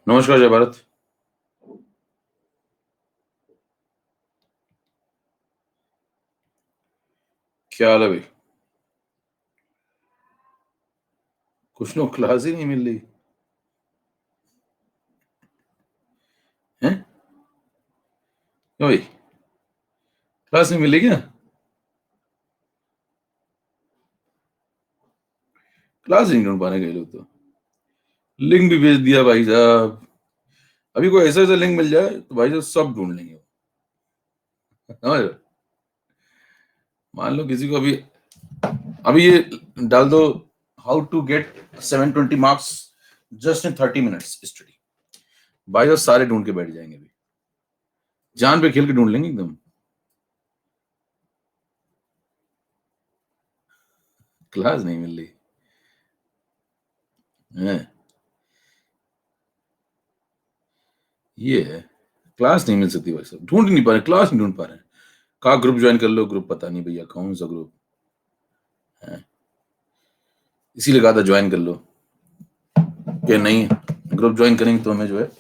नमस्कार जय भारत। क्या हाल है भाई? कुछ लोग क्लास ही नहीं मिल रही है। क्यों भाई? क्लास नहीं मिलेगी ना? क्लास नहीं ढूंढ पाने गए लोग तो। लिंक भी भेज दिया भाई साहब। अभी कोई ऐसा ऐसा लिंक मिल जाए तो भाई साहब सब ढूंढ लेंगे। समझ रहे हो? मान लो किसी को अभी अभी ये डाल दो, how to get 720 marks just in 30 minutes study. भाई साहब सारे ढूंढ के बैठ जाएंगे अभी। जान पे खेल के ढूंढ लेंगे एकदम। क्लास नहीं मिल रही है। ये है, क्लास नहीं मिल सकती भाई साहब। ढूंढ नहीं पा रहे, क्लास नहीं ढूंढ पा रहे हैं। कहा ग्रुप ज्वाइन कर लो, ग्रुप पता नहीं भैया कौन सा ग्रुप है। इसीलिए कहा था ज्वाइन कर लो कि नहीं, ग्रुप ज्वाइन करेंगे तो हमें जो है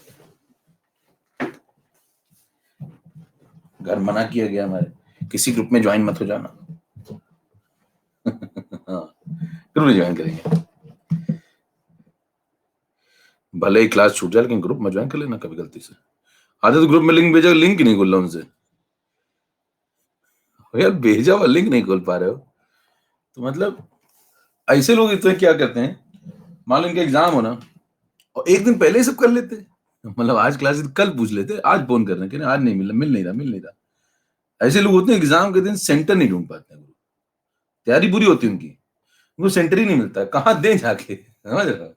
घर मना किया गया हमारे, किसी ग्रुप में ज्वाइन मत हो जाना। हाँ, ग्रुप नहीं ज्वाइन करेंगे। भले ही क्लास छूट जाए लेकिन ग्रुप में ज्वाइन कर लेना कभी गलती से। आधे तो ग्रुप में लिंक भेजा, लिंक ही नहीं खोल रहा उनसे। यार भेजा हुआ लिंक नहीं खोल पा रहे हो तो मतलब ऐसे लोग इतने क्या करते हैं। मान लो इनका एग्जाम हो ना, और एक दिन पहले ही सब कर लेते। मतलब आज क्लास कल पूछ लेते, आज फोन कर रहे हैं कि नहीं, आज नहीं मिला, मिल नहीं रहा। ऐसे लोग होते हैं एग्जाम के दिन सेंटर नहीं ढूंढ पाते हैं। तैयारी पूरी होती है उनकी, उनको सेंटर ही नहीं मिलता है। कहाँ दें जाके, समझ रहे हो?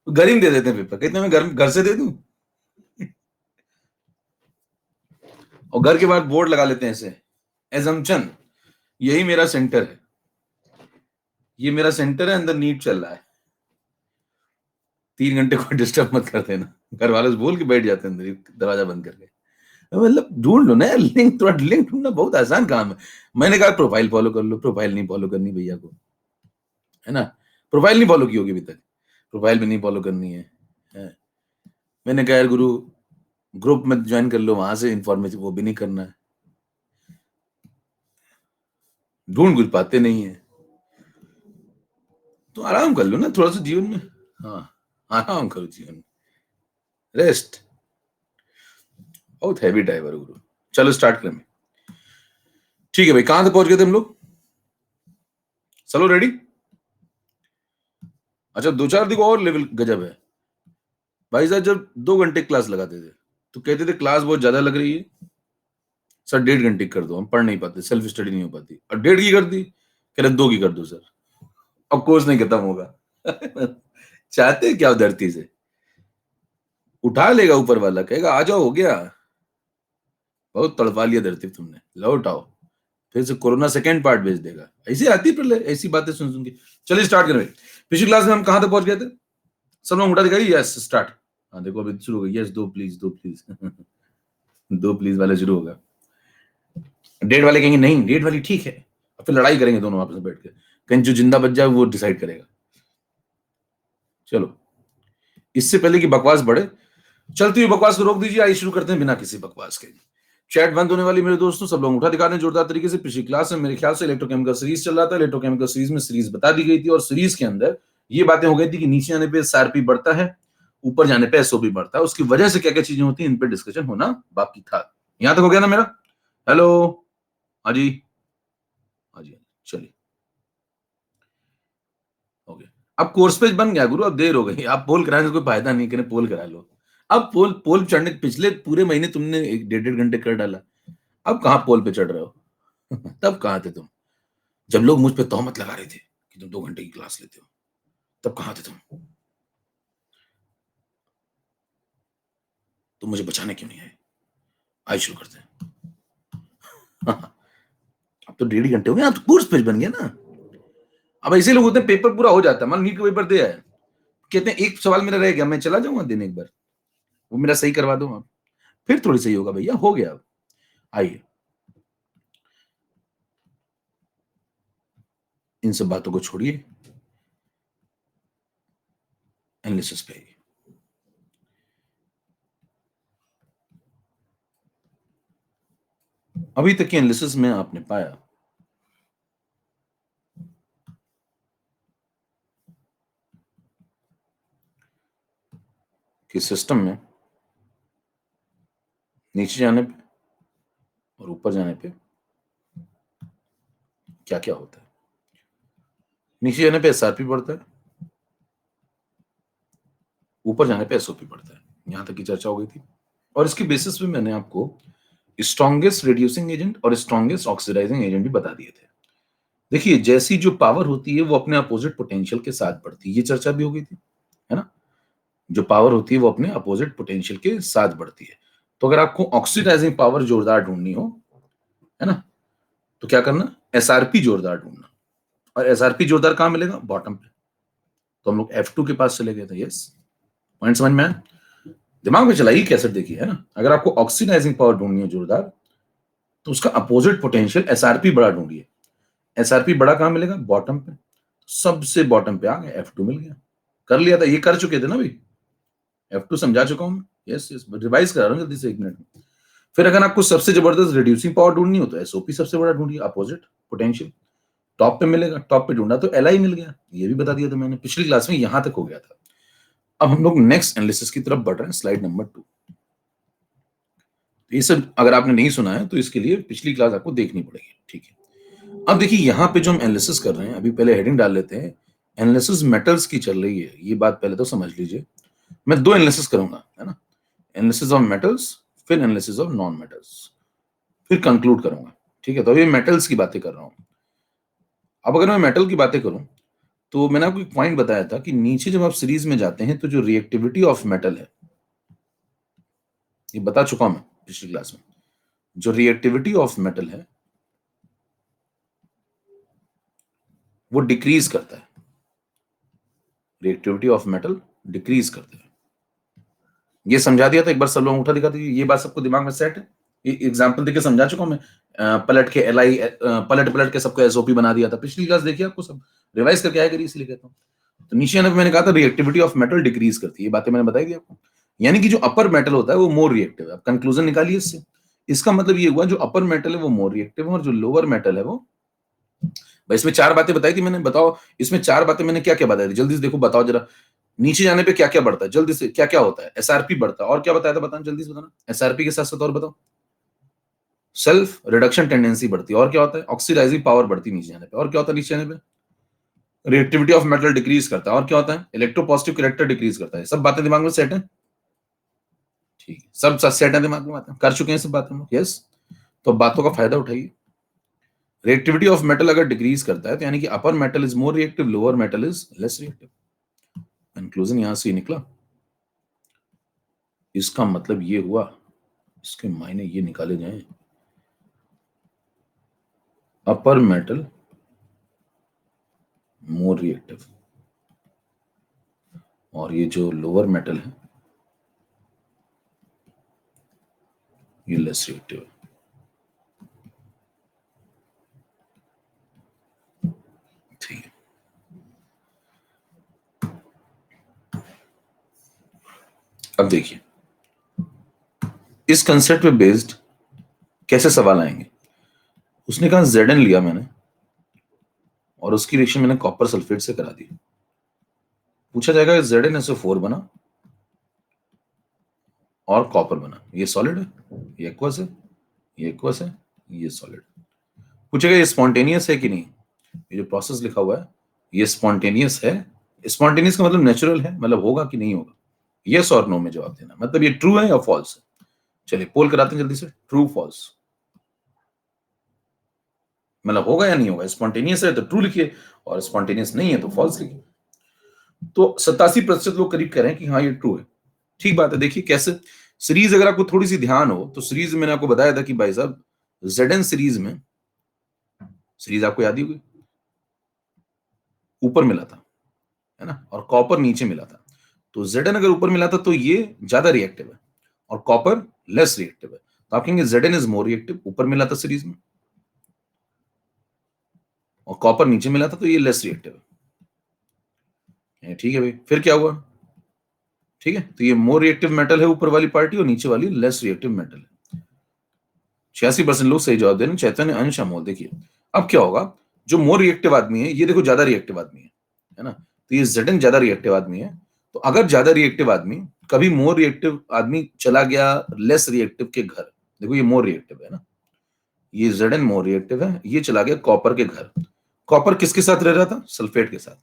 घर ही में दे देते हैं पेपर, कहते हैं मैं घर घर से दे दूं। और घर के बाहर बोर्ड लगा लेते हैं ऐसे, एजम्पशन, यही मेरा सेंटर है, ये मेरा सेंटर है, अंदर नीट चल रहा है, 3 घंटे को डिस्टर्ब मत कर देना। घर वाले से बोल के बैठ जाते हैं अंदर ही, दरवाजा बंद करके। मतलब ढूंढ लो ना यार लिंक, थोड़ा लिंक ढूंढना बहुत आसान काम है। मैंने कहा प्रोफाइल फॉलो कर लो, प्रोफाइल नहीं फॉलो करनी भैया को, है ना? प्रोफाइल नहीं फॉलो की होगी अभी तक, प्रोफाइल भी नहीं फॉलो करनी है। मैंने कहा यार गुरु ग्रुप में ज्वाइन कर लो, वहां से इंफॉर्मेशन, वो भी नहीं करना है। ढूंढ कुछ पाते नहीं है तो आराम कर लो ना थोड़ा सा जीवन में। हाँ, आराम करो जीवन में, रेस्ट। बहुत हैवी ड्राइवर गुरु। चलो स्टार्ट करें। ठीक है भाई, कहां तक पहुंच गए थे हम लोग? चलो रेडी। अच्छा, दो चार देखो और लेवल गजब है भाई साहब। जब 2 घंटे क्लास लगाते थे तो कहते थे क्लास बहुत ज्यादा लग रही है सर, 1.5 घंटे की कर दो, हम पढ़ नहीं पाते, सेल्फ स्टडी नहीं हो पाती। और 1.5 की कर दी, कह रहे 2 की कर दो सर, अब कोर्स नहीं खत्म होगा। चाहते क्या धरती से? उठा लेगा ऊपर वाला, कहेगा आ जाओ, हो गया, बहुत तड़पा लिया धरती पे तुमने, लौट आओ। फिर से कोरोना सेकेंड पार्ट भेज देगा। ऐसी आती प्रलय, ऐसी बातें सुन सुन के। चलिए स्टार्ट करें। पिछली क्लास में हम कहां तक पहुंच गए थे? सब लोग उठा दिखाई, यस स्टार्ट। हाँ देखो अभी शुरू हो गई, यस दो प्लीज, दो प्लीज। दो प्लीज वाले शुरू होगा। डेट वाले कहेंगे नहीं, डेट वाली ठीक है, और फिर लड़ाई करेंगे दोनों आपस में बैठ के, कहीं जो जिंदा बच जाए वो डिसाइड करेगा। चलो, इससे पहले कि बकवास बढ़े, चलती हुई बकवास को रोक दीजिए, आइए शुरू करते हैं बिना किसी बकवास के। चैट बंद होने वाली मेरे दोस्तों, सब लोग उठा दिखा रहे हैं जोरदार तरीके से। पिछली क्लास में मेरे ख्याल से इलेक्ट्रोकेमिकल सीरीज चल रहा था, इलेक्ट्रोकेमिकल सीरीज में सीरीज बता दी गई थी, और सीरीज के अंदर ये बातें हो गई थी कि नीचे आने पे सीआरपी बढ़ता है, ऊपर जाने पे एसओपी बढ़ता है, उसकी वजह से क्या क्या चीजें होती हैं इन पे डिस्कशन होना बाकी था। यहां तक हो गया ना मेरा? हेलो, हाँ जी, हाँ जी, चलिए हो गया। अब कोर्स पेज बन गया गुरु, अब देर हो गई, आप पोल कराने से कोई फायदा नहीं, करें पोल करा लो। अब पोल पोल चढ़ने, पिछले पूरे महीने तुमने 1.5 घंटे कर डाला, अब कहाँ पोल पे चढ़ रहे हो? तब कहाँ थे तुम, जब लोग मुझ पे तहमत लगा रहे थे कि तुम 2 घंटे की क्लास लेते हो? तब कहाँ थे तुम मुझे बचाने क्यों नहीं आए? आइए शुरू करते हैं। अब तो 1.5 घंटे हो गए, अब तो कोर्स पेज बन गया ना। अब ऐसे लोग होते हैं, पेपर पूरा हो जाता है, मान नीट का पेपर दिया है, कहते हैं एक सवाल मेरा रह गया, मैं चला जाऊंगा देने एक बार, वो मेरा सही करवा दो आप, फिर थोड़ी सही होगा भैया, हो गया। अब आइए, इन सब बातों को छोड़िए, एनालिसिस पे आइए। अभी तक के एनालिसिस में आपने पाया कि सिस्टम में नीचे जाने पे और ऊपर जाने पे क्या क्या होता है। नीचे जाने पे एसआरपी बढ़ता है, ऊपर जाने पे एसओपी बढ़ता है। यहां तक की चर्चा हो गई थी और इसके बेसिस पे मैंने आपको स्ट्रॉन्गेस्ट रिड्यूसिंग एजेंट और स्ट्रॉन्गेस्ट ऑक्सीडाइजिंग एजेंट भी बता दिए थे। देखिए, जैसी जो पावर होती है वो अपने अपोजिट पोटेंशियल के साथ बढ़ती है, ये चर्चा भी हो गई थी, है ना। जो पावर होती है वो अपने अपोजिट पोटेंशियल के साथ बढ़ती है। तो अगर आपको ऑक्सीडाइजिंग पावर जोरदार ढूंढनी हो, है ना, तो क्या करना, एसआरपी जोरदार ढूंढना। और एसआरपी जोरदार कहां मिलेगा, बॉटम पे। तो हम लोग F2 के पास चले गए थे। यस, पॉइंट समझ में आया। दिमाग में चलाइए कैसे, देखिए, है ना। अगर आपको ऑक्सीडाइजिंग पावर ढूंढनी है जोरदार, तो उसका अपोजिट पोटेंशियल एसआरपी बड़ा ढूंढिए। एसआरपी बड़ा कहां मिलेगा, बॉटम पे। सबसे बॉटम पे आ गए, F2 मिल गया। कर लिया था, ये कर चुके थे ना भाई, F2 समझा चुका हूं। यस यस, रिवाइज करा रहा हूं जल्दी से, 1 मिनट में। फिर अगर आपको सबसे जबरदस्त रिड्यूसिंग पावर ढूंढनी हो तो एसओपी सबसे बड़ा ढूंढिए, अपोजिट पोटेंशियल। टॉप पे मिलेगा, टॉप पे ढूंढा तो एलआई मिल गया। ये भी बता दिया था मैंने पिछली क्लास में, यहां तक हो गया था। अब हम लोग नेक्स्ट एनालिसिस की तरफ बढ़ रहे हैं, स्लाइड नंबर 2। ये सब अगर आपने नहीं सुना है तो इसके लिए पिछली क्लास आपको देखनी पड़ेगी, ठीक है। अब देखिए, यहाँ पे जो हम एनालिसिस कर रहे हैं, अभी पहले हेडिंग डाल लेते हैं। एनालिसिस मेटल्स की चल रही है, ये बात पहले तो समझ लीजिए। मैं 2 एनालिसिस करूंगा, है ना। एनालिसिस ऑफ मेटल्स, फिर एनालिसिस ऑफ नॉन मेटल्स, फिर कंक्लूड करूंगा, ठीक है। तो अभी मेटल्स की बातें कर रहा हूं। अब अगर मैं मेटल की बातें करूं, तो मैंने आपको एक पॉइंट बताया था कि नीचे जब आप सीरीज में जाते हैं तो जो रिएक्टिविटी ऑफ मेटल है, ये बता चुका हूं मैं पिछली क्लास में। जो रिएक्टिविटी ऑफ मेटल है वो डिक्रीज करता है। रिएक्टिविटी ऑफ मेटल डिक्रीज करता है। ये समझा दिया था एक बार, सब लोग उठा दिखा दीजिए। ये बात सबको दिमाग में सेट है। ये एग्जांपल देके समझा चुका हूं मैं। पलट के एलआई, पलट पलट के सबको एसओपी बना दिया था पिछली क्लास, देखिए आपको सब रिवाइज करके आया करिए, इसलिए कहता हूं। तो नीचे आने पे मैंने कहा था रिएक्टिविटी ऑफ मेटल डिक्रीज करती है, ये बातें मैंने बताई थी आपको। यानी कि जो अपर मेटल होता है वो मोर रिएक्टिव है। अब कंक्लूजन निकालिए इससे। इसका मतलब ये हुआ, जो अपर मेटल है वो मोर रिएक्टिव है और जो लोअर मेटल है वो, भाई इसमें 4 बातें बताई थी मैंने, बताओ इसमें 4 बातें मैंने क्या क्या बताई थी, जल्दी से देखो, बताओ जरा। नीचे जाने पे क्या क्या बढ़ता है, जल्दी से क्या क्या होता है, एसआरपी बढ़ता है, और क्या बताया था, बताना जल्दी से, बताना। एसआरपी के साथ साथ और बताओ, सेल्फ रिडक्शन टेंडेंसी बढ़ती है, और क्या होता है, ऑक्सीडाइजिंग पावर बढ़ती है नीचे जाने पे, और क्या होता है नीचे जाने पे, रिएक्टिविटी ऑफ मेटल डिक्रीज करता है, और क्या होता है, इलेक्ट्रोपॉजिटिव कैरेक्टर डिक्रीज करता है। सब बातें दिमाग में सेट है, ठीक है, सब सेट है दिमाग में, बातें कर चुके हैं सब बातें हम, यस। तो बातों का फायदा उठाइए। रिएक्टिविटी ऑफ मेटल अगर डिक्रीज करता है तो यानी कि upper metal is more reactive, lower metal is less reactive. Conclusion यहां से निकला। इसका मतलब ये हुआ, इसके मायने ये निकाले जाएं, अपर मेटल मोर रिएक्टिव और ये जो लोअर मेटल है ये लेस रिएक्टिव है, ठीक है। अब देखिए, इस कंसेप्ट पे बेस्ड कैसे सवाल आएंगे। उसने कहा Zn लिया मैंने और उसकी रिएक्शन मैंने कॉपर सल्फेट से करा दी। पूछा जाएगा ZnSO4 बना और कॉपर बना, ये सॉलिड है, ये एक्वस है, ये एक्वस है, ये सॉलिड। पूछेगा ये स्पॉन्टेनियस है कि नहीं। ये जो प्रोसेस लिखा हुआ है ये स्पॉन्टेनियस है। स्पॉन्टेनियस का मतलब नेचुरल है, मतलब होगा कि नहीं होगा। यस और नो में जवाब देना, मतलब ये ट्रू है या फॉल्स है। चलिए पोल कराते हैं जल्दी से, ट्रू फॉल्स, मतलब होगा या नहीं होगा। स्पॉन्टेनियस है तो ट्रू लिखिए और स्पॉन्टेनियस नहीं है तो फॉल्स लिखिए। तो 87% लोग करीब कह रहे हैं कि हाँ ये ट्रू है। ठीक बात है। देखिए कैसे, सीरीज अगर आपको थोड़ी सी ध्यान हो तो सीरीज मैंने आपको बताया था कि भाई साहब Zn सीरीज में, सीरीज आपको याद ही होगी, ऊपर मिला था, है ना, और कॉपर नीचे मिला था। तो Zn अगर ऊपर मिला था तो ये ज्यादा रिएक्टिव है और कॉपर लेस रिएक्टिव है। तो आप कहेंगे Zn इज मोर रिएक्टिव, ऊपर मिला था सीरीज में, और कॉपर नीचे मिला था तो ये लेस रिएक्टिव है। ठीक है भाई, फिर क्या हुआ, ठीक है। तो ये मोर रिएक्टिव मेटल है ऊपर वाली पार्टी और नीचे वाली लेस रिएक्टिव मेटल है। 86% लोग सही जवाब दे रहे हैं। चैतन्य, अंश, अमोल। देखिए अब क्या होगा, जो मोर रिएक्टिव आदमी है, ये देखो ज्यादा रिएक्टिव आदमी है ना, तो ये ZN ज्यादा रिएक्टिव आदमी है। तो अगर ज्यादा रिएक्टिव आदमी कभी मोर रिएक्टिव आदमी चला गया लेस रिएक्टिव के घर, देखो ये मोर रिएक्टिव है ना, ये ZN मोर रिएक्टिव है, ये चला गया कॉपर के घर। कॉपर किसके साथ रह रहा था? सल्फेट के साथ।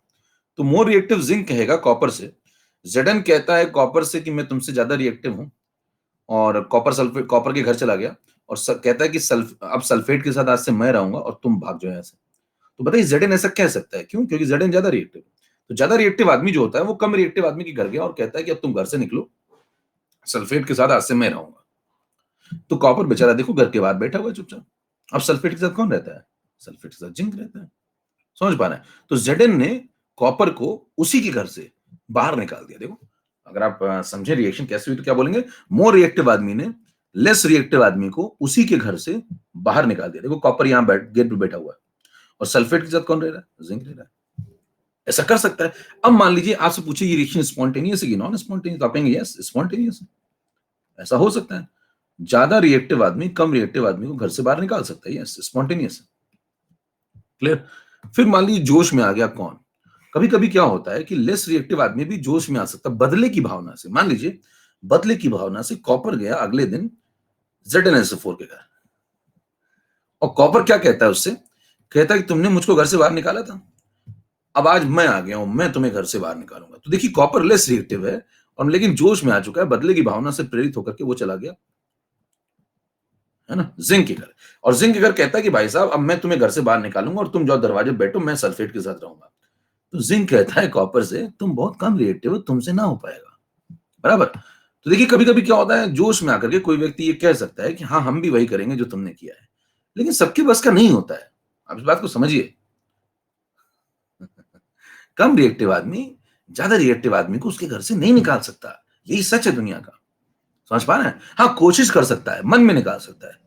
तो मोर रिएक्टिव जिंक कहेगा कॉपर से, ZN कहता है कॉपर से कि मैं तुमसे ज्यादा रिएक्टिव हूं, और कॉपर सल्फेट कॉपर के घर चला गया और कहता है कि अब सल्फेट के साथ आज से मैं रहूंगा और तुम भाग जाओ यहाँ से। तो बताइए ZN ऐसा कह सकता है, क्यों? क्योंकि ZN ज्यादा रिएक्टिव है। तो ज्यादा रिएक्टिव आदमी जो होता है वो कम रिएक्टिव आदमी के घर गया और कहता है कि अब तुम घर से निकलो, सल्फेट के साथ आज से मैं रहूंगा। तो कॉपर बेचारा देखो घर के बाहर बैठा हुआ है चुपचाप। अब सल्फेट के साथ कौन रहता है? सल्फेट के साथ जिंक रहता है। समझ पा रहे हैं? तो ZN ने कॉपर को उसी के घर से बाहर निकाल दिया। देखो अगर आप समझे रिएक्शन कैसे हुई तो क्या बोलेंगे, मोर रिएक्टिव आदमी ने लेस रिएक्टिव आदमी को उसी के घर से बाहर निकाल दिया। देखो कॉपर यहां गेट पे बैठा हुआ है और सल्फेट के साथ कौन रह रहा है? जिंक रह रहा है। ऐसा कर सकता है। अब मान लीजिए आपसे पूछे ये रिएक्शन स्पॉन्टेनियस है कि नॉन स्पॉन्टेनियस, तो आप कहेंगे यस स्पॉन्टेनियस है। ऐसा हो सकता है, ज्यादा रिएक्टिव आदमी कम रिएक्टिव आदमी को घर से बाहर निकाल सकता है, यस स्पॉन्टेनियस है। क्लियर? फिर मान लीजिए जोश में आ गया कौन? कभी कभी क्या होता है कि लेस रिएक्टिव आदमी भी जोश में आ सकता है बदले की भावना से। मान लीजिए बदले की भावना से कॉपर गया अगले दिन ZnSO4 के घर, और कॉपर क्या कहता है उससे? कहता है कि तुमने मुझको घर से बाहर निकाला था, अब आज मैं आ गया हूं, मैं तुम्हें घर से बाहर निकालूंगा। तो देखिए कॉपर लेस रिएक्टिव है और लेकिन जोश में आ चुका है, बदले की भावना से प्रेरित होकर के वो चला गया, है ना, जिंक के घर। और जिंक के घर कहता है कि भाई साहब अब मैं तुम्हें घर से बाहर निकालूंगा और तुम जाओ दरवाजे बैठो, मैं सल्फेट के साथ रहूंगा। तो जिंक कहता है कॉपर से तुम बहुत कम रिएक्टिव हो, तुमसे ना हो पाएगा। बराबर? तो देखिए कभी कभी क्या होता है, जोश में आकर के कोई व्यक्ति ये कह सकता है कि हाँ हम भी वही करेंगे जो तुमने किया है, लेकिन सबके बस का नहीं होता है। आप इस बात को समझिए। कम रिएक्टिव आदमी ज्यादा रिएक्टिव आदमी को उसके घर से नहीं निकाल सकता, यही सच है दुनिया का। समझ पा रहे हैं? हाँ कोशिश कर सकता है, मन में निकाल सकता है।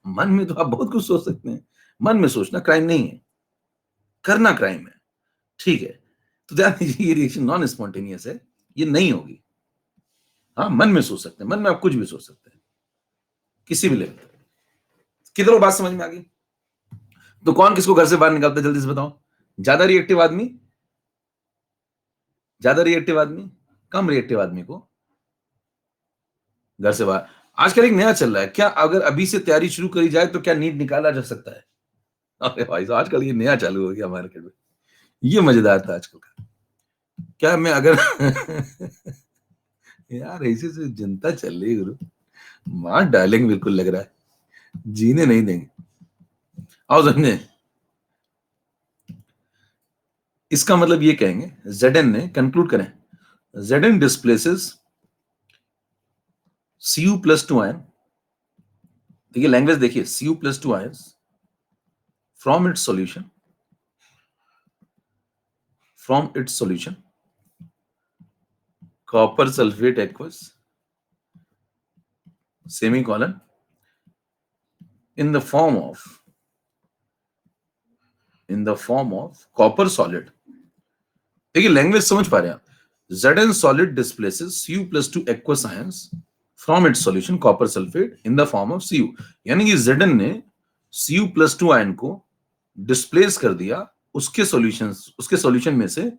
मन में तो आप बहुत कुछ सोच सकते हैं, मन में सोचना क्राइम नहीं है, करना क्राइम है। ठीक है, तो ध्यान दीजिए ये रिएक्शन नॉन स्पॉन्टेनियस है, ये नहीं होगी। हाँ मन में सोच सकते हैं, मन में आप कुछ भी सोच सकते हैं किसी भी लेवल। किधर बात समझ में आ गई? तो कौन किसको घर से बाहर निकालता है जल्दी से बताओ? ज्यादा रिएक्टिव आदमी, ज्यादा रिएक्टिव आदमी कम रिएक्टिव आदमी को घर से बाहर। आजकल एक नया चल रहा है, क्या अगर अभी से तैयारी शुरू करी जाए तो क्या नीट निकाला जा सकता है? अरे भाई साहब आजकल ये नया चालू हो गया मार्केट में, ये मजेदार था आजकल का। क्या मैं अगर यार ऐसे से जनता चल रही है गुरु, मार डालेंगे बिल्कुल लग रहा है, जीने नहीं देंगे। आओ समझे, इसका मतलब ये कहेंगे ZN ने, कंक्लूड करें, ZN डिस्प्लेसेस Cu+2 आयन। देखिए लैंग्वेज देखिए, Cu+2 ions from its solution copper sulphate aqueous semicolon in the form of copper solid। देखिए लैंग्वेज समझ पा रहे हैं आप? ZN solid displaces Cu+2 aqueous ions from its solution copper sulfate in the form of Cu। यानी कि ZN ने Cu+2 ion को डिस्प्लेस कर दिया उसके सॉल्यूशन में से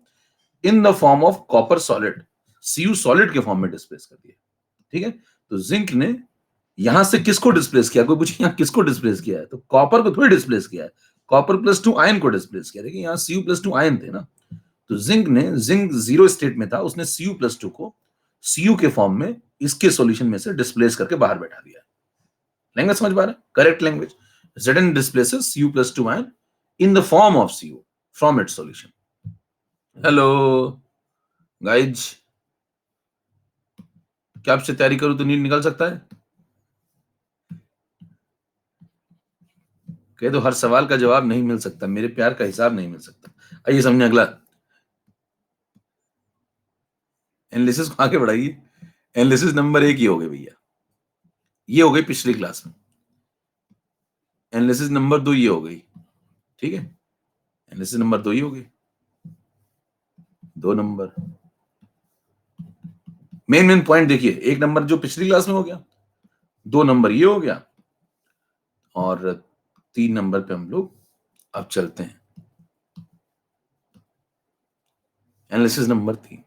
in the form of copper solid, Cu solid के फॉर्म में डिस्प्लेस कर दिया। ठीक है, तो जिंक ने यहां से किसको डिस्प्लेस किया? कोई पूछे यहां किसको डिस्प्लेस किया है, तो कॉपर को थोड़ी डिस्प्लेस किया है, कॉपर+2 आयन को डिस्प्लेस किया। देखिए यहां Cu+2 आयन थे ना, तो जिंक जीरो स्टेट में था, उसने Cu+2 को Cu के फॉर्म में इसके सॉल्यूशन में से डिस्प्लेस करके बाहर बैठा दिया। लैंग्वेज समझ पा रहे हैं? Correct language. ZN displaces Cu+2 ion in the form of Cu from its solution। Hello guys, क्या आपसे तैयारी करूं तो नीट निकल सकता है? कह दो हर सवाल का जवाब नहीं मिल सकता, मेरे प्यार का हिसाब नहीं मिल सकता। आइए समझे अगला एनालिसिस को आगे बढ़ाइए। एनालिसिस नंबर 1 ये हो गई भैया, ये हो गई पिछली क्लास में। एनालिसिस नंबर 2 ये हो गई, ठीक है, एनालिसिस नंबर 2 ये हो गई। 2 नंबर मेन पॉइंट देखिए, 1 नंबर जो पिछली क्लास में हो गया, 2 नंबर ये हो गया, और 3 नंबर पे हम लोग अब चलते हैं। Analysis number 3।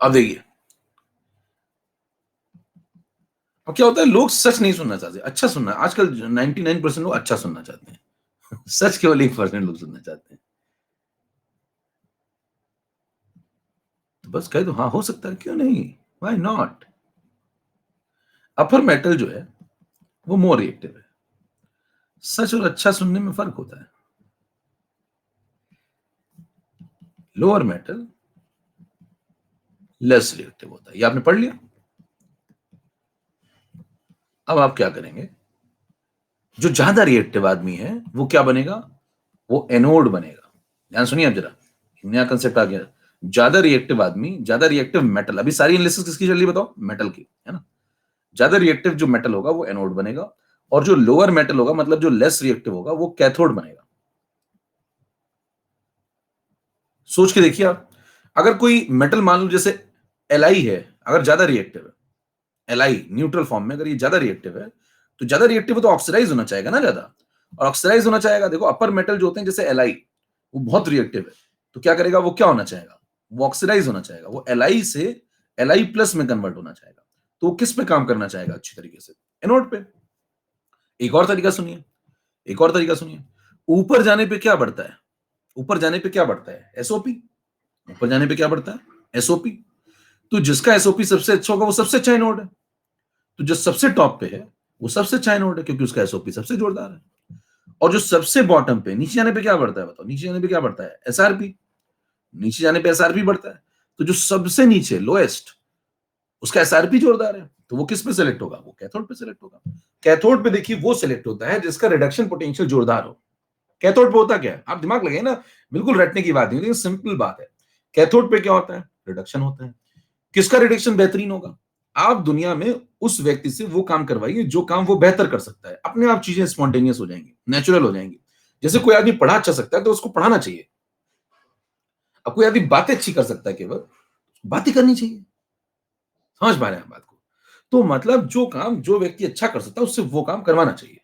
अब देखिए, अब क्या होता है, लोग सच नहीं सुनना चाहते, अच्छा सुनना। आजकल 99% लोग अच्छा सुनना चाहते हैं। सच केवल 1% लोग सुनना चाहते हैं। तो बस कह दो हाँ हो सकता है, क्यों नहीं, व्हाई नॉट। अपर मेटल जो है वो मोर रिएक्टिव है। सच और अच्छा सुनने में फर्क होता है। लोअर मेटल लेस रिएक्टिव होता है, ये आपने पढ़ लिया। अब आप क्या करेंगे, जो ज्यादा रिएक्टिव आदमी है वो क्या बनेगा, वो एनोड बनेगा। ध्यान सुनिए अब जरा, नया कंसेप्ट आ गया। ज्यादा रिएक्टिव आदमी, ज्यादा रिएक्टिव मेटल, अभी सारी एनालिसिस किसकी चल रही है बताओ, मेटल की, है ना। ज्यादा रिएक्टिव जो मेटल होगा वो एनोड बनेगा, और जो लोअर मेटल होगा, मतलब जो लेस रिएक्टिव होगा, वो कैथोड बनेगा। सोच के देखिए आप, अगर कोई मेटल मान लो जैसे एलआई है, अगर ज्यादा रिएक्टिव है, एलआई न्यूट्रल फॉर्म में अगर ये ज्यादा रिएक्टिव है, तो ज्यादा रिएक्टिव है तो ऑक्सीडाइज होना चाहेगा ना ज्यादा, और ऑक्सीडाइज होना चाहेगा। देखो अपर मेटल जो होते हैं जैसे एलआई, वो बहुत रिएक्टिव है, तो क्या करेगा, वो क्या होना चाहेगा, वो ऑक्सीडाइज होना चाहेगा, वो एलआई से एलआई प्लस में कन्वर्ट होना चाहेगा। तो वो किस पे काम करना चाहेगा अच्छी तरीके से, एनोड पे। एक और तरीका सुनिए, एक और तरीका सुनिए, ऊपर जाने पे क्या बढ़ता है, ऊपर जाने पे क्या बढ़ता है, एसओपी। ऊपर जाने पे क्या बढ़ता है, एसओपी। तो जिसका एसओपी सबसे अच्छा होगा वो सबसे अच्छा एनोड है। तो जो सबसे टॉप पे है वो सबसे अच्छा एनोड है, क्योंकि उसका एसओपी सबसे जोरदार है। और जो सबसे बॉटम पे, नीचे जाने पे क्या बढ़ता है बताओ, नीचे जाने पे क्या बढ़ता है, एसआरपी। नीचे जाने पे एसआरपी बढ़ता है। तो जो सबसे नीचे लोएस्ट, उसका एसआरपी जोरदार है, तो वो किस पे सेलेक्ट होगा, वो कैथोड पे सेलेक्ट होगा। कैथोड पे देखिए वो सेलेक्ट होता है जिसका रिडक्शन पोटेंशियल जोरदार हो। कैथोड पे होता क्या है, आप दिमाग लगाइए ना, बिल्कुल रटने की बात नहीं, लेकिन सिंपल बात है। कैथोड पे क्या होता है, रिडक्शन होता है। किसका रिडक्शन बेहतरीन होगा, आप दुनिया में उस व्यक्ति से वो काम करवाइए जो काम वो बेहतर कर सकता है, अपने आप चीजें स्पॉन्टेनियस हो जाएंगी, नेचुरल हो जाएंगी। जैसे कोई आदमी पढ़ा अच्छा सकता है तो उसको पढ़ाना चाहिए। अब कोई आदमी बातें अच्छी कर सकता है, केवल बातें करनी चाहिए। समझ पा रहे हैं आप बात को। तो मतलब जो काम जो व्यक्ति अच्छा कर सकता है उससे वो काम करवाना चाहिए।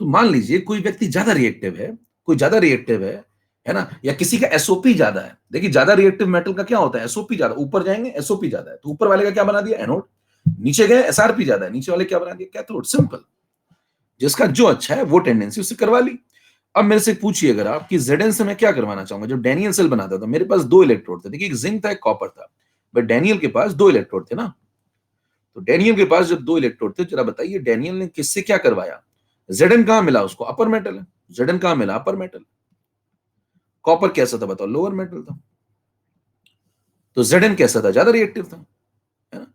तो मान लीजिए कोई व्यक्ति ज्यादा रिएक्टिव है, कोई ज्यादा रिएक्टिव है ना, या किसी का एसओपी ज्यादा है। देखिए ज्यादा रिएक्टिव मेटल का क्या होता है, एसओपी ज्यादा, ऊपर जाएंगे एसओपी ज्यादा है, तो ऊपर वाले का क्या बना दिया, एनोड। नीचे गए एसआरपी ज्यादा है, नीचे वाले क्या बना दिया, कैथोड। सिंपल। जिसका जो अच्छा है वो टेंडेंसी उससे करवा ली। अब मेरे से पूछिए अगर आप कि जेडन से मैं क्या करवाना चाहूंगा, जब डैनियल सेल बनाता था मेरे पास 2 इलेक्ट्रोड थे। देखिए एक जिंक था एक कॉपर था, बट डैनियल के पास 2 इलेक्ट्रोड थे ना। तो डैनियल के पास जब 2 इलेक्ट्रोड थे, जरा बताइए डैनियल ने किससे क्या करवाया, जेडन कहां मिला उसको, अपर मेटल है। जेडन कहां मिला, अपर मेटल। कॉपर कैसा था बताओ, लोअर मेटल था। तो जेडन कैसा था, ज्यादा रिएक्टिव था, है ना।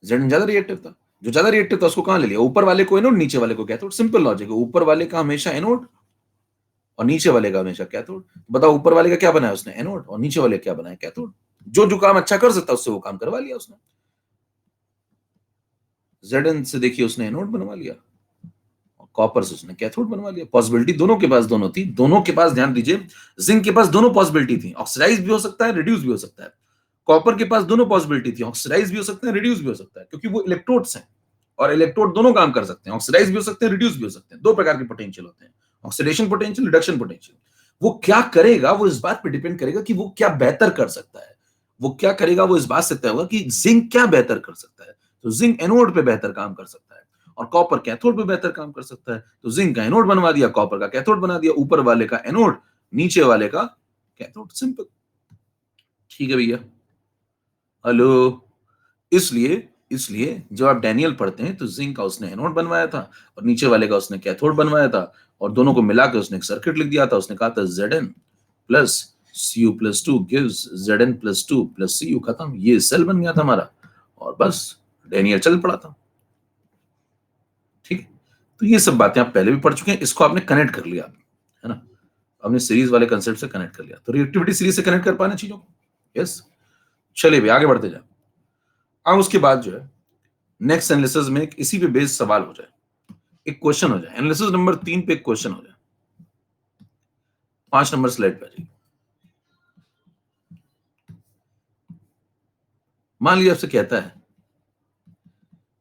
जेडन ज्यादा रिएक्टिव था, जो ज्यादा रिएक्टिव था उसको कहां ले लिया, ऊपर वाले को एनोड, नीचे वाले को कैथोड। सिंपल लॉजिक है, ऊपर वाले का हमेशा एनोड और नीचे वाले का हमेशा कैथोड। बताओ ऊपर वाले का क्या बनाया उसने, एनोड, और नीचे वाले क्या बनाया, कैथोड। जो जो काम अच्छा कर सकता उससे वो काम करवा लिया उसने। जेडन से देखिए उसने एनोड बनवा लिया, कॉपर से उसने कैथोड बनवा लिया। पॉसिबिलिटी दोनों के पास दोनों थी, दोनों के पास, ध्यान दीजिए, जिंक के पास दोनों पॉसिबिलिटी थी, ऑक्सीडाइज भी हो सकता है, रिड्यूस भी हो सकता है। कॉपर के पास दोनों पॉसिबिलिटी थी, ऑक्सीडाइज भी हो सकता है, रिड्यूस भी हो सकता है, क्योंकि वो इलेक्ट्रोड्स हैं, और इलेक्ट्रोड दोनों काम कर सकते हैं, ऑक्सीडाइज भी हो सकते हैं, रिड्यूस भी हो सकते हैं। 2 प्रकार के पोटेंशियल होते हैं, ऑक्सीडेशन पोटेंशियल, रिडक्शन पोटेंशियल। वो क्या करेगा वो इस बात पे डिपेंड करेगा कि वो क्या बेहतर कर सकता है। वो क्या करेगा वो इस बात से तय होगा कि जिंक क्या बेहतर कर सकता है। तो जिंक एनोड पे बेहतर काम कर सकता है, और कॉपर कैथोड पे बेहतर काम कर सकता है। तो जिंक का एनोड बनवा दिया, कॉपर का कैथोड बना दिया, ऊपर वाले का एनोड, नीचे वाले का कैथोड। सिंपल। ठीक है भैया, हेलो। इसलिए इसलिए जब आप डैनियल पढ़ते हैं तो जिंक का उसने एनोड बनवाया था, और नीचे वाले का उसने कैथोड बनवाया था, और दोनों को मिलाकर उसने एक सर्किट लिख दिया था। उसने कहा था Zn plus Cu plus 2 gives Zn plus 2 plus Cu। खत्म, ये सेल बन गया था हमारा, और बस डैनियल चल पड़ा था। ठीक है, तो ये सब बातें आप पहले भी पढ़ चुके हैं, इसको आपने कनेक्ट कर लिया, है ना। आपने सीरीज वाले कंसेप्ट से कनेक्ट कर लिया, तो रिएक्टिविटी सीरीज से कनेक्ट कर पाना चीजों को। यस, चलिए भी आगे बढ़ते जाए। अब उसके बाद जो है नेक्स्ट एनालिसिस में एक इसी पे बेस्ड सवाल हो जाए, एक क्वेश्चन हो जाए, एनालिसिस नंबर 3 पे एक क्वेश्चन हो जाए। 5 नंबर स्लाइड पे आ जाइए। मान लीजिए आपसे कहता है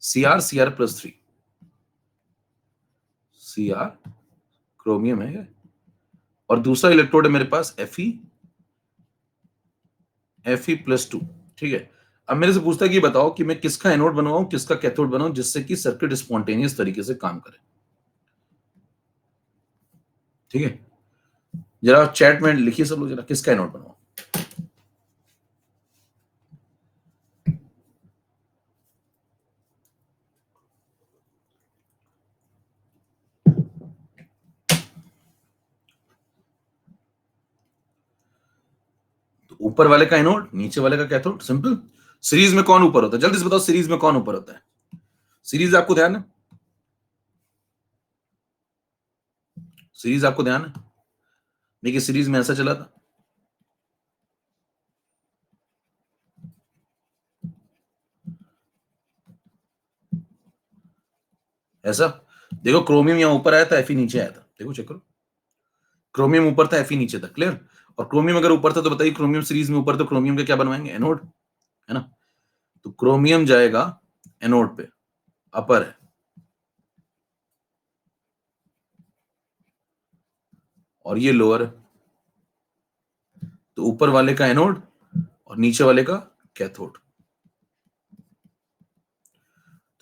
Cr+3, Cr क्रोमियम है और दूसरा इलेक्ट्रोड है मेरे पास Fe+2, ठीक है। अब मेरे से पूछता है कि बताओ कि मैं किसका एनोड बनवाऊं, किसका कैथोड बनाऊं, जिससे कि सर्किट स्पॉन्टेनियस तरीके से काम करे। ठीक है, जरा चैट में लिखिए सब लोग, जरा किसका एनोड बनवाऊं। तो ऊपर वाले का एनोड, नीचे वाले का कैथोड, सिंपल। सीरीज में कौन ऊपर होता है, जल्दी से बताओ, सीरीज में कौन ऊपर होता है? सीरीज आपको ध्यान है? सीरीज आपको ध्यान है? देखिए सीरीज में ऐसा चला था, ऐसा। देखो क्रोमियम यहां ऊपर आया था, Fe नीचे आया था, देखो चेक करो। क्रोमियम ऊपर था, Fe नीचे था, क्लियर। और क्रोमियम अगर ऊपर था तो बताइए, क्रोमियम सीरीज में ऊपर, तो क्रोमियम के क्या बनवाएंगे, एनोड, है ना। तो क्रोमियम जाएगा एनोड पे, अपर है, और ये लोअर है। तो ऊपर वाले का एनोड और नीचे वाले का कैथोड।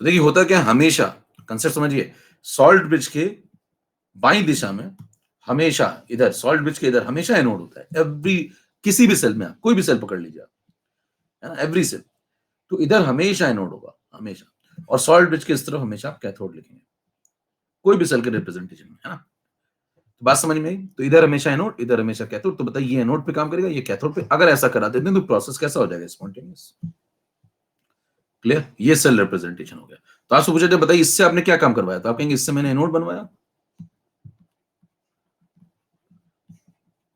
तो देखिए होता क्या, हमेशा कंसेप्ट समझिए, सॉल्ट ब्रिज के बाई दिशा में हमेशा, इधर सॉल्ट ब्रिज के इधर हमेशा एनोड होता है, एवरी, किसी भी सेल में आप कोई भी सेल पकड़ लीजिए आप, है ना, एवरी सेल। तो इधर हमेशा एनोड होगा, हमेशा। और सॉल्ट ब्रिज के इस तरफ हमेशा आप कैथोड लिखेंगे, कोई भी सेल के रिप्रेजेंटेशन में, है ना। तो बात समझ में आई? तो इधर हमेशा एनोड, इधर हमेशा कैथोड। तो बताइए ये एनोड पे काम करेगा, ये कैथोड पे। अगर ऐसा करा देते हैं तो प्रोसेस कैसा हो जाएगा, स्पॉन्टेनियस। क्लियर, ये सेल रिप्रेजेंटेशन हो गया। तो आपसे पूछा जाए बताइए इससे आपने क्या काम करवाया, तो आप कहेंगे इससे मैंने एनोड बनवाया,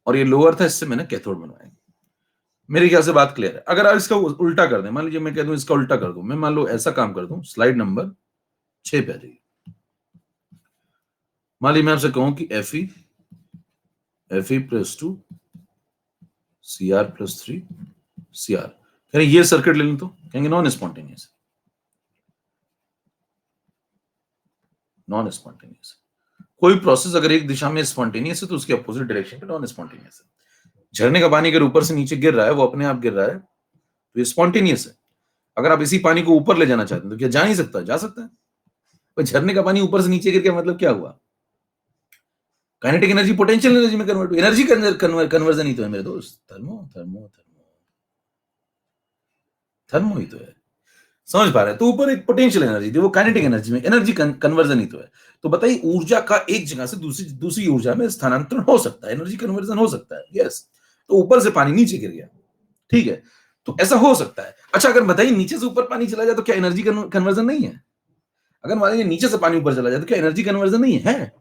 और ये लोअर था, इससे मैंने कैथोड बनवाया। मेरे ख्याल से बात क्लियर है। अगर आप इसका उल्टा कर दें, मान लीजिए मैं कह दूं इसका उल्टा कर दूं, मैं मान लो ऐसा काम कर दूं, स्लाइड नंबर 6 पे आ जाइए। मान लीजिए मैं आपसे कहूं कि Fe+2 Cr+3 Cr, कह रहे ये सर्किट ले लें, तो कहेंगे नॉन स्पॉन्टेनियस, नॉन स्पॉन्टेनियस। कोई प्रोसेस अगर एक दिशा में स्पॉन्टेनियस है तो उसके अपोजिट डायरेक्शन पे नॉन स्पॉन्टेनियस है। झरने का पानी अगर ऊपर से नीचे गिर रहा है, वो अपने आप गिर रहा है, तो ये स्पॉन्टेनियस है। अगर आप इसी पानी को ऊपर ले जाना चाहते हैं तो क्या जा नहीं सकता, जा सकता है। पर झरने का पानी ऊपर से नीचे गिर गया, मतलब क्या हुआ, काइनेटिक एनर्जी पोटेंशियल एनर्जी में कन्वर्ट हुई, एनर्जी कन्वर्जन ही तो है मेरे दोस्त, थर्मो थर्मो थर्मो थर्मो ही तो है, समझ पा रहे हैं। तो ऊपर एक पोटेंशियल एनर्जी थी, वो काइनेटिक एनर्जी में एनर्जी कन्वर्जन ही तो है। तो बताइए ऊर्जा का एक जगह से दूसरी दूसरी ऊर्जा में स्थानांतरण हो सकता है, एनर्जी कन्वर्जन हो सकता है, यस। तो ऊपर से पानी नीचे गिर गया, ठीक है, तो ऐसा हो सकता है। अच्छा अगर बताइए नीचे से ऊपर पानी चला जाए तो क्या एनर्जी कन्वर्जन नहीं है? अगर मान लीजिए नीचे से पानी ऊपर चला जाए तो क्या एनर्जी कन्वर्जन नहीं है।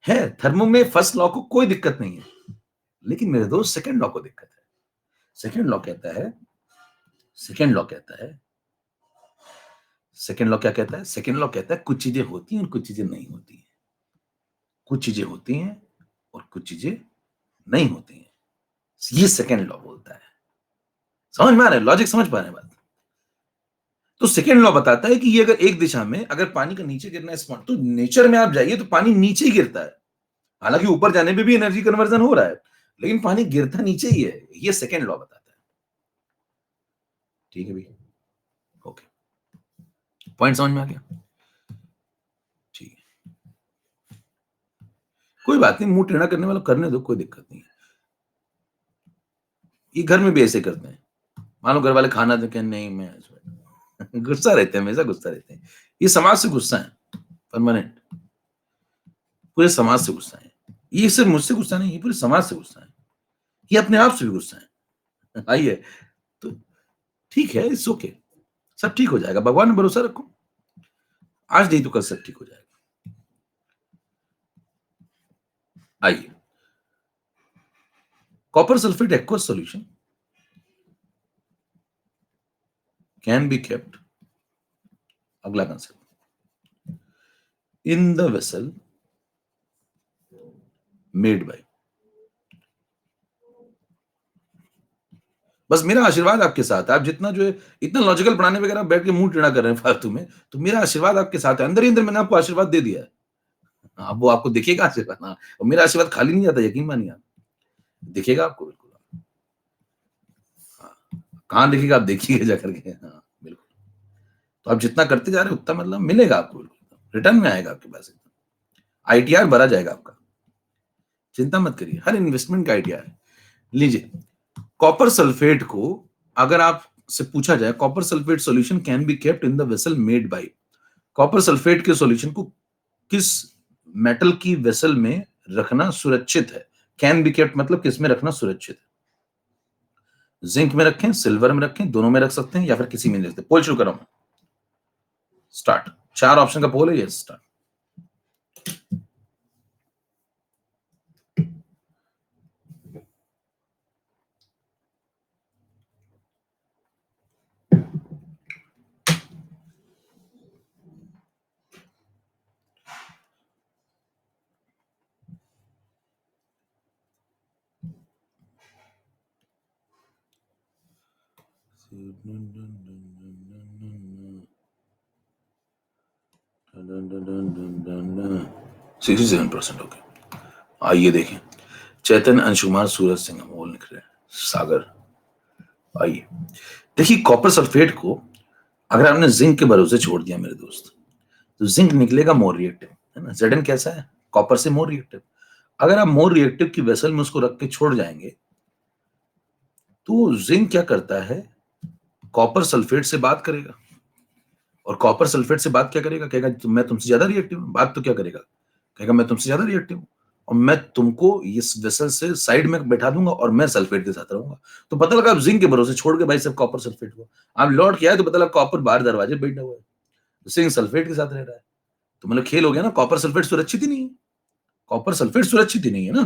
थर्मो में फर्स्ट लॉ को कोई दिक्कत नहीं है, लेकिन मेरे दोस्त सेकंड लॉ को दिक्कत है। सेकंड लॉ कहता है, सेकंड लॉ कहता है, सेकंड लॉ क्या कहता है, सेकंड लॉ कहता है कुछ चीजें होती हैं और कुछ चीजें नहीं होती हैं, कुछ चीजें होती हैं और कुछ चीजें नहीं होती हैं, ये सेकंड लॉ बोलता है। समझ में आ रहा है, लॉजिक समझ पा रहे हैं बात? तो सेकंड लॉ बताता है कि ये अगर एक दिशा में अगर पानी का नीचे गिरना है, तो नेचर में आप जाइए तो पानी नीचे ही गिरता है। हालांकि ऊपर जाने पे भी एनर्जी कन्वर्जन हो रहा है, लेकिन पानी गिरता नीचे ही है, ये सेकंड लॉ बताता है। ठीक है भैया, ओके, पॉइंट समझ में आ गया? ठीक है, कोई बात नहीं, मुंह टेढ़ा करने वाला करने दो, कोई दिक्कत नहीं है। ये घर में भी ऐसे करते हैं, मान लो घर वाले खाना दे के नहीं, मैं गुस्सा रहते हैं, हमेशा गुस्सा रहते हैं। ये समाज से गुस्सा है, परमानेंट, पूरे समाज से गुस्सा है। ये सिर्फ मुझसे गुस्सा नहीं, ये पूरे समाज से गुस्सा है, ये अपने आप से भी गुस्सा है। आइए, तो ठीक है, इट्स ओके, सब ठीक हो जाएगा, भगवान में भरोसा रखो, आज नहीं तो कल सब ठीक हो जाएगा। आइए, copper sulphate aqueous solution can be kept, अगला concept, in the vessel made by, बस मेरा आशीर्वाद आपके साथ है। आप जितना जो है इतना लॉजिकल पढ़ाने वगैरह आप बैठ के मुंह टेढ़ा कर रहे हैं फालतू में, तो मेरा आशीर्वाद आपके साथ है। अंदर ही अंदर मैंने आपको आशीर्वाद दे दिया है। हाँ, वो आपको दिखेगा आशीर्वाद, हाँ, और मेरा आशीर्वाद खाली नहीं जाता, यकीन मानिए आप। दिखेगा आपको बिल्कुल। हाँ, कहाँ दिखेगा आप देखिए जा करके। हाँ, बिल्कुल। तो आप जितना करते जा रहे हैं उतना मतलब मिलेगा आपको बिल्कुल, रिटर्न में आएगा आपके पास। आईटीआर भरा जाएगा आपका, चिंता मत करिए, हर इन्वेस्टमेंट का आईटीआर है। लीजिए, कॉपर सल्फेट को अगर आपसे पूछा जाए copper sulphate solution can be kept in the vessel made bye, copper sulphate के सॉल्यूशन को किस मेटल की वेसल में रखना सुरक्षित है? कैन बी केप्ट मतलब किस में रखना सुरक्षित है? जिंक में रखें, सिल्वर में रखें, दोनों में रख सकते हैं या फिर किसी में नहीं रखते। पोल शुरू करो, स्टार्ट। 4 ऑप्शन का पोल है ये, स्टार्ट। सिक्सटी 7%। ओके, आइए देखें। चैतन, अंश कुमार, सूरज सिंह अमोल लिख रहे हैं, सागर। आइए देखिए, कॉपर सल्फेट को अगर आपने जिंक के भरोसे छोड़ दिया मेरे दोस्त, तो जिंक निकलेगा मोर रिएक्टिव, है ना। Zn कैसा है? कॉपर से मोर रिएक्टिव। अगर आप मोर रिएक्टिव की वेसल में उसको रख के छोड़ जाएंगे, तो जिंक क्या करता है, कॉपर सल्फेट से बात करेगा, और कॉपर सल्फेट से बात क्या करेगा, कहेगा मैं तुमसे ज्यादा रिएक्टिव हूं। बात तो क्या करेगा, कहेगा मैं तुमसे ज्यादा रिएक्टिव हूं, और मैं तुमको इस वेसल से साइड में बैठा दूंगा और मैं सल्फेट के साथ रहूंगा। तो पता लगा आप जिंक के भरोसे छोड़ के भाई सब कॉपर सल्फेट को, आप लौट के आए तो पता लगा कॉपर बाहर दरवाजे बैठा हुआ है, जिंक सल्फेट के साथ रह रहा है। तो मतलब खेल हो गया ना, कॉपर सल्फेट सुरक्षित ही नहीं है। कॉपर सल्फेट सुरक्षित ही नहीं है ना,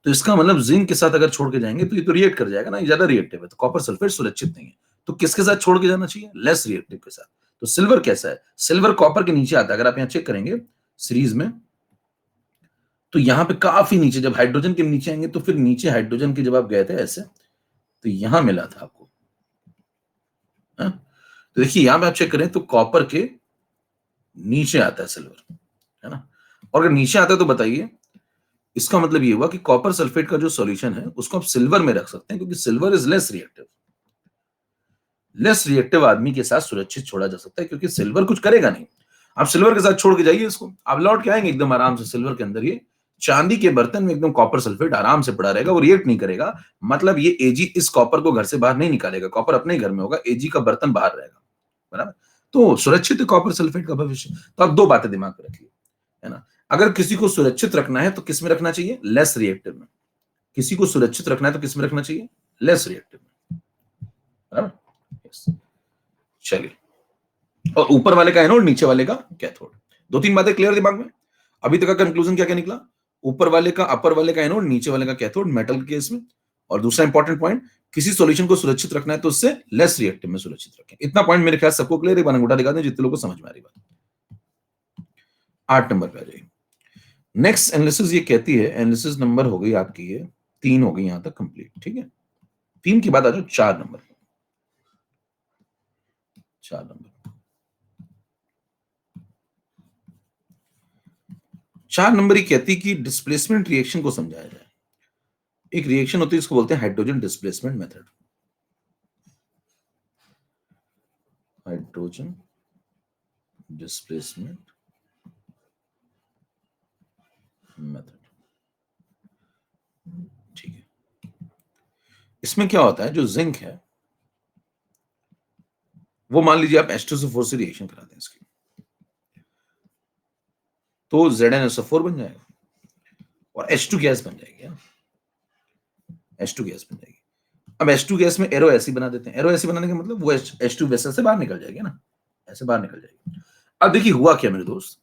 तो इसका मतलब जिंक के साथ अगर छोड़ के जाएंगे तो ये तो रिएक्ट कर जाएगा ना, ये ज्यादा रिएक्टिव है, तो कॉपर सल्फेट सुरक्षित नहीं है। तो किसके साथ छोड़ के जाना चाहिए? लेस रिएक्टिव के साथ। तो सिल्वर कैसा है? सिल्वर कॉपर के नीचे आता है। अगर आप यहाँ चेक करेंगे सीरीज में, तो यहाँ पे काफी नीचे, जब हाइड्रोजन के नीचे आएंगे तो फिर नीचे हाइड्रोजन के जब आप गए थे ऐसे, तो यहां मिला था आपको, है? तो देखिए यहां पे आप चेक करें तो कॉपर के नीचे आता है सिल्वर, है ना। और अगर नीचे आता है तो बताइए, इसका मतलब ये हुआ कि कॉपर सल्फेट का जो सॉल्यूशन है उसको आप सिल्वर में रख सकते हैं, क्योंकि silver is less reactive. Less reactive आदमी के साथ सुरक्षित छोड़ा जा सकता है, क्योंकि सिल्वर कुछ करेगा नहीं। आप सिल्वर के साथ छोड़ के जाइए इसको, आप लौट के आएंगे एकदम आराम से सिल्वर के अंदर, ये चांदी के बर्तन में एकदम कॉपर सल्फेट आराम से पड़ा रहेगा, वो रिएक्ट नहीं करेगा। मतलब ये एजी इस कॉपर को घर से बाहर नहीं निकालेगा, कॉपर अपने ही घर में होगा, एजी का बर्तन बाहर रहेगा, बराबर। तो सुरक्षित है कॉपर सल्फेट का भविष्य। तो आप दो बातें दिमाग में रखिए, है ना। अगर किसी को सुरक्षित रखना है तो किस में रखना चाहिए? लेस रिएक्टिव में। किसी को सुरक्षित रखना है तो किस में रखना चाहिए? लेस रिएक्टिव में, बराबर। यस, चलिए। और ऊपर वाले का एनोड, नीचे वाले का कैथोड। दो तीन बातें क्लियर दिमाग में। अभी तक का कंक्लूजन क्या क्या निकला? ऊपर वाले का, अपर वाले का एनोड, नीचे वाले का कैथोड, मेटल के केस में। और दूसरा इंपॉर्टेंट पॉइंट, किसी सॉल्यूशन को सुरक्षित रखना है तो उससे लेस रिएक्टिव में सुरक्षित रखें। इतना पॉइंट मेरे ख्याल सबको क्लियर है। अंगूठा दिखा दें जितने लोगों को समझ में आ रही बात। 8 नंबर पे आ जाइए। नेक्स्ट एनालिसिस ये कहती है, एनालिसिस नंबर हो गई आपकी ये 3 हो गई यहां तक कंप्लीट, ठीक है। 3 के बाद आ जाओ 4 नंबर। 4 नंबर, 4 नंबर ही कहती कि डिस्प्लेसमेंट रिएक्शन को समझाया जाए। एक रिएक्शन होती है, इसको बोलते हैं hydrogen displacement method. Hydrogen displacement method, ठीक है। इसमें क्या होता है, जो जिंक है वो मान लीजिए आप H2SO4 से रिएक्शन कराते हैं इसकी, तो ZnSO4 बन जाएगा और H2 गैस बन जाएगी, H2 गैस बन जाएगी। अब H2 गैस में एरो ऐसी बना देते हैं। एरो ऐसी बनाने का मतलब वो H2 वेसल से बाहर निकल जाएगी ना, ऐसे बाहर निकल जाएगी। अब देखिए हुआ क्या मेरे दोस्त,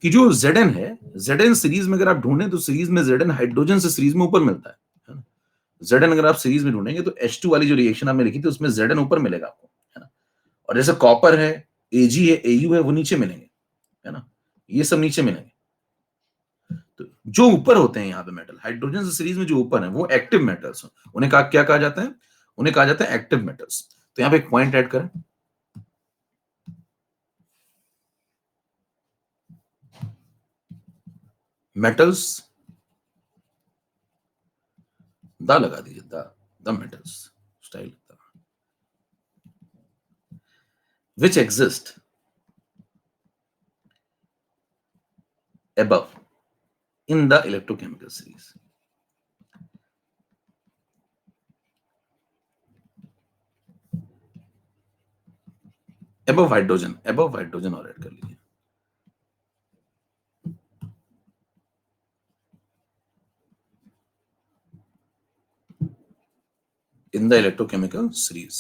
कि जो Zn है, Zn सीरीज में अगर आप ढूंढें तो सीरीज में Zn हाइड्रोजन से सीरीज में ऊपर मिलता है ना। Zn अगर आप सीरीज में ढूंढेंगे तो H2 वाली जो रिएक्शन आपने लिखी थी उसमें Zn ऊपर मिलेगा आपको, है ना। और जैसे कॉपर है, Ag है, Au है, वो नीचे मिलेंगे, है ना। ये सब नीचे मिलेंगे। तो जो ऊपर होते हैं यहाँ पे मेटल, हाइड्रोजन से सीरीज में जो ऊपर है वो एक्टिव मेटल्स, उन्हें क्या कहा जाता है? उन्हें कहा जाता है एक्टिव मेटल्स। तो यहां पे एक पॉइंट ऐड करें, मेटल्स द लगा दीजिए, the metals style, which exist above in the electrochemical series. above hydrogen और ऐड कर लीजिए। in the electrochemical series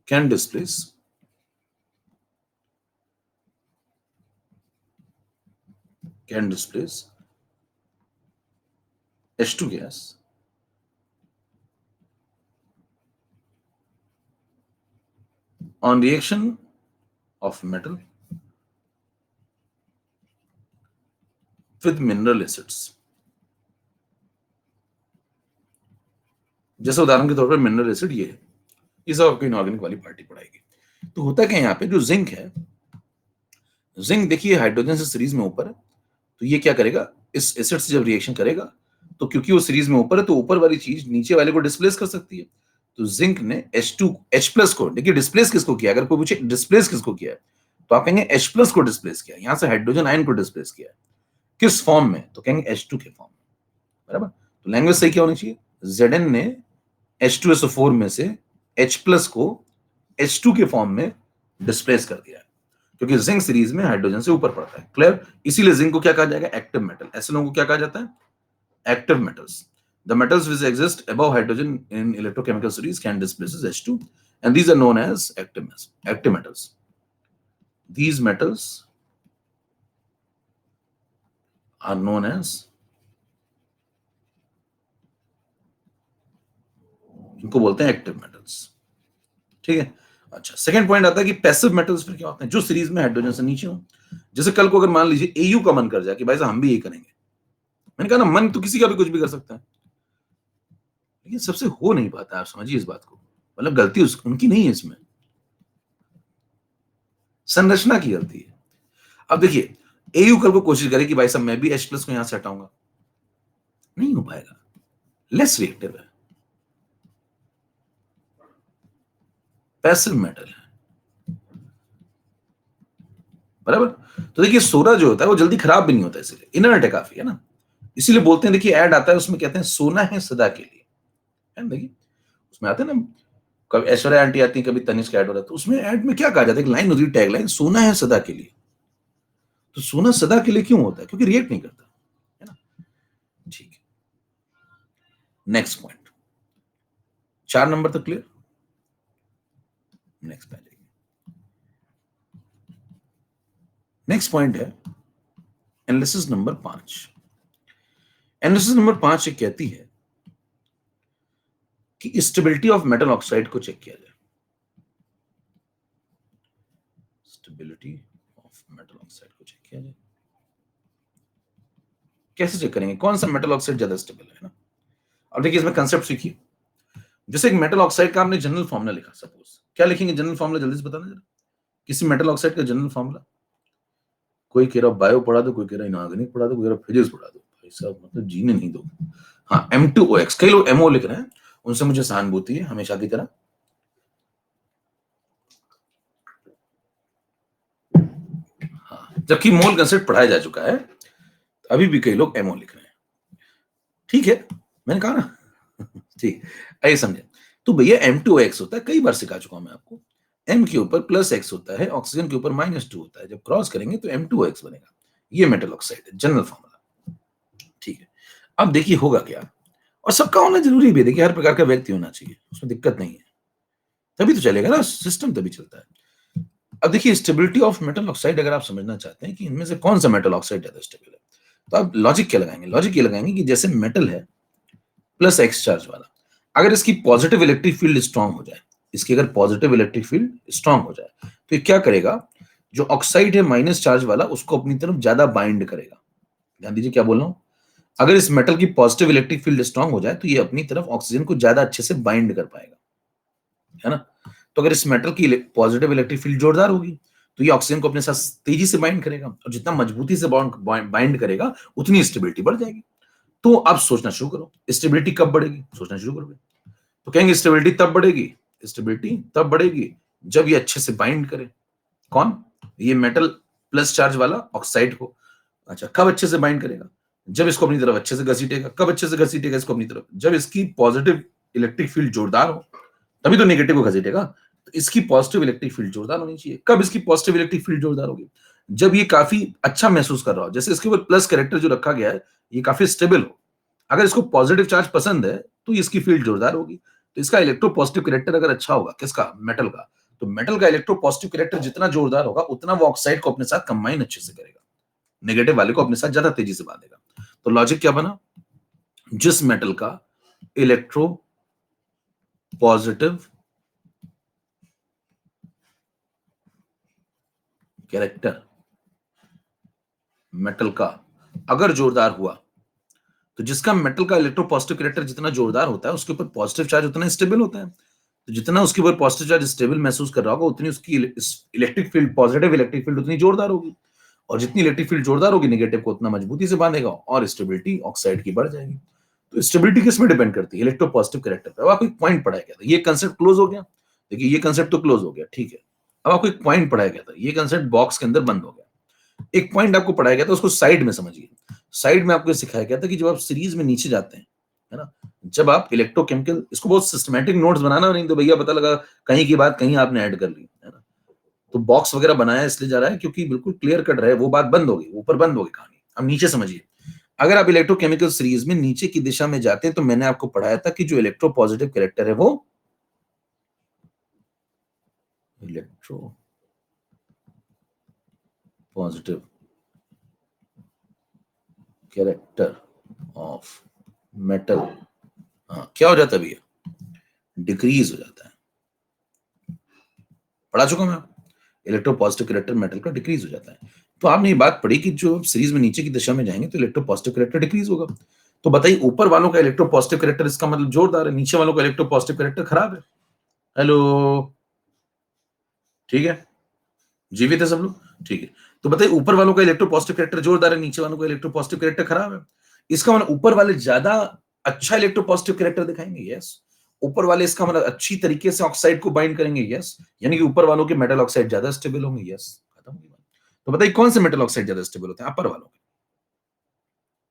can displace H2 gas on reaction of metal with mineral acids। जैसे उदाहरण के तौर पर मिनरल एसिड ये है, ये सब आपको इनऑर्गेनिक वाली पार्टी पढ़ाएगी। तो होता क्या है यहाँ पे, जो जिंक है, जिंक देखिए हाइड्रोजन से सीरीज में ऊपर है, तो ये क्या करेगा, इस एसिड से जब रिएक्शन करेगा तो क्योंकि वो सीरीज में ऊपर है तो ऊपर वाली चीज नीचे वाले को डिस्प्लेस कर सकती है। तो जिंक ने H+ को, देखिए डिस्प्लेस किसको किया, अगर कोई पूछे डिस्प्लेस किसको किया है तो आप कहेंगे H+ को डिस्प्लेस किया, यहां से हाइड्रोजन आयन को डिस्प्लेस किया, किस फॉर्म में, तो कहेंगे H2 के फॉर्म में, बराबर। तो लैंग्वेज सही क्या होनी चाहिए, Zn ने H2SO4 में से H+ को H2 के फॉर्म में डिस्प्लेस कर दिया है, क्योंकि जिंक सीरीज में हाइड्रोजन से ऊपर पड़ता है, क्लियर। इसीलिए जिंक को क्या कहा जाएगा, एक्टिव मेटल। ऐसे लोगों को क्या कहा जाता है, active metals. The metals which exist above hydrogen in electrochemical series can displace H2 and these are known as active metals। these metals are known as, इनको बोलते हैं एक्टिव मेटल्स, ठीक है। अच्छा, सेकंड पॉइंट आता है कि पैसिव मेटल्स फिर क्या होते हैं, जो सीरीज में हाइड्रोजन से नीचे हो। जैसे कल को अगर मान लीजिए एयू का मन कर जाए कि भाई साहब हम भी यही करेंगे, मैंने कहा ना मन तो किसी का भी कुछ भी कर सकता है, लेकिन सबसे हो नहीं पाता, आप समझिए इस बात को, मतलब गलती उनकी नहीं है, इसमें संरचना की गलती है। अब देखिए एयू कल को कोशिश करे कि भाई साहब मैं भी H+ को यहां से हटाऊंगा, नहीं हो पाएगा, लेस रिएक्टिव है, पैसिव मेटल है, बराबर। तो देखिए सोना जो होता है वो जल्दी खराब भी नहीं होता, इसलिए इनर्ट है काफी, है ना। इसीलिए बोलते हैं, देखिए ऐड आता है उसमें कहते हैं सोना है सदा के लिए, है ना। देखिए उसमें आते हैं ना, कभी ऐश्वर्या आंटी आती है, कभी तनिष्क ऐड हो रहा है, तो उसमें ऐड में क्या कहा जाता है, एक लाइन होती है, टैग लाइन, सोना है सदा के लिए। तो सोना सदा के लिए क्यों होता है, क्योंकि रिएक्ट नहीं करता, है ना। ठीक है, नेक्स्ट पॉइंट, 4 नंबर तक क्लियर। नेक्स्ट पे आ जाइए। नेक्स्ट पॉइंट है एनालिसिस नंबर 5। एनालिसिस नंबर 5 ये कहती है कि स्टेबिलिटी ऑफ मेटल ऑक्साइड को चेक किया जाए। स्टेबिलिटी ऑफ मेटल ऑक्साइड को चेक किया जाए, कैसे चेक करेंगे, कौन सा मेटल ऑक्साइड ज्यादा स्टेबल है ना। अब देखिए इसमें कंसेप्ट सीखिए। जैसे एक मेटल ऑक्साइड का आपने जनरल फॉर्मूला लिखा, सपोज क्या लिखेंगे जनरल फॉर्मूला, जल्दी से बताना जरा, किसी मेटल ऑक्साइड का जनरल फॉर्मूला। कोई कह रहा बायो पढ़ा दो, कोई कह रहा इनऑर्गेनिक पढ़ा दो, कोई कह रहा फिजिक्स पढ़ा दो, भाई साहब मतलब जीने नहीं दो। हाँ M2OX, कई लोग MO लिख रहे हैं, उनसे मुझे सहानुभूति है हमेशा की तरह। हाँ, जबकि मोल कंसेप्ट पढ़ाया जा चुका है, अभी भी कई लोग MO लिख रहे हैं, ठीक है, मैंने कहा ना ठीक, आइए समझे। तो भैया M2OX होता है, कई बार सिखा चुका हूं मैं आपको, M के ऊपर +X होता है, ऑक्सीजन के ऊपर -2 होता है, जब क्रॉस करेंगे तो M2OX बनेगा, ये मेटल ऑक्साइड है, जनरल फॉर्मूला, ठीक है। अब देखिए होगा क्या, और सबका होना जरूरी भी है, देखिए हर प्रकार का व्यक्ति होना चाहिए, उसमें दिक्कत नहीं है, तभी तो चलेगा ना सिस्टम, तभी चलता है। अब देखिए स्टेबिलिटी ऑफ मेटल ऑक्साइड, अगर आप समझना चाहते हैं कि इनमें से कौन सा मेटल ऑक्साइड ज्यादा स्टेबल है, तो आप लॉजिक क्या लगाएंगे, लॉजिक ये लगाएंगे कि जैसे मेटल है +X चार्ज वाला, अगर इसकी पॉजिटिव इलेक्ट्रिक फील्ड स्ट्रांग हो जाए, इसकी अगर पॉजिटिव इलेक्ट्रिक फील्ड स्ट्रांग हो जाए तो ये क्या करेगा, जो ऑक्साइड है माइनस चार्ज वाला उसको अपनी तरफ ज्यादा बाइंड करेगा। ध्यान दीजिए क्या बोल रहा हूं, अगर इस मेटल की पॉजिटिव इलेक्ट्रिक फील्ड स्ट्रांग हो जाए तो ये अपनी तरफ ऑक्सीजन को ज्यादा अच्छे से बाइंड कर पाएगा, है ना। तो अगर इस मेटल की पॉजिटिव इलेक्ट्रिक फील्ड जोरदार होगी तो ये ऑक्सीजन को अपने साथ तेजी से बाइंड करेगा, और जितना मजबूती से बाइंड करेगा उतनी स्टेबिलिटी बढ़ जाएगी। तो अब सोचना शुरू करो, स्टेबिलिटी कब बढ़ेगी, सोचना शुरू करोगे तो कहेंगे स्टेबिलिटी तब बढ़ेगी, स्टेबिलिटी तब बढ़ेगी जब ये अच्छे से बाइंड करे। कौन? ये मेटल प्लस चार्ज वाला ऑक्साइड को। अच्छा, कब अच्छे से बाइंड करेगा? जब इसको अपनी तरफ अच्छे से घसीटेगा। कब अच्छे से घसीटेगा इसको अपनी तरफ? जब इसकी पॉजिटिव इलेक्ट्रिक फील्ड जोरदार हो, तभी तो नेगेटिव को घसीटेगा। तो इसकी पॉजिटिव इलेक्ट्रिक फील्ड जोरदार होनी चाहिए। कब इसकी पॉजिटिव इलेक्ट्रिक फील्ड जोरदार होगी? जब ये काफी अच्छा महसूस कर रहा हो, जैसे इसके ऊपर प्लस कैरेक्टर जो रखा गया है ये काफी स्टेबल हो। अगर इसको पॉजिटिव चार्ज पसंद है तो इसकी फील्ड जोरदार होगी। तो इसका इलेक्ट्रो पॉजिटिव कैरेक्टर अगर अच्छा होगा, किसका? मेटल का। तो मेटल का इलेक्ट्रो पॉजिटिव कैरेक्टर जितना जोरदार होगा उतना वो ऑक्साइड को अपने साथ कंबाइन अच्छे से करेगा, नेगेटिव वाले को अपने साथ ज्यादा तेजी से बांधेगा। तो लॉजिक क्या बना? जिस मेटल का इलेक्ट्रो पॉजिटिव कैरेक्टर मेटल का अगर जोरदार हुआ, तो जिसका मेटल का इलेक्ट्रो पॉजिटिव कैरेक्टर जितना जोरदार होता है उसके ऊपर पॉजिटिव चार्ज उतना स्टेबल होता है। तो जितना उसके ऊपर पॉजिटिव चार्ज स्टेबल महसूस कर रहा होगा उतनी उसकी electric field, positive electric field उतनी जोरदार होगी, और जितनी इलेक्ट्रिक फील्ड जोरदार होगी नेगेटिव को उतना मजबूती से बांधेगा और स्टेबिलिटी ऑक्साइड की बढ़ जाएगी। तो स्टेबिलिटी किस में डिपेंड करती है? इलेक्ट्रो पॉजिटिव कैरेक्टर पे। अब आपको एक पॉइंट पढ़ाया गया था, ये कंसेप्ट क्लोज हो गया। देखिए ये कंसेप्ट तो क्लोज हो गया, ठीक है। अब आपको एक पॉइंट पढ़ाया गया था, ये कंसेप्ट बॉक्स के अंदर बंद हो गया। एक पॉइंट आपको पढ़ाया गया था, उसको साइड में समझिए। साइड में आपको सिखाया गया था कि जब आप सीरीज में नीचे जाते हैं, है ना, जब आप इलेक्ट्रोकेमिकल, इसको बहुत सिस्टमैटिक नोट्स बनाना, नहीं तो भैया पता लगा कहीं की बात कहीं आपने ऐड कर ली, है ना। तो बॉक्स वगैरह बनाया इसलिए जा रहा है क्योंकि बिल्कुल क्लियर कट रहे, वो बात बंद हो गई, ऊपर बंद हो गई कहानी। अब नीचे समझिए। अगर आप इलेक्ट्रोकेमिकल सीरीज में नीचे की दिशा में जाते हैं तो मैंने आपको पढ़ाया था कि जो इलेक्ट्रो पॉजिटिव कैरेक्टर है वो electro positive character of metal, हाँ, क्या हो जाता है भैया? डिक्रीज हो जाता है। पढ़ा चुका मैं, इलेक्ट्रो पॉजिटिव कैरेक्टर मेटल का डिक्रीज हो जाता है। तो आपने ये बात पढ़ी कि जो सीरीज में नीचे की दिशा में जाएंगे तो इलेक्ट्रो पॉजिटिव कैरेक्टर डिक्रीज होगा। तो बताइए, ऊपर वालों का इलेक्ट्रो पॉजिटिव कैरेक्टर इसका मतलब जोरदार है, नीचे वालों का इलेक्ट्रो पॉजिटिव कैरेक्टर खराब है। हेलो, ठीक है, जीवित है सब लोग? ठीक है। तो बताइए, ऊपर वालों का इलेक्ट्रो पॉजिटिव कैरेक्टर जोरदार है, नीचे वालों का इलेक्ट्रो पॉजिटिव कैरेक्टर खराब है। इसका मतलब ऊपर वाले ज्यादा अच्छा इलेक्ट्रो पॉजिटिव कैरेक्टर दिखाएंगे, यस। ऊपर वाले इसका मतलब अच्छी तरीके से ऑक्साइड को बाइंड करेंगे, यस। यानी कि ऊपर वालों के मेटल ऑक्साइड ज्यादा स्टेबल होंगे, यस। खत्म हो गई बात। तो बताइए कौन से मेटल ऑक्साइड ज्यादा स्टेबल होते हैं? अपर वालों के।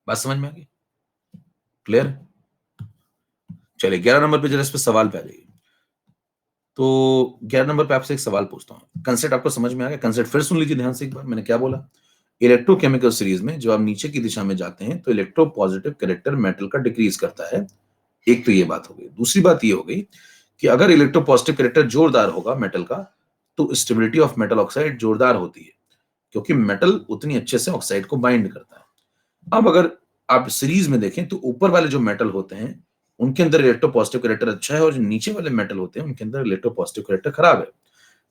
बात समझ में आ गई? क्लियर? चलिए 11 नंबर पे जरा इस पे सवाल पे आ जाइए। तो 11 नंबर पे आपसे एक सवाल पूछता हूँ। कंसेप्ट आपको समझ में आ गया? कंसेप्ट फिर सुन लीजिए ध्यान से एक बार, मैंने क्या बोला। इलेक्ट्रोकेमिकल सीरीज में जब आप नीचे की दिशा में जाते हैं तो इलेक्ट्रो पॉजिटिव कैरेक्टर मेटल का डिक्रीज करता है। एक तो ये बात हो गई। दूसरी बात ये हो गई कि अगर इलेक्ट्रो पॉजिटिव कैरेक्टर जोरदार होगा मेटल का तो स्टेबिलिटी ऑफ मेटल ऑक्साइड जोरदार होती है, क्योंकि मेटल उतनी अच्छे से ऑक्साइड को बाइंड करता है। अब अगर आप सीरीज में देखें तो ऊपर वाले जो मेटल होते हैं उनके अंदर इलेक्ट्रो पॉजिटिव कैरेक्टर अच्छा है, और जो नीचे वाले मेटल होते हैं उनके अंदर इलेक्ट्रो पॉजिटिव कैरेक्टर खराब है।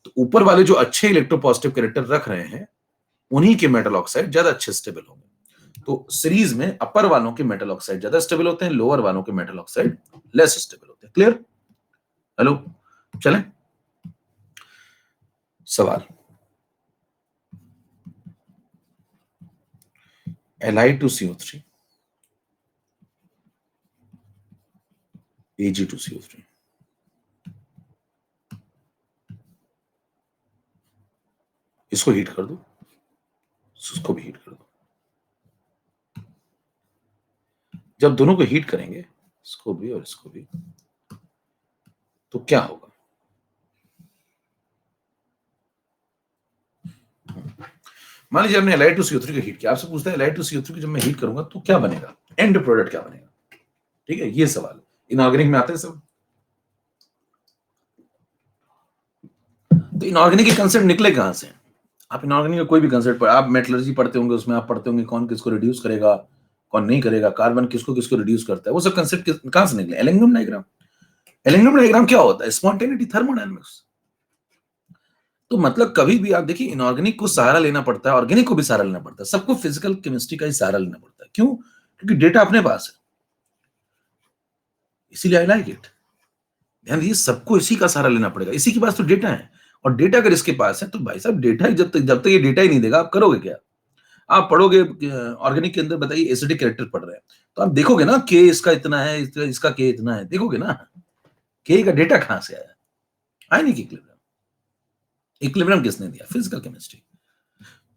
तो ऊपर वाले जो अच्छे इलेक्ट्रो पॉजिटिव कैरेक्टर रख रहे हैं उन्हीं के मेटल ऑक्साइड ज्यादा अच्छे स्टेबल होंगे। तो सीरीज में अपर वालों के मेटल ऑक्साइड ज्यादा स्टेबल होते हैं, लोअर वालों के मेटल ऑक्साइड लेस स्टेबल होते हैं। क्लियर? हेलो, चलें सवाल। Li2CO3 Ag2CO3, इसको हीट कर दो, इसको भी हीट कर दो। जब दोनों को हीट करेंगे, इसको भी और इसको भी, तो क्या होगा? मान लीजिए हमने Li2CO3 को हीट किया। आपसे पूछता है Li2CO3 को जब मैं हीट करूंगा तो क्या बनेगा, एंड प्रोडक्ट क्या बनेगा? ठीक है, ये सवाल इनऑर्गेनिक में आते हैं सब। तो इनऑर्गेनिक के कंसेप्ट निकले कहां से? आप इनऑर्गेनिक का कोई भी कंसेप्ट पढ़, आप मेटलर्जी पढ़ते होंगे, उसमें आप पढ़ते होंगे कौन किसको रिड्यूस करेगा, कौन नहीं करेगा, कार्बन किसको किसको रिड्यूस करता है, वो सब कंसेप्ट कहां से निकले? Ellingham diagram. एलिंगम डायग्राम क्या होता है? Spontaneity thermodynamics. तो मतलब कभी भी आप देखिए, इनऑर्गेनिक को सहारा लेना पड़ता है, ऑर्गेनिक को भी सहारा लेना पड़ता है, सबको फिजिकल केमिस्ट्री का ही सहारा लेना पड़ता है। क्यों? क्योंकि डेटा अपने पास है, इसीलिए आई लाइक इट। ध्यान दीजिए, सबको इसी का सहारा लेना पड़ेगा, इसी के पास तो डेटा है। और डेटा अगर इसके पास है तो भाई साहब डेटा ही जब तक ये डेटा ही नहीं देगा आप करोगे क्या? आप पढ़ोगे ऑर्गेनिक के अंदर, बताइए एसिडिक कैरेक्टर पढ़ रहे हैं, तो आप देखोगे ना के इसका इतना है, इसका के इतना है, देखोगे ना के का डेटा कहां से आया? आया नहीं कि इक्विलिब्रियम, इक्विलिब्रियम किसने दिया? Physical chemistry.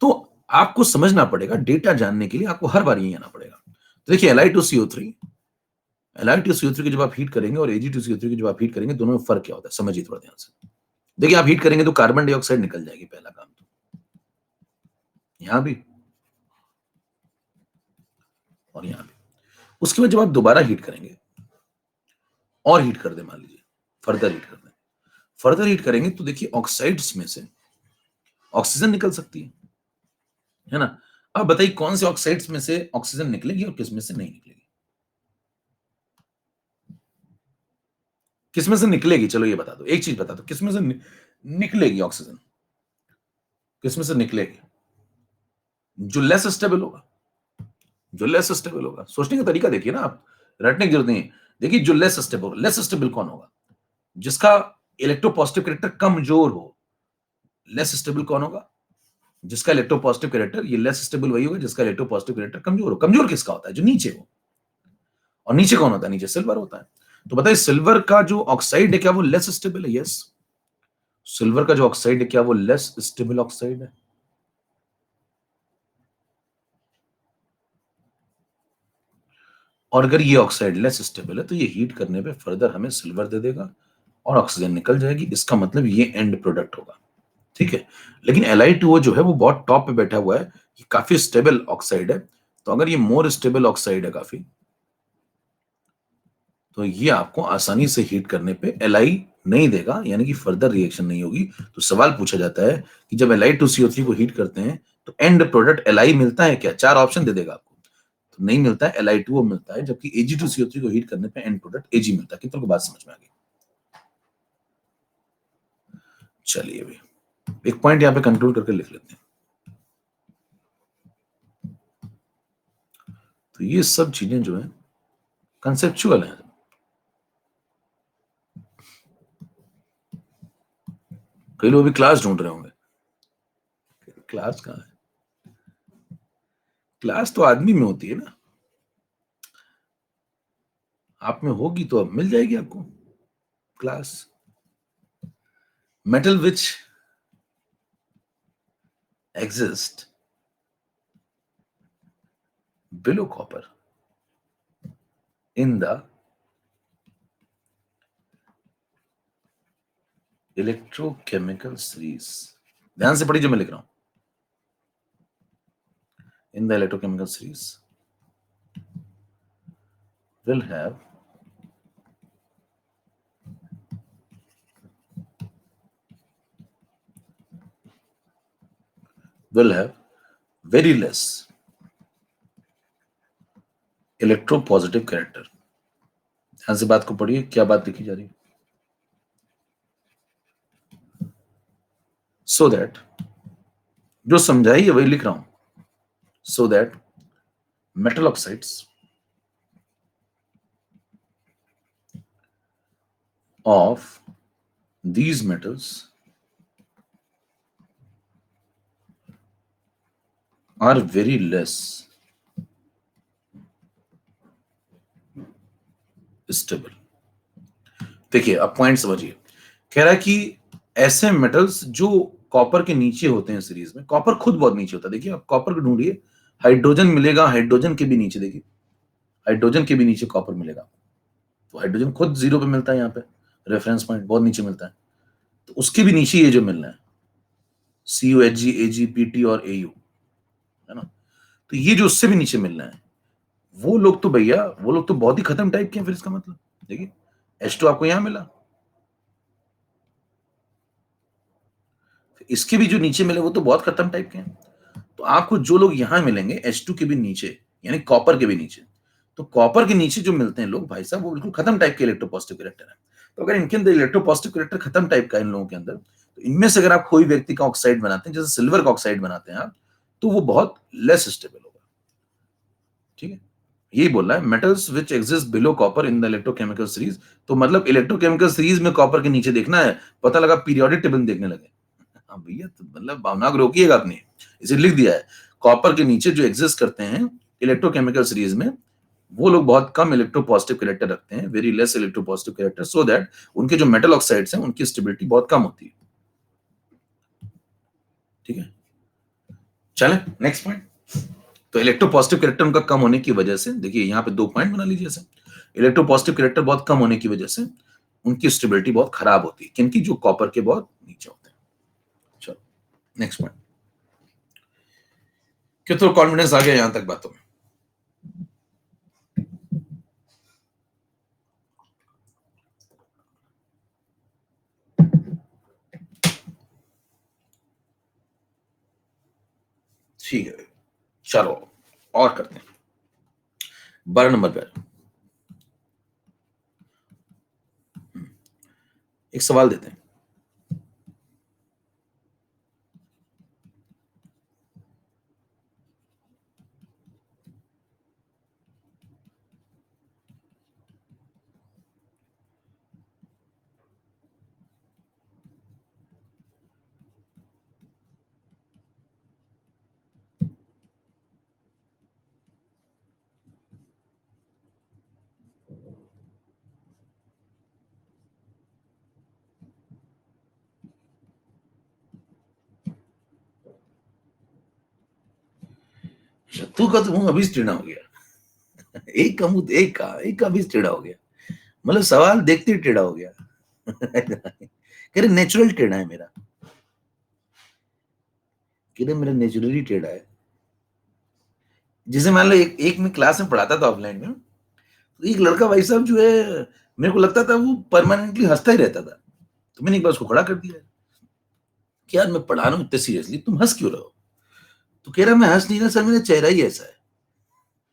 तो आपको समझना पड़ेगा, डेटा जानने के लिए आपको हर बार यही आना पड़ेगा। तो देखिए Li2CO3, Li2CO3 को जब आप हीट करेंगे और Ag2CO3 को जब आप हीट करेंगे, दोनों में फर्क क्या होता है समझिए थोड़ा ध्यान से। देखिए आप हीट करेंगे तो कार्बन डाइऑक्साइड निकल जाएगी, पहला काम तो यहां भी और यहां भी। उसके बाद जब आप दोबारा हीट करेंगे और हीट कर दे, मान लीजिए फर्दर हीट कर दें, फर्दर हीट करेंगे तो देखिए ऑक्साइड्स में से ऑक्सीजन निकल सकती है ना? अब बताइए कौन से ऑक्साइड्स में से ऑक्सीजन निकलेगी और किस में से नहीं निकलेगी? किस में से निकलेगी, चलो ये बता दो, एक चीज बता दो, किस में से निकलेगी ऑक्सीजन? किस में से निकलेगी? जो लेस स्टेबल होगा, जो लेस स्टेबल होगा। सोचने का तरीका देखिए ना आप, रटने की जरूरत नहीं है। देखिए जो लेस स्टेबल कौन होगा? जिसका इलेक्ट्रोपॉजिटिव कैरेक्टर कमजोर हो। लेस स्टेबल कौन होगा? जिसका इलेक्ट्रोपॉजिटिव कैरेक्टर, ये लेस स्टेबल वही होगा जिसका इलेक्ट्रोपॉजिटिव कैरेक्टर कमजोर हो। कमजोर किसका होता है? जो नीचे हो। और नीचे कौन होता है? नीचे सिल्वर होता है। तो बताइए सिल्वर का जो ऑक्साइड है क्या वो लेस स्टेबल है? यस। सिल्वर का जो ऑक्साइड है क्या वो लेस स्टेबल ऑक्साइड है? और अगर ये ऑक्साइड लेस स्टेबल है तो ये हीट करने पे फर्दर हमें सिल्वर दे देगा और ऑक्सीजन निकल जाएगी। इसका मतलब ये एंड प्रोडक्ट होगा, ठीक है। लेकिन Li2O जो है वो बहुत टॉप पे बैठा हुआ है, ये काफी स्टेबल ऑक्साइड है। तो अगर ये मोर स्टेबल ऑक्साइड है काफी, तो ये आपको आसानी से हीट करने पे Li नहीं देगा, यानी कि फर्दर रिएक्शन नहीं होगी। तो सवाल पूछा जाता है कि जब Li2CO3 को हीट करते हैं तो एंड प्रोडक्ट Li मिलता है क्या? 4 ऑप्शन दे देगा आपको। तो नहीं मिलता है, Li2O मिलता है, जबकि Ag2CO3 को हीट करने पे एंड प्रोडक्ट Ag मिलता है। कितनों को बात समझ में आ गई? चलिए भाई, एक पॉइंट यहां पे कंक्लूड करके लिख लेते हैं। तो ये सब चीजें जो है कंसेप्चुअल है। कई लोग अभी क्लास ढूंढ रहे होंगे, क्लास कहाँ है? क्लास तो आदमी में होती है ना, आप में होगी तो अब मिल जाएगी आपको class. Metal which exist below copper in the electrochemical series. ध्यान से पढ़िए जो मैं लिख रहा हूं। In the electrochemical series will have very less electropositive character. ध्यान से बात को पढ़िए, क्या बात लिखी जा रही है। सो दैट, जो समझाई है वही लिख रहा हूं। So that metal oxides of these metals are very less stable। देखिए अब पॉइंट समझिए, कह रहा है कि ऐसे मेटल्स जो कॉपर के नीचे होते हैं सीरीज में, कॉपर खुद बहुत नीचे होता है। देखिए आप कॉपर को ढूंढिए, हाइड्रोजन मिलेगा, हाइड्रोजन के भी नीचे, देखिए हाइड्रोजन के भी नीचे कॉपर मिलेगा। तो हाइड्रोजन खुद 0 पे मिलता है, यहाँ पे रेफरेंस पॉइंट बहुत नीचे मिलता है। तो उसके भी नीचे ये जो मिल रहा है CuHg, Ag, Pt और Au, है ना? तो ये जो उससे भी नीचे मिल रहा है, वो लोग तो भैया, वो लोग तो बहुत ही खत्म टाइप के हैं। फिर इसका मतलब देखिए H2 आपको यहां मिला, इसके भी जो नीचे मिले वो तो बहुत खत्म टाइप के हैं। तो आपको जो लोग यहां मिलेंगे H2 के भी नीचे, यानी कॉपर के भी नीचे, तो कॉपर के नीचे जो मिलते हैं लोग भाई साहब, वो बिल्कुल खत्म टाइप के इलेक्ट्रोपॉजिटिव कैरेक्टर है। तो अगर इनके अंदर इलेक्ट्रोपॉजिटिव कैरेक्टर खत्म टाइप का इन लोगों के अंदर, तो इनमें से अगर आप कोई व्यक्ति का ऑक्साइड बनाते हैं, जैसे सिल्वर का ऑक्साइड बनाते हैं आप, तो वो बहुत लेस स्टेबल होगा, ठीक है। यही बोल रहा है, metals which exist below copper in the electrochemical series. तो मतलब इलेक्ट्रोकेमिकल सीरीज में कॉपर के नीचे देखना है, पता लगा पीरियोडिक टेबल देखने लगे। हाँ भैया, तो मतलब भावना को रोकिएगा अपनी, इसे लिख दिया है कॉपर के नीचे जो एग्जिस्ट करते हैं इलेक्ट्रोकेमिकल सीरीज में, वो लोग बहुत कम इलेक्ट्रोपॉजिटिव कैरेक्टर रखते हैं, very less electropositive character, so that उनके जो मेटल ऑक्साइड्स हैं उनकी स्टेबिलिटी बहुत कम होती है। ठीक है, चले नेक्स्ट पॉइंट। तो इलेक्ट्रोपॉजिटिव कैरेक्टर उनका कम होने की वजह से, देखिए यहाँ पे 2 पॉइंट बना लीजिए ऐसे, इलेक्ट्रोपॉजिटिव कैरेक्टर बहुत कम होने की वजह से उनकी स्टेबिलिटी बहुत खराब होती है, किनकी, जो कॉपर के बहुत नीचे होते हैं। चलो नेक्स्ट पॉइंट। कितना कॉन्फिडेंस आ गया यहां तक बातों में? ठीक है, चलो और करते हैं 12 नंबर पे। एक सवाल देते हैं। तू का तो मुंह अभी से टेढ़ा हो गया। एक का अभी से टेढ़ा हो गया, मतलब सवाल देखते ही टेढ़ा हो गया। कह रहे नेचुरल टेढ़ा है मेरा, कह रहे मेरा नेचुरली टेढ़ा है। जैसे मान लो एक मैं क्लास में पढ़ाता था ऑफलाइन में, तो एक लड़का भाई साहब जो है, मेरे को लगता था वो परमानेंटली हंसता ही रहता था। तो मैंने एक बार उसको खड़ा कर दिया कि यार मैं पढ़ा रहा हूँ इतने सीरियसली, तुम हंस क्यों रहे हो? तो कह रहा मैं हंस नहीं रहा सर, मेरा चेहरा ही ऐसा है।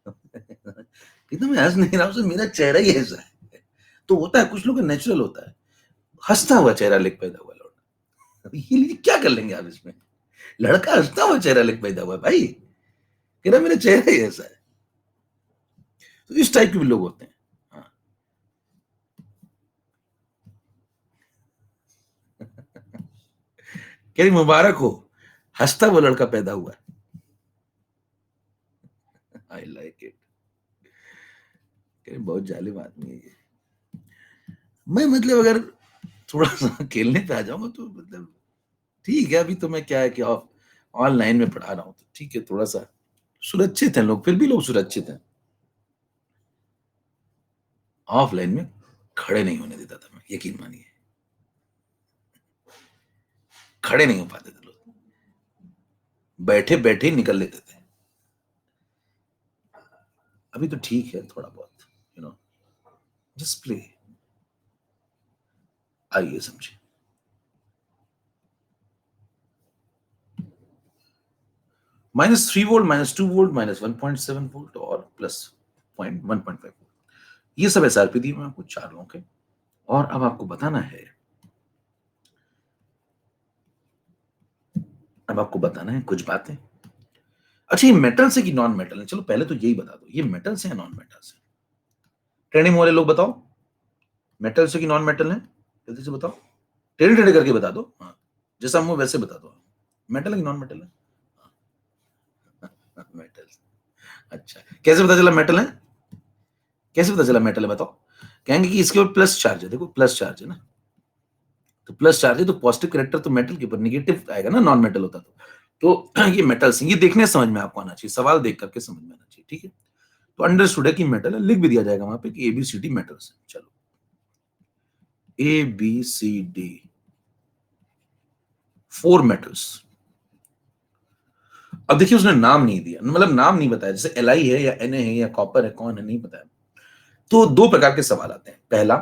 कहता मैं हंस नहीं रहा हूँ सर, मेरा चेहरा ही ऐसा है। तो होता है कुछ लोग का नेचुरल होता है, हंसता हुआ चेहरा लेके पैदा हुआ लौटा। अभी ये लिए क्या कर लेंगे आप इसमें? लड़का हंसता हुआ चेहरा लेके पैदा हुआ है भाई, कह रहा मेरा चेहरा ही ऐसा है। तो इस टाइप के भी लोग होते हैं। हाँ। कह रही मुबारक हो, हंसता हुआ लड़का पैदा हुआ है। I like it. कह रही बहुत जालिम आदमी है ये। मैं मतलब अगर थोड़ा सा खेलने पे आ जाऊंगा तो मतलब ठीक है, अभी तो मैं क्या है कि ऑनलाइन में पढ़ा रहा हूँ, तो ठीक है, थोड़ा सा सुरक्षित हैं लोग, फिर भी लोग सुरक्षित हैं। ऑफलाइन में खड़े नहीं होने देता था मैं, यकीन मानिए, खड़े नहीं हो पाते थे लोग, बैठे बैठे ही निकल लेते थे। अभी तो ठीक है थोड़ा बहुत, यू नो, जस्ट प्ले। आइए समझे। -3 वोल्ट, -2 वोल्ट, -1.7 वोल्ट और +1.5 वोल्ट, ये सब एसआरपी दी मैं आपको 4 लोगों के। और अब आपको बताना है, अब आपको बताना है कुछ बातें। अच्छा, ये मेटल से कि नॉन मेटल है? चलो पहले तो यही बता दो, ये मेटल से या नॉन मेटल से? ट्रेनिंग वाले लोग बताओ, मेटल से कि नॉन मेटल है? जल्दी से बताओ, टेढ़े टेढ़े करके बता दो। हाँ, जैसा मुंह वैसे बता दो, मेटल है कि नॉन मेटल है? मेटल। अच्छा, कैसे पता चला मेटल है? कैसे पता चला मेटल है बताओ? कहेंगे कि इसके ऊपर प्लस चार्ज है, देखो प्लस चार्ज है ना, तो प्लस चार्ज है तो पॉजिटिव कैरेक्टर तो मेटल के ऊपर नेगेटिव आएगा ना, नॉन मेटल होता तो ये मेटल से, ये देखने समझ में आपको आना चाहिए, सवाल देख करके समझ में आना चाहिए, ठीक है? तो अंडरस्टूड है कि मेटल है, लिख भी दिया जाएगा वहां पे कि ABCD मेटल्स है। चलो, ABCD 4 मेटल्स। अब देखिए उसने नाम नहीं दिया, मतलब नाम नहीं बताया, जैसे Li है या Na है या कॉपर है, कौन है नहीं बताया। तो 2 प्रकार के सवाल आते हैं। पहला,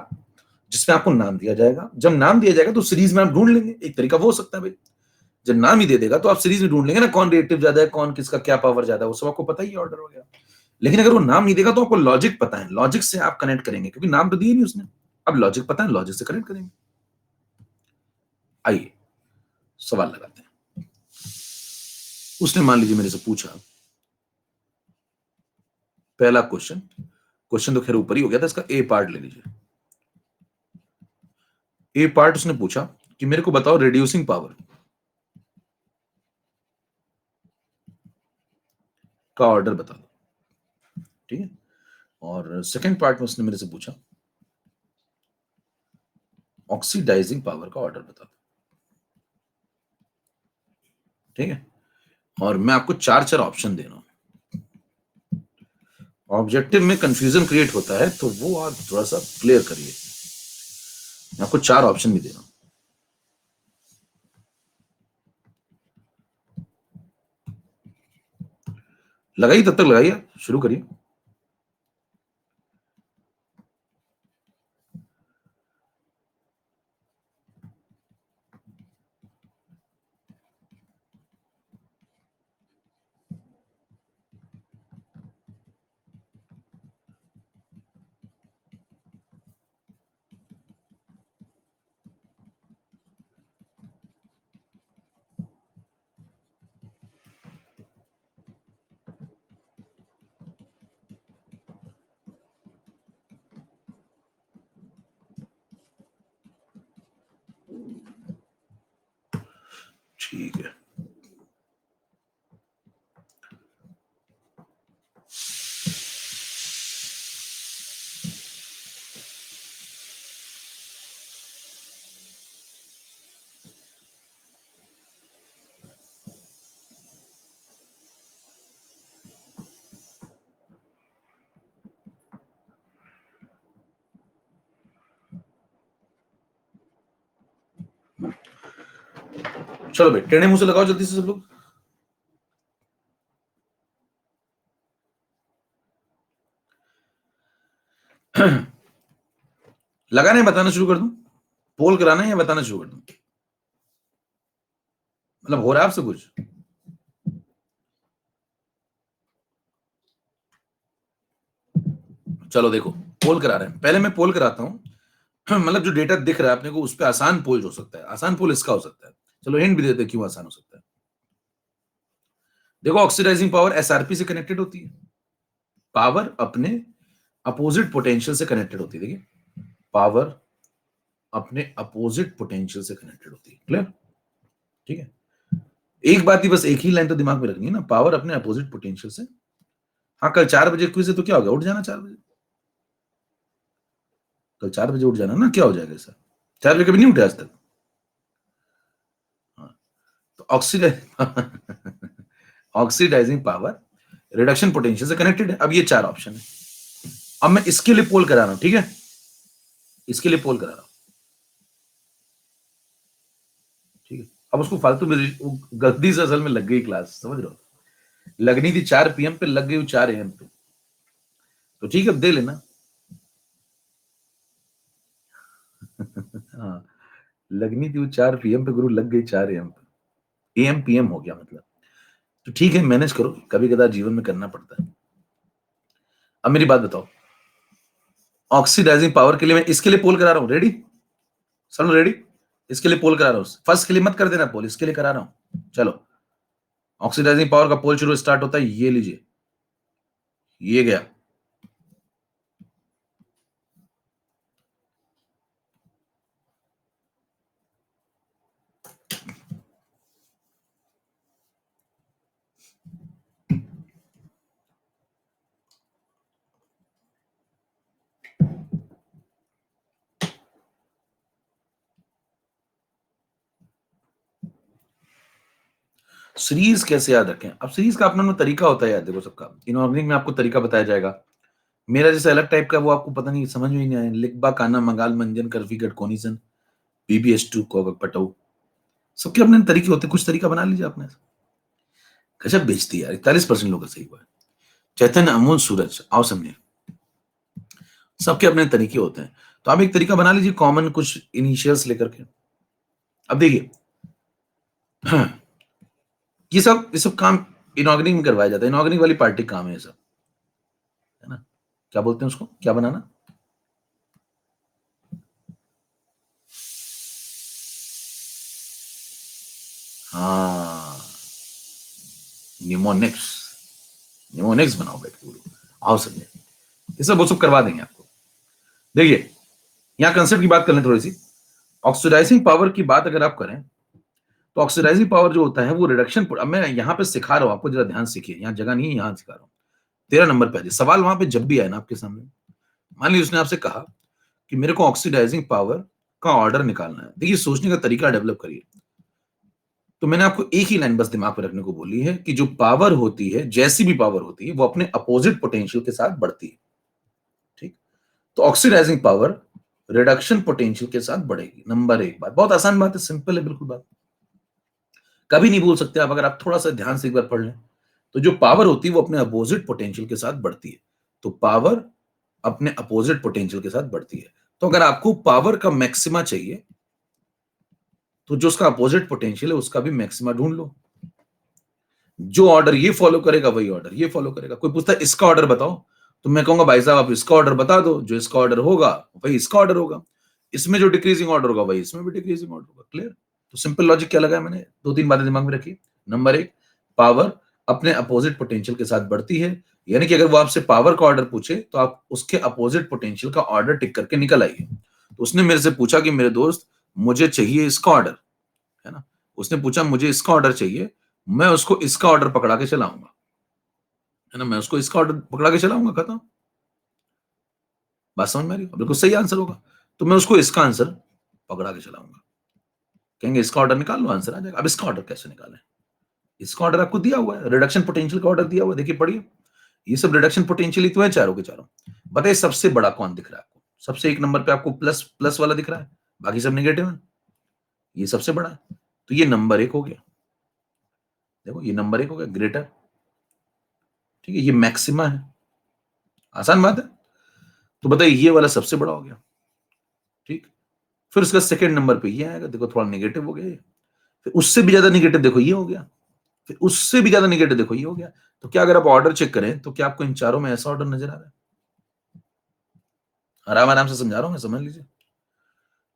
जिसमें आपको नाम दिया जाएगा, जब नाम दिया जाएगा तो सीरीज में आप ढूंढ लेंगे, एक तरीका वो हो सकता है भाई, जब नाम ही दे देगा तो आप सीरीज में ढूंढ लेंगे ना, कौन रिएक्टिव ज्यादा है, कौन किसका क्या पावर ज्यादा है, वो सब आपको पता ही है, ऑर्डर वगैरह। लेकिन अगर वो नाम नहीं देगा तो आपको लॉजिक पता है, लॉजिक से आप कनेक्ट करेंगे, क्योंकि नाम तो दिए नहीं उसने। अब लॉजिक पता है, लॉजिक से कनेक्ट करेंगे। आइए सवाल लगाते हैं। उसने मान लीजिए मेरे से पूछा पहला क्वेश्चन तो खैर ऊपर ही हो गया था, इसका ए पार्ट ले लीजिए। ए पार्ट उसने पूछा कि मेरे को बताओ रिड्यूसिंग पावर का ऑर्डर बता दो, ठीक है। और सेकंड पार्ट में उसने मेरे से पूछा ऑक्सीडाइजिंग पावर का ऑर्डर बता दो, ठीक है। और मैं आपको चार चार ऑप्शन दे रहा हूं। ऑब्जेक्टिव में कंफ्यूजन क्रिएट होता है तो वो आप थोड़ा सा क्लियर करिए। मैं आपको चार ऑप्शन भी दे रहा हूं। लगाइए, तब तक लगाइए, शुरू करिए। ठीक है, चलो भाई टेढ़े मुंह से लगाओ जल्दी से सब लोग। लगाना है, बताना शुरू कर दूं, पोल कराना है या बताना शुरू कर दूं? मतलब हो रहा है आपसे कुछ? चलो देखो, पोल करा रहे हैं। पहले मैं पोल कराता हूं। मतलब जो डेटा दिख रहा है अपने को उस पर आसान पोल हो सकता है। आसान पोल इसका हो सकता है। चलो हिंट भी देते हैं क्यों आसान हो सकता है। देखो ऑक्सीडाइजिंग पावर एसआरपी से कनेक्टेड होती है, पावर अपने अपोजिट पोटेंशियल से कनेक्टेड होती है। देखिए पावर अपने अपोजिट पोटेंशियल से कनेक्टेड होती है। क्लियर? ठीक है, एक बात ही बस, एक ही लाइन तो दिमाग में रखनी है ना, पावर अपने अपोजिट पोटेंशियल से। हाँ, कल 4 बजे क्विज है तो क्या हो गया, उठ जाना 4 बजे। कल 4 बजे उठ जाना ना, क्या हो जाएगा सर? 4 बजे कभी नहीं उठे आज तक? हाँ, तो ऑक्सीडाइजिंग पावर रिडक्शन पोटेंशियल से कनेक्टेड है। अब ये चार ऑप्शन है। अब मैं इसके लिए पोल करा रहा हूं, ठीक है, इसके लिए पोल करा रहा हूं, ठीक है। अब उसको फालतू में गलती से असल में लग गई क्लास, समझ रहे हो, लगनी थी 4 PM पे, लग गई 4 AM पे, तो ठीक है अब दे लेना। हाँ, लगनी थी वो 4 PM पे, गुरु लग गई 4 AM पे, AM PM हो गया मतलब। तो ठीक है, मैनेज करो, कभी कदार जीवन में करना पड़ता है। अब मेरी बात बताओ, ऑक्सीडाइजिंग पावर के लिए मैं इसके लिए पोल करा रहा हूं, रेडी? चलो रेडी, इसके लिए पोल करा रहा हूं। फर्स्ट के लिए मत कर देना पोल, इसके लिए करा रहा हूं। चलो, ऑक्सीडाइजिंग पावर का पोल शुरू स्टार्ट होता है, ये लीजिए, ये गया। सीरीज कैसे याद रखें? अब सीरीज का अपना अपना तरीका होता है यार, देखो सबका। इनऑर्गेनिक में आपको तरीका बताया जाएगा, मेरा जैसे अलग टाइप का, वो आपको पता नहीं, समझ में ही नहीं आया। लिखबा काना मंगाल मंजन करफी कट कोनीसन बीबीएस2 को पटाऊ, सबके अपने तरीके होते हैं। कुछ तरीका बना लीजिए आपने। गजब बेचती है यार, 41% लोग का सही हुआ है। चैतन्य, अमूल, सूरज, आओ समझे, सबके अपने तरीके होते हैं। तो आप एक तरीका बना लीजिए कॉमन, कुछ इनिशियल्स लेकर के। अब देखिए, ये सब काम इनऑर्गेनिक में करवाया जाता है। इनऑर्गेनिक वाली पार्टी काम है ये सब, है ना? क्या बोलते हैं उसको, क्या बनाना? हाँ, निमोनिक्स। निमोनिक्स बनाओ बैठ के बोलो। आओ समझे, ये सब वो सब करवा देंगे आपको। देखिए यहां कंसेप्ट की बात कर लें थोड़ी सी। ऑक्सीडाइजिंग पावर की बात अगर आप करें तो ऑक्सीडाइजिंग पावर जो होता है वो रिडक्शन, अब मैं यहां पे सिखा रहा हूं आपको, जरा ध्यान सीखिए, यहां जगह नहीं है, यहां सिखा रहा हूं। 13 नंबर पे आ जाइए। सवाल वहां पे जब भी आए ना आपके सामने, मान लीजिए उसने आपसे कहा कि मेरे को ऑक्सीडाइजिंग पावर का ऑर्डर निकालना है, देखिए सोचने का तरीका डेवलप करिए। तो मैंने आपको एक ही लाइन बस दिमाग में रखने को बोली है कि जो पावर होती है, जैसी भी पावर होती है, वो अपने अपोजिट पोटेंशियल के साथ बढ़ती है। ठीक, तो ऑक्सीडाइजिंग पावर रिडक्शन पोटेंशियल के साथ बढ़ेगी। नंबर एक बात, बहुत आसान बात है, सिंपल है बिल्कुल बात, कभी नहीं भूल सकते आप, अगर आप थोड़ा सा ध्यान से एक बार पढ़ लें। तो जो पावर होती है वो अपने अपोजिट पोटेंशियल के साथ बढ़ती है। तो पावर अपने अपोजिट पोटेंशियल के साथ बढ़ती है। तो अगर आपको पावर का मैक्सिमा चाहिए तो जो उसका अपोजिट पोटेंशियल है उसका भी मैक्सिमा ढूंढ लो। जो ऑर्डर ये फॉलो करेगा वही ऑर्डर ये फॉलो करेगा। कोई पूछता है इसका ऑर्डर बताओ, तो मैं कहूंगा भाई साहब आप इसका ऑर्डर बता दो, जो इसका ऑर्डर होगा वही इसका ऑर्डर होगा, इसमें जो डिक्रीजिंग ऑर्डर होगा वही इसमें भी डिक्रीजिंग ऑर्डर होगा। क्लियर? तो सिंपल लॉजिक क्या लगा है मैंने, दो तीन बातें दिमाग में रखी। नंबर एक, पावर अपने अपोजिट पोटेंशियल के साथ बढ़ती है, यानी कि अगर वो आपसे पावर का ऑर्डर पूछे तो आप उसके अपोजिट पोटेंशियल का ऑर्डर टिक करके निकल आइए। तो उसने मेरे से पूछा कि मेरे दोस्त मुझे चाहिए इसका ऑर्डर, है ना, उसने पूछा मुझे इसका ऑर्डर चाहिए, मैं उसको इसका ऑर्डर पकड़ा के चलाऊंगा, है ना, मैं उसको इसका ऑर्डर पकड़ा के चलाऊंगा, खत्म। बात समझ में आ रही है? बिल्कुल सही आंसर होगा। तो मैं उसको इसका आंसर पकड़ा के चलाऊंगा। कहेंगे इसका ऑर्डर निकाल लो, आंसर आ जाएगा। अब इसका ऑर्डर कैसे निकालें? इसका ऑर्डर आपको दिया हुआ है, रिडक्शन पोटेंशियल का ऑर्डर दिया हुआ है, देखिए पढ़िए। ये सब रिडक्शन पोटेंशियल ही तो है चारों के चारों। बताइए सबसे बड़ा कौन दिख रहा है आपको? सबसे एक नंबर पे आपको प्लस प्लस वाला दिख रहा है, बाकी सब नेगेटिव है, ये सबसे बड़ा है। तो ये नंबर एक हो गया, देखो ये नंबर एक हो गया, ग्रेटर। ठीक है, ये मैक्सिमा है, आसान बात है। तो बताइए ये वाला सबसे बड़ा हो गया। ठीक, फिर उसका सेकंड नंबर पे ये आएगा, देखो थोड़ा नेगेटिव हो गया ये। फिर उससे भी ज्यादा नेगेटिव देखो ये हो गया, फिर उससे भी ज्यादा नेगेटिव देखो ये हो गया। तो क्या अगर आप ऑर्डर चेक करें तो क्या आपको इन चारों में ऐसा ऑर्डर नजर आ रहा है? आराम आराम से समझा रहा हूं मैं, समझ लीजिए।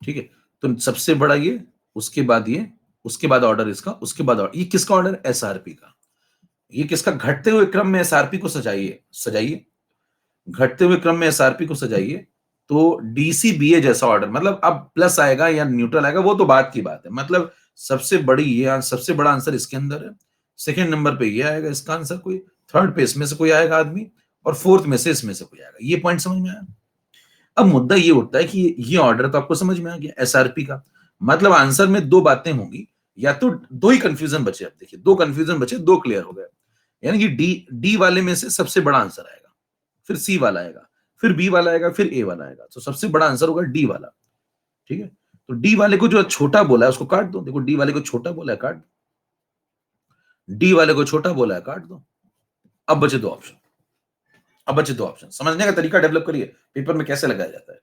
ठीक है, तो सबसे बड़ा ये, उसके बाद ये, उसके बाद ऑर्डर इसका, उसके बाद ऑर्डर, ये किसका ऑर्डर? एसआरपी का। ये किसका? घटते हुए क्रम में एसआरपी को सजाइए, सजाइए, घटते हुए क्रम में एसआरपी को सजाइए। तो डीसीबीए जैसा ऑर्डर, मतलब अब प्लस आएगा या न्यूट्रल आएगा वो तो बात की बात है, मतलब सबसे बड़ी ये सबसे बड़ा आंसर इसके अंदर है, सेकंड नंबर पे ये आएगा इसका आंसर कोई, थर्ड पे इसमें से कोई आएगा आदमी, और फोर्थ में से इसमें से कोई आएगा। ये पॉइंट समझ में आया? अब मुद्दा ये उठता है कि ये ऑर्डर तो आपको समझ में आ गया एसआरपी का, मतलब आंसर में दो बातें होंगी, या तो दो ही कंफ्यूजन बचे। अब देखिए दो कंफ्यूजन बचे, दो क्लियर हो गए, यानी कि डी डी वाले में से सबसे बड़ा आंसर आएगा, फिर सी वाला आएगा, फिर बी वाला आएगा, फिर ए वाला आएगा। तो सबसे बड़ा आंसर होगा डी वाला। ठीक है, तो डी वाले को जो छोटा बोला है उसको काट दो, देखो डी वाले को छोटा बोला है काट दो, डी वाले को छोटा बोला है काट दो। अब बचे दो ऑप्शन, अब बचे दो ऑप्शन, समझने का तरीका डेवलप करिए पेपर में कैसे लगाया जाता है।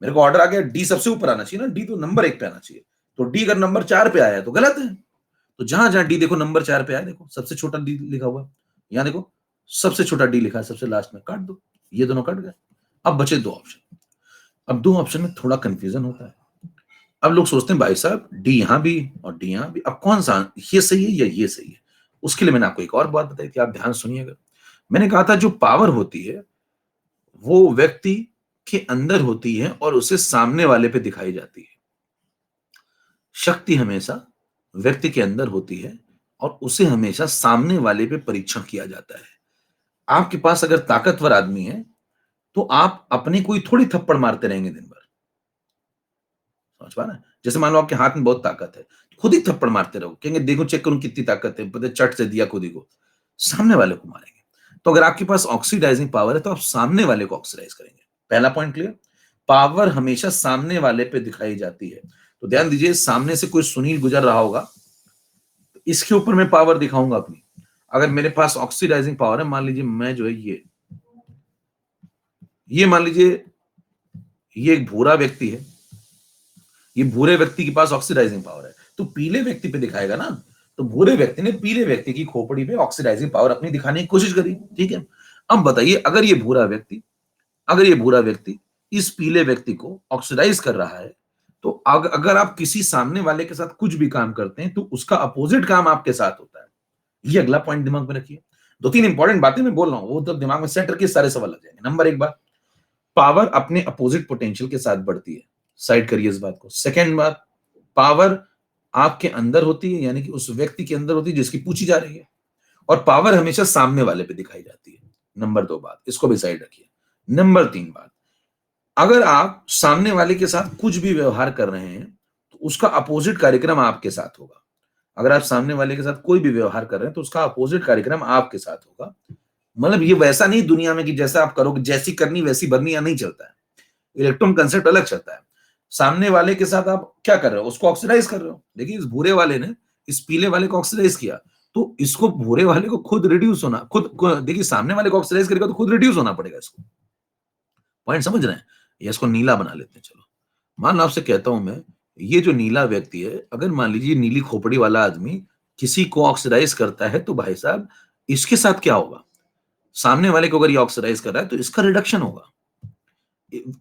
मेरे को ऑर्डर आ गया, डी सबसे ऊपर आना चाहिए ना, डी तो नंबर एक पे आना चाहिए। तो डी अगर नंबर 4 पे आया है तो गलत है। तो जहां जहां डी देखो नंबर 4 पे आया, देखो सबसे छोटा डी लिखा हुआ है, यहां देखो सबसे छोटा डी लिखा है सबसे लास्ट में, काट दो, ये दोनों कट गए। अब बचे दो ऑप्शन। अब दो ऑप्शन में थोड़ा कंफ्यूजन होता है। अब लोग सोचते हैं भाई साहब डी यहां भी और डी यहां भी, अब कौन सा ये सही है या ये सही है? उसके लिए मैंने आपको एक और बात बताई थी, आप ध्यान सुनिएगा। मैंने कहा था जो पावर होती है वो व्यक्ति के अंदर होती है और उसे सामने वाले पे दिखाई जाती है। शक्ति हमेशा व्यक्ति के अंदर होती है और उसे हमेशा सामने वाले पे परीक्षण किया जाता है। आपके पास अगर ताकतवर आदमी है तो आप अपने को ही थोड़ी थप्पड़ मारते रहेंगे दिन भर, समझ पा रहे हैं? जैसे मान लो आपके हाथ में बहुत ताकत है, खुद ही थप्पड़ मारते रहो, कहेंगे देखो चेक करूं कितनी ताकत है, पता है, चट से दिया खुद ही को, सामने वाले को मारेंगे। तो अगर आपके पास ऑक्सीडाइजिंग पावर है तो आप सामने वाले को ऑक्सीडाइज करेंगे। पहला पॉइंट क्लियर? पावर हमेशा सामने वाले पे दिखाई जाती है। तो ध्यान दीजिए, सामने से कोई सुनील गुजर रहा होगा तो इसके ऊपर मैं पावर दिखाऊंगा अपनी। अगर मेरे पास ऑक्सीडाइजिंग पावर है, मान लीजिए मैं जो है ये मान लीजिए ये एक भूरा व्यक्ति है, ये भूरे व्यक्ति के पास ऑक्सीडाइजिंग पावर है, तो पीले व्यक्ति पे दिखाएगा ना। तो भूरे व्यक्ति ने पीले व्यक्ति की खोपड़ी पे ऑक्सीडाइजिंग पावर अपनी दिखाने की कोशिश करी, ठीक है। अब बताइए अगर ये भूरा व्यक्ति इस पीले व्यक्ति को ऑक्सीडाइज कर रहा है, तो अगर आप किसी सामने वाले के साथ कुछ भी काम करते हैं तो उसका अपोजिट काम आपके साथ होता है। ये अगला पॉइंट दिमाग में रखिए। 2-3 इंपॉर्टेंट बातें मैं बोल रहा हूं, वो तो दिमाग में सेट करके सारे सवाल लग जाएंगे। नंबर एक बात, पावर अपने अपोजिट पोटेंशियल के साथ बढ़ती है, साइड करिए इस बात को। सेकंड बात, पावर आपके अंदर होती है, यानी कि उस व्यक्ति के अंदर होती है जिसकी पूछी जा रही है, और पावर हमेशा सामने वाले पे दिखाई जाती है। नंबर 2 बात, इसको भी साइड रखिए। नंबर 3 बात, अगर आप सामने वाले के साथ कुछ भी व्यवहार कर रहे हैं तो उसका अपोजिट कार्यक्रम आपके साथ होगा। अगर आप सामने वाले के साथ कोई भी व्यवहार कर रहे हैं तो उसका अपोजिट कार्यक्रम आपके साथ होगा। मतलब ये वैसा नहीं दुनिया में कि जैसा आप करोगे, जैसी करनी वैसी भरनी, या नहीं चलता है। इलेक्ट्रॉन कंसेप्ट अलग चलता है। सामने वाले के साथ आप क्या कर रहे हो, उसको ऑक्सीडाइज कर रहे हो। देखिए इस भूरे वाले ने इस पीले वाले को ऑक्सीडाइज किया, तो इसको भूरे वाले को खुद रिड्यूस होना, देखिए सामने वाले को ऑक्सीडाइज करेगा तो खुद रिड्यूस होना पड़ेगा इसको। पॉइंट समझ रहे हैं? या इसको नीला बना लेते हैं। चलो मान लो आपसे कहता हूं मैं, ये जो नीला व्यक्ति है, अगर मान लीजिए नीली खोपड़ी वाला आदमी किसी को ऑक्सीडाइज करता है तो भाई साहब इसके साथ क्या होगा? सामने वाले को अगर ये ऑक्सीडाइज कर रहा है तो इसका रिडक्शन होगा,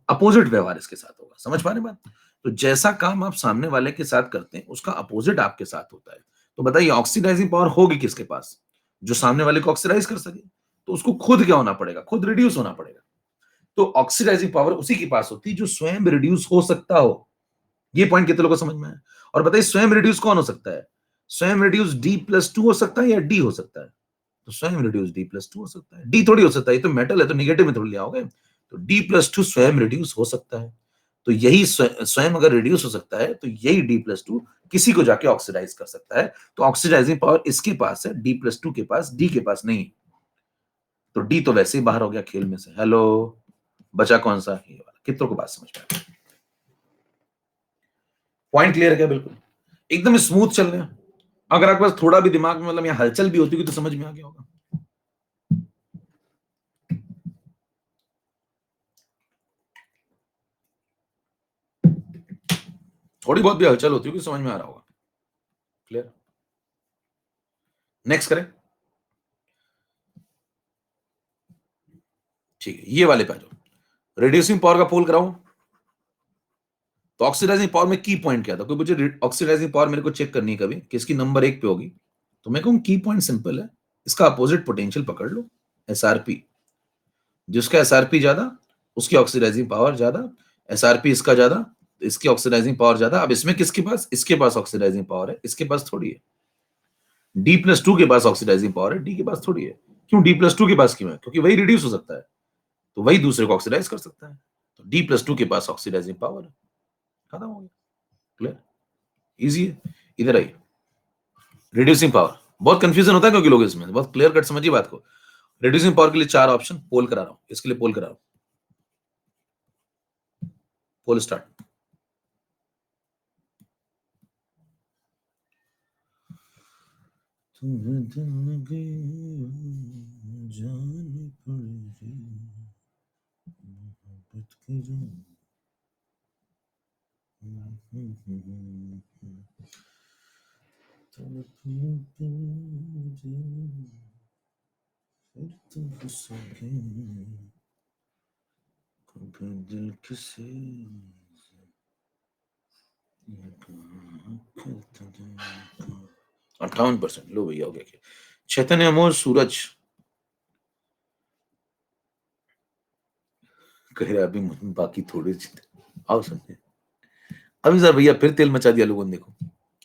अपोजिट व्यवहार इसके साथ होगा। समझ पा रहे बात? तो जैसा काम आप सामने वाले के साथ करते हैं उसका अपोजिट आपके साथ होता है। तो बताइए ऑक्सीडाइजिंग पावर होगी किसके पास? जो सामने वाले को ऑक्सीडाइज कर सके। तो उसको खुद क्या होना पड़ेगा? खुद रिड्यूस होना पड़ेगा। तो ऑक्सीडाइजिंग पावर उसी के पास होती है जो स्वयं रिड्यूस हो सकता हो। ये पॉइंट कितने लोगों को समझ में आया? और बताइए स्वयं रिड्यूस कौन हो सकता है? स्वयं रिड्यूस D+2 हो सकता है या D हो सकता है? तो स्वयं रिड्यूस D+2 हो सकता है, D थोड़ी हो सकता है, ये तो मेटल है तो निगेटिव में थोड़ी ले आओगे। तो D+2 स्वयं रिड्यूस हो सकता है। तो यही स्वयं अगर रिड्यूस हो सकता है तो यही D+2 किसी को जाके ऑक्सीडाइज कर सकता है। तो ऑक्सीडाइजिंग पावर इसके पास है, D+2 के पास, D के पास नहीं। तो D तो वैसे ही बाहर हो गया खेल में से। हेलो, बचा कौन सा? ये वाला। कितनों को बात समझ में आया? पॉइंट क्लियर है क्या? बिल्कुल एकदम स्मूथ चल रहे हैं। अगर आपके पास थोड़ा भी दिमाग में मतलब यहाँ हलचल भी होती होगी तो समझ में आ गया होगा। थोड़ी बहुत भी हलचल होती होगी समझ में आ रहा होगा। क्लियर? नेक्स्ट करें। ठीक है, ये वाले पे आ जाओ। रिड्यूसिंग पावर का पोल कराऊं तो ऑक्सीडाइजिंग पावर में की पॉइंट क्या था? कोई मुझे ऑक्सीडाइजिंग पावर मेरे को चेक करनी है कभी कि इसकी नंबर 1 पे होगी, तो मैं कहूँ की पॉइंट सिंपल है, इसका अपोजिट पोटेंशियल पकड़ लो, एसआरपी। जिसका एसआरपी ज्यादा उसकी ऑक्सीडाइजिंग पावर ज्यादा, एसआरपी इसका ज्यादा तो इसकी ऑक्सीडाइजिंग पावर ज्यादा। अब इसमें किसके पास? इसके पास ऑक्सीडाइजिंग पावर है, इसके पास थोड़ी है। D+2 के पास ऑक्सीडाइजिंग पावर है, डी के पास थोड़ी है। क्यों D+2 के पास क्यों है? क्योंकि वही रिड्यूस हो सकता है तो वही दूसरे को ऑक्सीडाइज कर सकता है। तो D+2 के पास ऑक्सीडाइजिंग पावर है। खत्म हो गया। क्लियर? इजी है। इधर आइए, रिड्यूसिंग पावर बहुत कंफ्यूजन होता है क्योंकि लोग इसमें बहुत क्लियर कट समझिए बात को। रिड्यूसिंग पावर के लिए 4 ऑप्शन पोल करा रहा हूं, इसके लिए पोल करा रहा हूं। पोल स्टार्ट। दिल किसे 58%। लो भैया हो गया। चैतन्य अमोल सूरज कह रहे अभी बाकी थोड़े आओ समझे। अभी सर भैया फिर तेल मचा दिया लोगों ने। देखो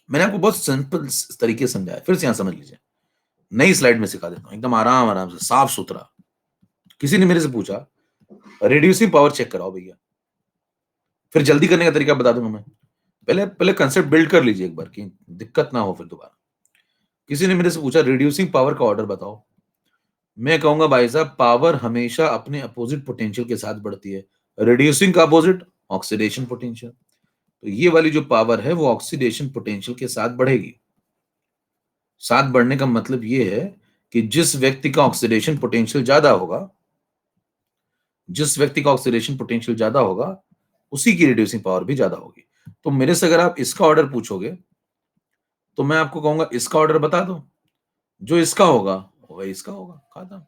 मैंने आपको बहुत सिंपल तरीके से समझाया, फिर से यहां समझ लीजिए। नई स्लाइड में सिखा देता हूं एकदम आराम आराम से साफ सुथरा। किसी ने मेरे से पूछा रिड्यूसिंग पावर चेक कराओ भैया, फिर जल्दी करने का तरीका बता दूंगा मैं। पहले पहले कंसेप्ट बिल्ड कर लीजिए एक बार कि दिक्कत ना हो फिर दोबारा। किसी ने मेरे से पूछा रिड्यूसिंग पावर का ऑर्डर बताओ। मैं कहूंगा भाई साहब पावर हमेशा अपने अपोजिट पोटेंशियल के साथ बढ़ती है। रिड्यूसिंग का अपोजिट ऑक्सीडेशन पोटेंशियल। तो ये वाली जो पावर है वो ऑक्सीडेशन पोटेंशियल के साथ बढ़ेगी। साथ बढ़ने का मतलब ये है कि जिस व्यक्ति का ऑक्सीडेशन पोटेंशियल ज्यादा होगा, जिस व्यक्ति का ऑक्सीडेशन पोटेंशियल ज्यादा होगा उसी की रिड्यूसिंग पावर भी ज्यादा होगी। तो मेरे से अगर आप इसका ऑर्डर पूछोगे तो मैं आपको कहूंगा इसका ऑर्डर बता दो, जो इसका होगा वही इसका होगा। खाता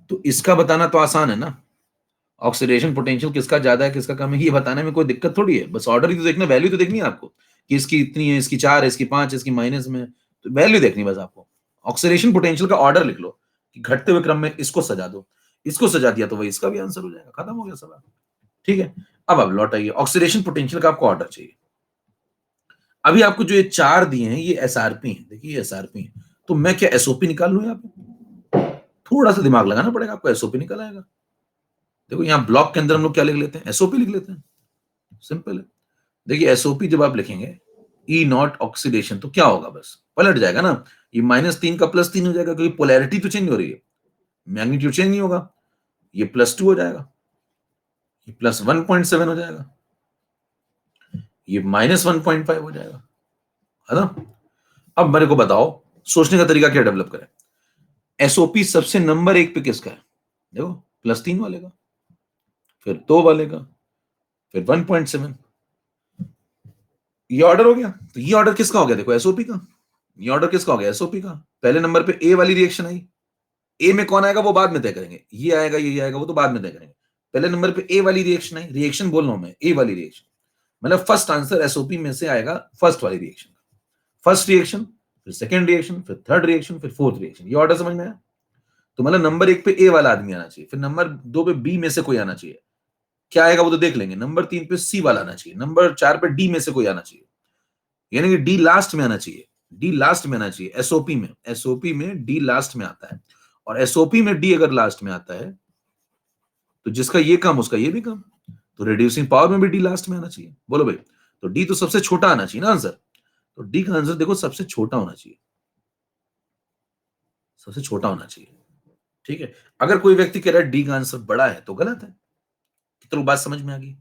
तो इसका बताना तो आसान है ना, ऑक्सीडेशन पोटेंशियल किसका ज्यादा है किसका कम है ये बताने में कोई दिक्कत थोड़ी है। बस ऑर्डर ही तो देखना, वैल्यू तो देखनी है आपको कि इसकी इतनी है, इसकी 4 है, इसकी 5 है, इसकी माइनस में, तो वैल्यू देखनी बस आपको। ऑक्सीडेशन पोटेंशियल का ऑर्डर लिख लो, कि घटते हुए क्रम में इसको सजा दो, इसको सजा दिया तो वही इसका भी आंसर हो जाएगा, खत्म हो गया सवाल। ठीक है, अब आप लौट आइए, ऑक्सीडेशन पोटेंशियल का आपको ऑर्डर चाहिए। अभी आपको जो ये 4 दिए हैं ये एसआरपी हैं, देखिए ये एसआरपी है, तो मैं क्या एसओपी निकाल लूं? यहाँ पे थोड़ा सा दिमाग लगाना पड़ेगा आपको, एसओपी निकल आएगा। देखो यहाँ ब्लॉक के अंदर हम लोग क्या लिख लेते हैं, एसओपी लिख लेते हैं, सिंपल है। देखिए एसओपी जब आप लिखेंगे ई नॉट ऑक्सीडेशन तो क्या होगा, बस पलट जाएगा ना, ये -3 का +3 हो जाएगा, क्योंकि पोलैरिटी तो चेंज हो रही है, मैग्नीट्यूड चेंज नहीं होगा, ये +2 हो जाएगा, ये +1.7 हो जाएगा, ये -1.5 हो जाएगा, है ना। अब मेरे को बताओ सोचने का तरीका क्या डेवलप करें। एसओपी सबसे नंबर 1 पे किसका है, देखो +3 वाले का, फिर 2 वाले का, फिर 1.7, ये ऑर्डर हो गया। तो ये ऑर्डर किसका हो गया, देखो एसओपी का, ये ऑर्डर किसका हो गया, एसओपी का। पहले नंबर पे ए वाली रिएक्शन आई, ए में कौन आएगा वो बाद में तय करेंगे, ये आएगा ये आएगा वो तो बाद में तय करेंगे। पहले नंबर पे ए वाली रिएक्शन आई, रिएक्शन बोल रहा हूं मैं, ए वाली रिएक्शन, मतलब फर्स्ट आंसर एसओपी में से आएगा फर्स्ट वाली रिएक्शन, फर्स्ट रिएक्शन, फिर सेकंड रिएक्शन, फिर थर्ड रिएक्शन, फिर फोर्थ रिएक्शन, ये ऑर्डर समझ में आया। तो मतलब नंबर 1 पे ए वाला आदमी आना चाहिए, फिर नंबर 2 पे बी में से कोई आना चाहिए, क्या आएगा वो तो देख लेंगे, नंबर 3 पे सी वाला आना चाहिए, नंबर 4 पे डी में से कोई आना चाहिए, यानी कि डी लास्ट में आना चाहिए, डी लास्ट में आना चाहिए एसओपी में, एसओपी में डी लास्ट में आता है, और एसओपी में डी अगर लास्ट में आता है तो जिसका ये कम उसका ये भी कम, तो रिड्यूसिंग पावर में भी डी लास्ट में आना चाहिए। बोलो भाई, तो डी तो सबसे छोटा आना चाहिए ना आंसर, तो डी का आंसर देखो सबसे छोटा होना चाहिए, सबसे छोटा होना चाहिए। ठीक है, अगर कोई व्यक्ति कह रहा है डी का आंसर बड़ा है तो गलत है, कितनी बात समझ में आ गई।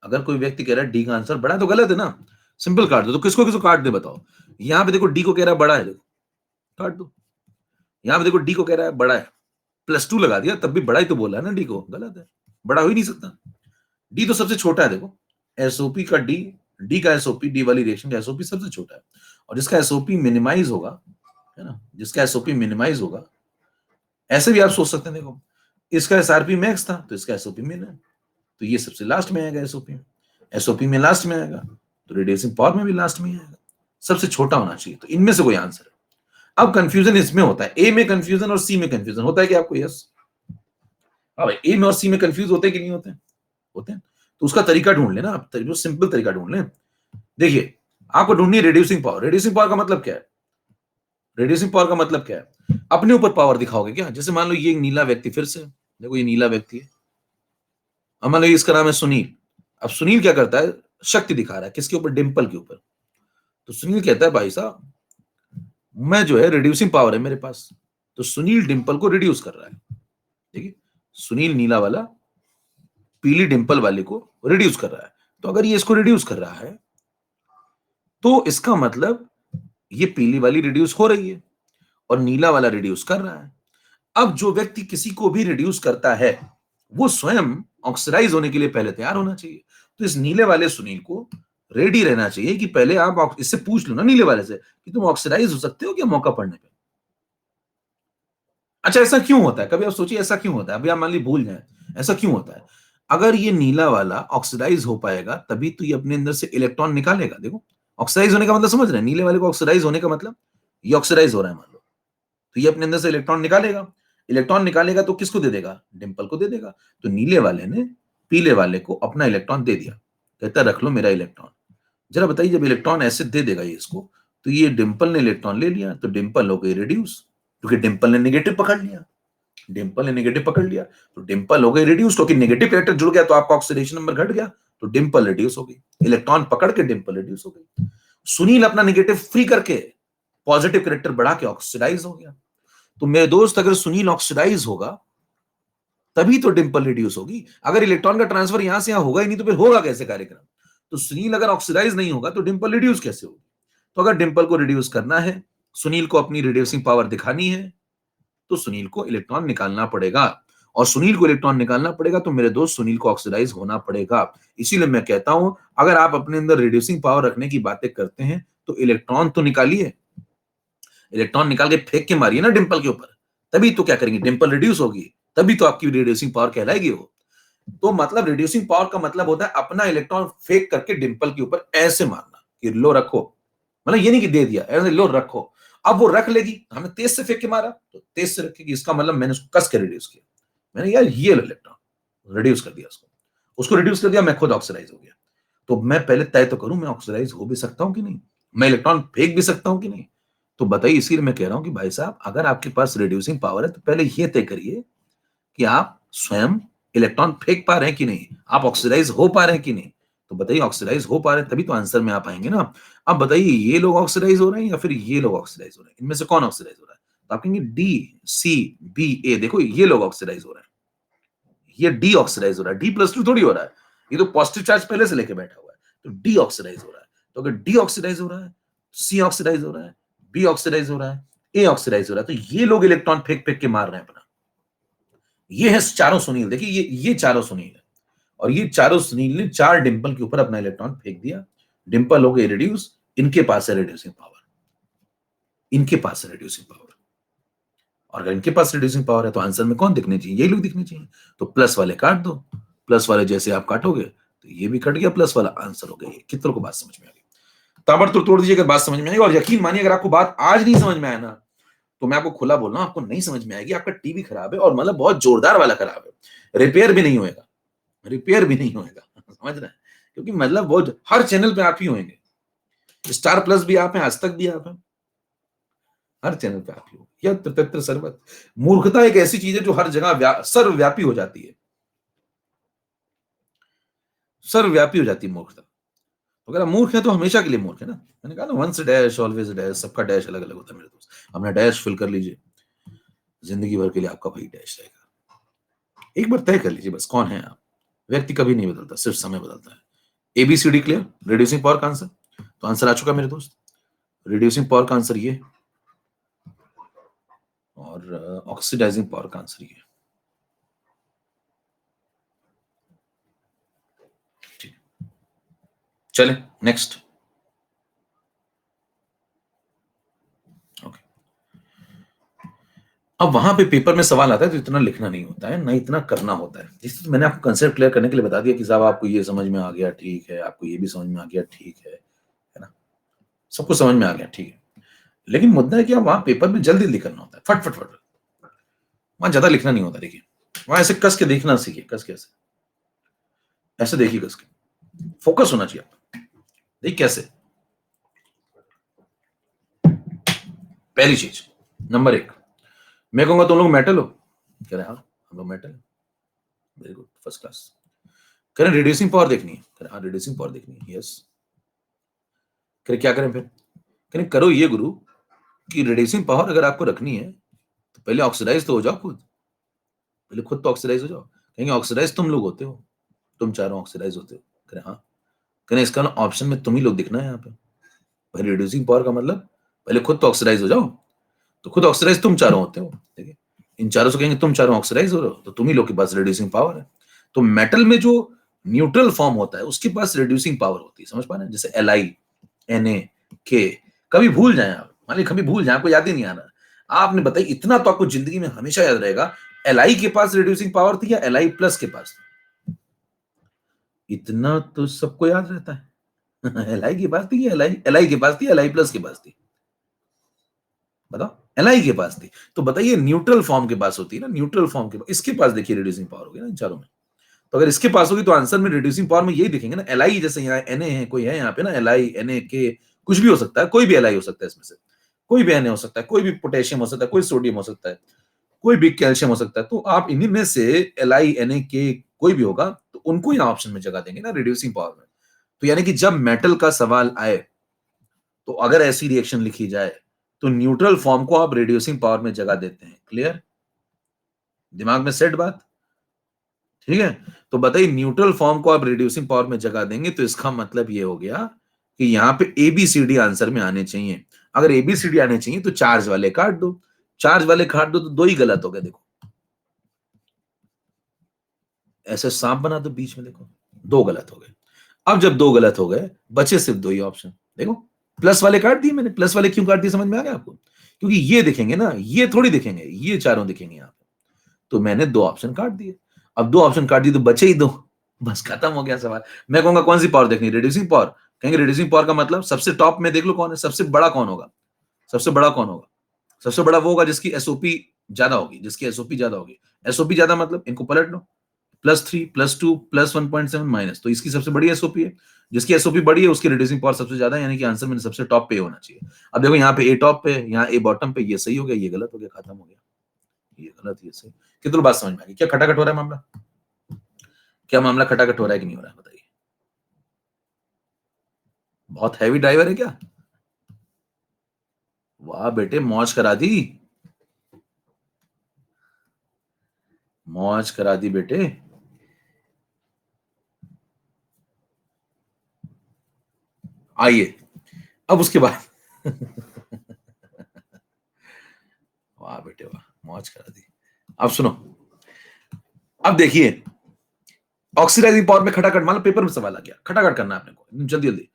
अगर कोई व्यक्ति कह रहा है डी का आंसर बड़ा है तो गलत है ना, सिंपल काट दो। तो किसको किसको काट दे बताओ, यहां पे देखो डी को कह रहा है बड़ा है, देखो काट दो। यहां पे देखो डी को कह रहा है बड़ा है, +2 लगा दिया तब भी बड़ा ही तो बोला है ना, डी को गलत है, बड़ा हो ही नहीं सकता, डी तो सबसे छोटा है। देखो एसओपी का डी, डी का एसओपी, डी वाली रिएक्शन का एसओपी सबसे छोटा है, और जिसका एसओपी मिनिमाइज होगा, है ना, जिसका एसओपी मिनिमाइज होगा, ऐसे भी आप सोच सकते हैं, देखो इसका एसआरपी मैक्स था तो इसका एसओपी मिन है, तो ये सबसे लास्ट में आएगा, एसओपी में, एसओपी में लास्ट में आएगा, तो रेडिएशन पावर में भी लास्ट में आएगा, सबसे छोटा होना चाहिए। तो इनमें से कोई आंसर है। अब कंफ्यूजन इसमें होता है, ए में कंफ्यूजन और सी में कंफ्यूजन होता है कि आपको, यस हाँ भाई, ए में और सी में कंफ्यूज होते हैं कि नहीं होते हैं, होते हैं। तो उसका तरीका ढूंढ लेना आप, जो सिंपल तरीका ढूंढ लें। देखिए आपको ढूंढनी है रिड्यूसिंग पावर, रिड्यूसिंग पावर का मतलब क्या है, रिड्यूसिंग पावर का मतलब क्या है, अपने ऊपर पावर दिखाओगे क्या। जैसे मान लो ये एक नीला व्यक्ति, फिर से देखो ये नीला व्यक्ति है, अब मान लो इसका नाम है सुनील। अब सुनील क्या करता है, शक्ति दिखा रहा है किसके ऊपर, डिंपल के ऊपर। तो सुनील कहता है भाई साहब मैं जो है रिड्यूसिंग पावर है मेरे पास, तो सुनील डिंपल को रिड्यूस कर रहा है। देखिए सुनील नीला वाला पीली डिंपल वाले को रिड्यूस कर रहा है, तो अगर ये इसको रिड्यूस कर रहा है तो इसका मतलब ये पीली वाली रिड्यूस हो रही है और नीला वाला रिड्यूस कर रहा है। अब जो व्यक्ति किसी को भी रिड्यूस करता है वो स्वयं ऑक्सीडाइज होने के लिए पहले तैयार होना चाहिए। तो इस नीले वाले सुनील को रेडी रहना चाहिए कि पहले आप इससे पूछ लो ना नीले वाले से कि तुम ऑक्सीडाइज हो सकते हो क्या मौका पड़ने पे। अच्छा ऐसा क्यों होता है, कभी आप सोचिए ऐसा क्यों होता है, अभी आप मान ली भूल जाए, ऐसा क्यों होता है। अगर ये नीला वाला ऑक्सीडाइज हो पाएगा तभी तो ये अपने अंदर से इलेक्ट्रॉन निकालेगा। देखो ऑक्सीडाइज होने का मतलब समझ रहे हैं, नीले वाले को ऑक्सीडाइज होने का मतलब, ये ऑक्सीडाइज हो रहा है मान लो, तो ये अपने अंदर से इलेक्ट्रॉन निकालेगा, इलेक्ट्रॉन निकालेगा तो किसको दे देगा, डिंपल को दे देगा। तो नीले वाले ने पीले वाले को अपना इलेक्ट्रॉन दे दिया, कहता रख लो मेरा इलेक्ट्रॉन। जरा बताइए जब इलेक्ट्रॉन ऐसे दे देगा ये इसको, तो ये डिंपल ने इलेक्ट्रॉन ले लिया तो डिंपल हो गई रिड्यूस, क्योंकि डिंपल ने नेगेटिव पकड़ लिया, डिंपल ने नेगेटिव पकड़ लिया तो डिंपल हो गई रिड्यूस, क्योंकि नेगेटिव कैरेक्टर जुड़ गया तो आपका ऑक्सीडेशन नंबर घट गया, तो डिंपल रिड्यूस हो गई, इलेक्ट्रॉन पकड़ के डिंपल रिड्यूस हो गई। सुनील अपना नेगेटिव फ्री करके पॉजिटिव कैरेक्टर बढ़ा के ऑक्सीडाइज हो गया। तो मेरे दोस्त अगर सुनील ऑक्सीडाइज होगा तभी तो डिंपल रिड्यूस होगी, अगर इलेक्ट्रॉन का ट्रांसफर यहां से यहां होगा ही नहीं तो फिर होगा कैसे कार्यक्रम। तो सुनील अगर ऑक्सीडाइज नहीं होगा तो डिंपल रिड्यूस कैसे होगी। तो अगर डिंपल को रिड्यूस करना है, सुनील को अपनी रिड्यूसिंग पावर दिखानी है, तो सुनील को इलेक्ट्रॉन निकालना पड़ेगा, और सुनील को इलेक्ट्रॉन निकालना पड़ेगा तो मेरे दोस्त सुनील को ऑक्सीडाइज होना पड़ेगा। इसीलिए मैं कहता हूं अगर आप अपने अंदर रिड्यूसिंग पावर रखने की बातें करते हैं तो इलेक्ट्रॉन तो निकालिए, इलेक्ट्रॉन निकाल के फेंक के मारिए ना डिंपल के ऊपर, तभी तो क्या करेंगे, डिंपल रिड्यूस होगी, तभी तो आपकी रिड्यूसिंग पावर कहलाएगी वो। तो मतलब रिड्यूसिंग पावर का मतलब होता है अपना इलेक्ट्रॉन फेंक करके डिंपल के ऊपर ऐसे मारना कि लो रखो, मतलब ये नहीं कि दे दिया, ऐसे लो रखो। अब वो रख लेगी, हमें तेज से फेंक के मारा तो तेज से रखेगी, इसका मतलब मैंने उसको कस के रिड्यूस किया, मैंने यार ये इलेक्ट्रॉन रिड्यूस कर दिया, उसको रिड्यूस कर दिया, मैं खुद ऑक्सीडाइज हो गया। तो मैं पहले तय तो करूं मैं ऑक्सीडाइज हो भी सकता हूं कि नहीं, मैं इलेक्ट्रॉन फेंक भी सकता हूं कि नहीं। तो बताइए, इसीलिए मैं कह रहा हूं कि भाई साहब अगर आपके पास रिड्यूसिंग पावर है तो पहले ये तय करिए कि आप स्वयं इलेक्ट्रॉन फेंक पा रहे हैं कि नहीं, आप ऑक्सीडाइज हो पा रहे हैं कि नहीं। तो बताइए ऑक्सीडाइज हो पा रहे हैं तभी तो आंसर में आप आएंगे ना। अब बताइए ये लोग ऑक्सीडाइज हो रहे हैं या फिर ये लोग ऑक्सीडाइज हो रहे हैं, इनमें से कौन ऑक्सीडाइज हो रहा है। तो आप कहेंगे डी सी बी ए, देखो ये लोग ऑक्सीडाइज हो रहे हैं, ये डी ऑक्सीडाइज हो रहा है, डी प्लस टू थोड़ी हो रहा है, ये तो पॉजिटिव चार्ज पहले से लेके बैठा हुआ है, तो डी ऑक्सीडाइज हो रहा है। तो अगर डी ऑक्सीडाइज हो रहा है, सी ऑक्सीडाइज हो रहा है, बी ऑक्सीडाइज हो रहा है, ए ऑक्सीडाइज हो रहा है, तो ये लोग इलेक्ट्रॉन फेंक फेंक के मार रहे हैं अपना। ये है चारों सुनील, देखिए ये चारों सुनील है, और ये चारों सुनील ने 4 डिंपल के ऊपर अपना इलेक्ट्रॉन फेंक दिया, डिंपल हो गए रिड्यूस, इनके पास है रिड्यूसिंग पावर, इनके पास है रिड्यूसिंग पावर। और अगर इनके पास रिड्यूसिंग पावर है तो आंसर में कौन दिखने चाहिए, यही लोग दिखने चाहिए। तो प्लस वाले काट दो, प्लस वाले जैसे आप काटोगे तो ये भी कट गया, प्लस वाला आंसर हो गया। कितनों को बात समझ में आ गई, ताबड़तोड़ तोड़ दीजिए अगर बात समझ में आएगी। और यकीन मानिए अगर आपको बात आज नहीं समझ में आया ना, तो मैं आपको खुला बोल रहा हूं, आपको नहीं समझ में आएगी, आपका टीवी खराब है, और मतलब बहुत जोरदार वाला खराब है, रिपेयर भी नहीं होएगा, रिपेयर भी नहीं होएगा समझ रहे हैं, क्योंकि मतलब बहुत हर चैनल पे आप ही होंगे, स्टार प्लस भी आप हैं, आज तक भी आप हैं, हर चैनल पे आप ही हो। यह तत्र सर्वत, मूर्खता एक ऐसी चीज है जो हर जगह सर्वव्यापी हो जाती है, सर्वव्यापी हो जाती है मूर्खता। तो अगर आप मूर्ख है तो हमेशा के लिए मूर्ख है ना। मैंने कहा ना वंस डैश ऑलवेज डैश, सबका डैश अलग अलग होता है मेरे दोस्त। अपना डैश फिल कर लीजिए, जिंदगी भर के लिए आपका वही डैश रहेगा। एक बार तय कर लीजिए बस कौन है आप। व्यक्ति कभी नहीं बदलता, सिर्फ समय बदलता है। एबीसीडी क्लियर, रिड्यूसिंग पावर का आंसर, तो आंसर आ चुका मेरे दोस्त, रिड्यूसिंग पावर का आंसर ये, और ऑक्सीडाइजिंग पावर का आंसर ये। ठीक, चले नेक्स्ट। ओके, अब वहां पे पेपर में सवाल आता है तो इतना लिखना नहीं होता है, ना इतना करना होता है। जिस मैंने आपको कंसेप्ट क्लियर करने के लिए बता दिया कि साहब आपको ये समझ में आ गया, ठीक है, आपको ये भी समझ में आ गया, ठीक है ना, सबको समझ में आ गया, ठीक है। लेकिन मुद्दा है कि वहां पेपर में जल्दी जल्दी करना होता है, फट फट फट, वहां ज्यादा लिखना नहीं होता। देखिए वहां ऐसे कस के देखना सीखिए, कस के ऐसे देखिए, कस के फोकस होना चाहिए आपका। देखिए कैसे, पहली चीज नंबर 1, मैं कहूंगा तुम लोग मेटल हो, कह रहे हाँ हम लोग metal, very good, first class. कह रहे रिड्यूसिंग पावर देखनी है, कह रहे हाँ रिड्यूसिंग पावर देखनी है, यस। कह रहे क्या करें फिर, कह रहे करो ये गुरु कि रिड्यूसिंग पावर अगर आपको रखनी है तो पहले ऑक्सीडाइज तो हो जाओ खुद, पहले खुद तो ऑक्सीडाइज हो जाओ। कहेंगे ऑक्सीडाइज तुम लोग होते हो, तुम चारों ऑक्सीडाइज होते हो, कह रहे हाँ। कह इसका ऑप्शन में तुम ही लोग दिखना है यहाँ पे, भाई रिड्यूसिंग पावर का मतलब पहले खुद तो ऑक्सीडाइज हो जाओ, तो खुद ऑक्सीडाइज तुम चारों होते हो, ठीक है। इन चारों से कहेंगे तुम चारों ऑक्सीडाइज हो रहे हो तो तुम ही लोग के पास रिड्यूसिंग पावर है। तो मेटल में जो न्यूट्रल फॉर्म होता है उसके पास रिड्यूसिंग पावर होती है, समझ पा रहे हैं, जैसे Li Na K। कभी भूल जाए आप, मान ली कभी भूल जाए, आपको याद ही नहीं आ रहा, आपने बताइए इतना तो आपको जिंदगी में हमेशा याद रहेगा, Li के पास रिड्यूसिंग पावर थी या Li प्लस के पास थी, इतना तो सबको याद रहता है Li के पास थी या Li के पास थी या Li प्लस के पास थी, बताओ। Li के पास थी, तो बताइए न्यूट्रल फॉर्म के पास होती है ना, न्यूट्रल फॉर्म के पास, इसके पास देखिए रिड्यूसिंग पावर होगी ना इन चारों में। तो अगर इसके पास होगी तो आंसर में रिड्यूसिंग पावर में यही दिखेंगे ना, Li जैसे यहाँ Na है, कोई है यहाँ पे ना Li Na K, कुछ भी हो सकता है, कोई भी Li हो सकता है इसमें से, कोई भी Na हो सकता है, कोई भी पोटेशियम हो सकता है, कोई सोडियम हो सकता है, कोई भी कैल्शियम हो सकता है। तो आप इन्हीं में से Li Na K कोई भी होगा तो उनको यहाँ ऑप्शन में जगह देंगे ना रिड्यूसिंग पावर में। तो यानी कि जब मेटल का सवाल आए तो अगर ऐसी रिएक्शन लिखी जाए तो न्यूट्रल फॉर्म को आप रिड्यूसिंग पावर में जगह देते हैं। क्लियर, दिमाग में सेट बात, ठीक है। तो बताइए न्यूट्रल फॉर्म को आप रिड्यूसिंग पावर में जगह देंगे तो इसका मतलब ये हो गया कि यहाँ पे ABCD आंसर में आने चाहिए। अगर ABCD आने चाहिए तो चार्ज वाले काट दो, चार्ज वाले काट दो तो दो ही गलत हो गए, देखो ऐसे सांप बना दो बीच में, देखो दो गलत हो गए। अब जब दो गलत हो गए बचे सिर्फ दो ही ऑप्शन, देखो प्लस वाले काट दिए मैंने। प्लस वाले क्यों काट दिए समझ में आ गया आपको, क्योंकि ये दिखेंगे ना, ये थोड़ी दिखेंगे, ये चारों दिखेंगे यहाँ पे, तो मैंने दो ऑप्शन काट दिए। अब दो ऑप्शन काट दिए तो बचे ही दो, बस खत्म हो गया सवाल। मैं कहूंगा कौन सी पावर देखनी, रिड्यूसिंग पावर, कहेंगे रिड्यूसिंग पावर का मतलब सबसे टॉप में देख लो कौन है, सबसे बड़ा कौन होगा, सबसे बड़ा कौन होगा? सबसे बड़ा वो होगा जिसकी एसओपी ज्यादा होगी, जिसकी एसओपी ज्यादा होगी। एसओपी ज्यादा मतलब इनको पलट लो, +3 +2 +1.7 माइनस, तो इसकी सबसे बड़ी एसओपी है। जिसकी एसओपी बड़ी है उसकी रिड्यूसिंग पावर सबसे ज्यादा है, यानी कि आंसर मैंने सबसे टॉप पे होना चाहिए। अब देखो यहाँ पे ए टॉप पे, यहाँ ए बॉटम पे, ये सही हो गया, ये गलत हो गया, खत्म हो गया। ये गलत, ये सही। कितनी बात समझ में आ गई? क्या खटाखट हो रहा है मामला? क्या मामला खटाखट हो रहा है कि नहीं हो रहा है, बताइए। बहुत हैवी ड्राइवर है क्या? वाह बेटे, मौज करा दी, मौज करा दी बेटे। आइए अब उसके बाद वाह बेटे वाह, मौज करा दी। अब सुनो, अब देखिए ऑक्सीडाइजिंग पावर में खटाखट, मान लो पेपर में सवाल आ गया, खटाखट करना है आपने को, जल्दी जल्दी।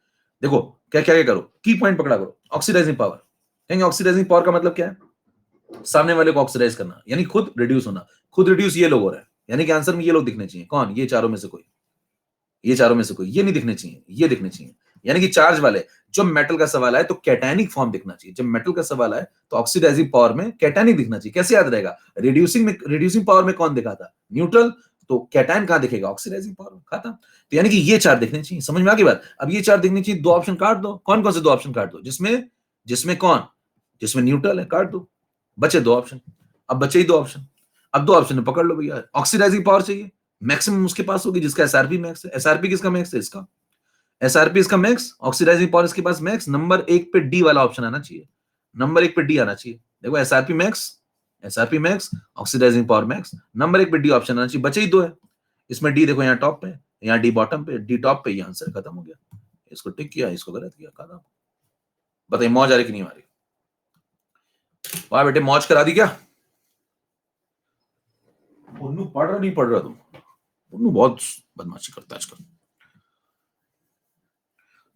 देखो क्या क्या करो, की पॉइंट पकड़ा करो। ऑक्सीडाइजिंग पावर, कहेंगे ऑक्सीडाइजिंग पावर का मतलब क्या है? सामने वाले को ऑक्सीडाइज करना, यानी खुद रिड्यूस होना। खुद रिड्यूस ये लोग हो रहा है, यानी कि आंसर में ये लोग दिखने चाहिए। कौन? ये चारों में से कोई, ये चारों में से कोई। ये नहीं दिखने चाहिए, ये दिखने चाहिए। यानी कि चार्ज वाले, जब मेटल का सवाल आए तो कैटायनिक फॉर्म दिखना चाहिए। जब मेटल का सवाल आए तो ऑक्सीडाइजिंग पावर में कैटायनिक दिखना चाहिए। कैसे याद रहेगा? रिड्यूसिंग में, रिड्यूसिंग पावर में कौन दिखा था? न्यूट्रल। तो कैटायन कहां दिखेगा? ऑक्सीडाइजिंग पावर में, खत्म। तो यानी कि ये चार दिखने चाहिए। समझ में आ गई बात? अब ये चार दिखने चाहिए, दो ऑप्शन काट दो। कौन कौन से दो ऑप्शन काट दो? जिसमें, जिसमें कौन, जिसमें न्यूट्रल है, काट दो। बचे दो ऑप्शन। अब बचे ही दो ऑप्शन। अब दो ऑप्शन में पकड़ लो भैया। ऑक्सीडाइजिंग पावर चाहिए, मैक्सिमम उसके पास होगी जिसका एसआरपी मैक्स है। एसआरपी किसका मैक्स है? इसका। एसआरपी इसका मैक्स, ऑक्सीडाइजिंग पावर इसके पास मैक्स। नंबर एक पे डी वाला ऑप्शन आना चाहिए, नंबर एक पे डी आना चाहिए। देखो SRP max, SRP max, oxidizing power max, number एक पे डी ऑप्शन आना चाहिए। बचे ही दो है इसमें। डी देखो यहाँ टॉप पे, यहाँ डी बॉटम पे, डी टॉप पे। ये आंसर खत्म हो गया। इसको टिक किया, इसको गलत किया, खत्म। बताइए मौज आ रही कि नहीं आ रही? वाह बेटे, मौज करा दी क्या? उन्नू पढ़ रहा नहीं पढ़ रहा तुम? उन्नू बहुत बदमाशी करता है आजकल।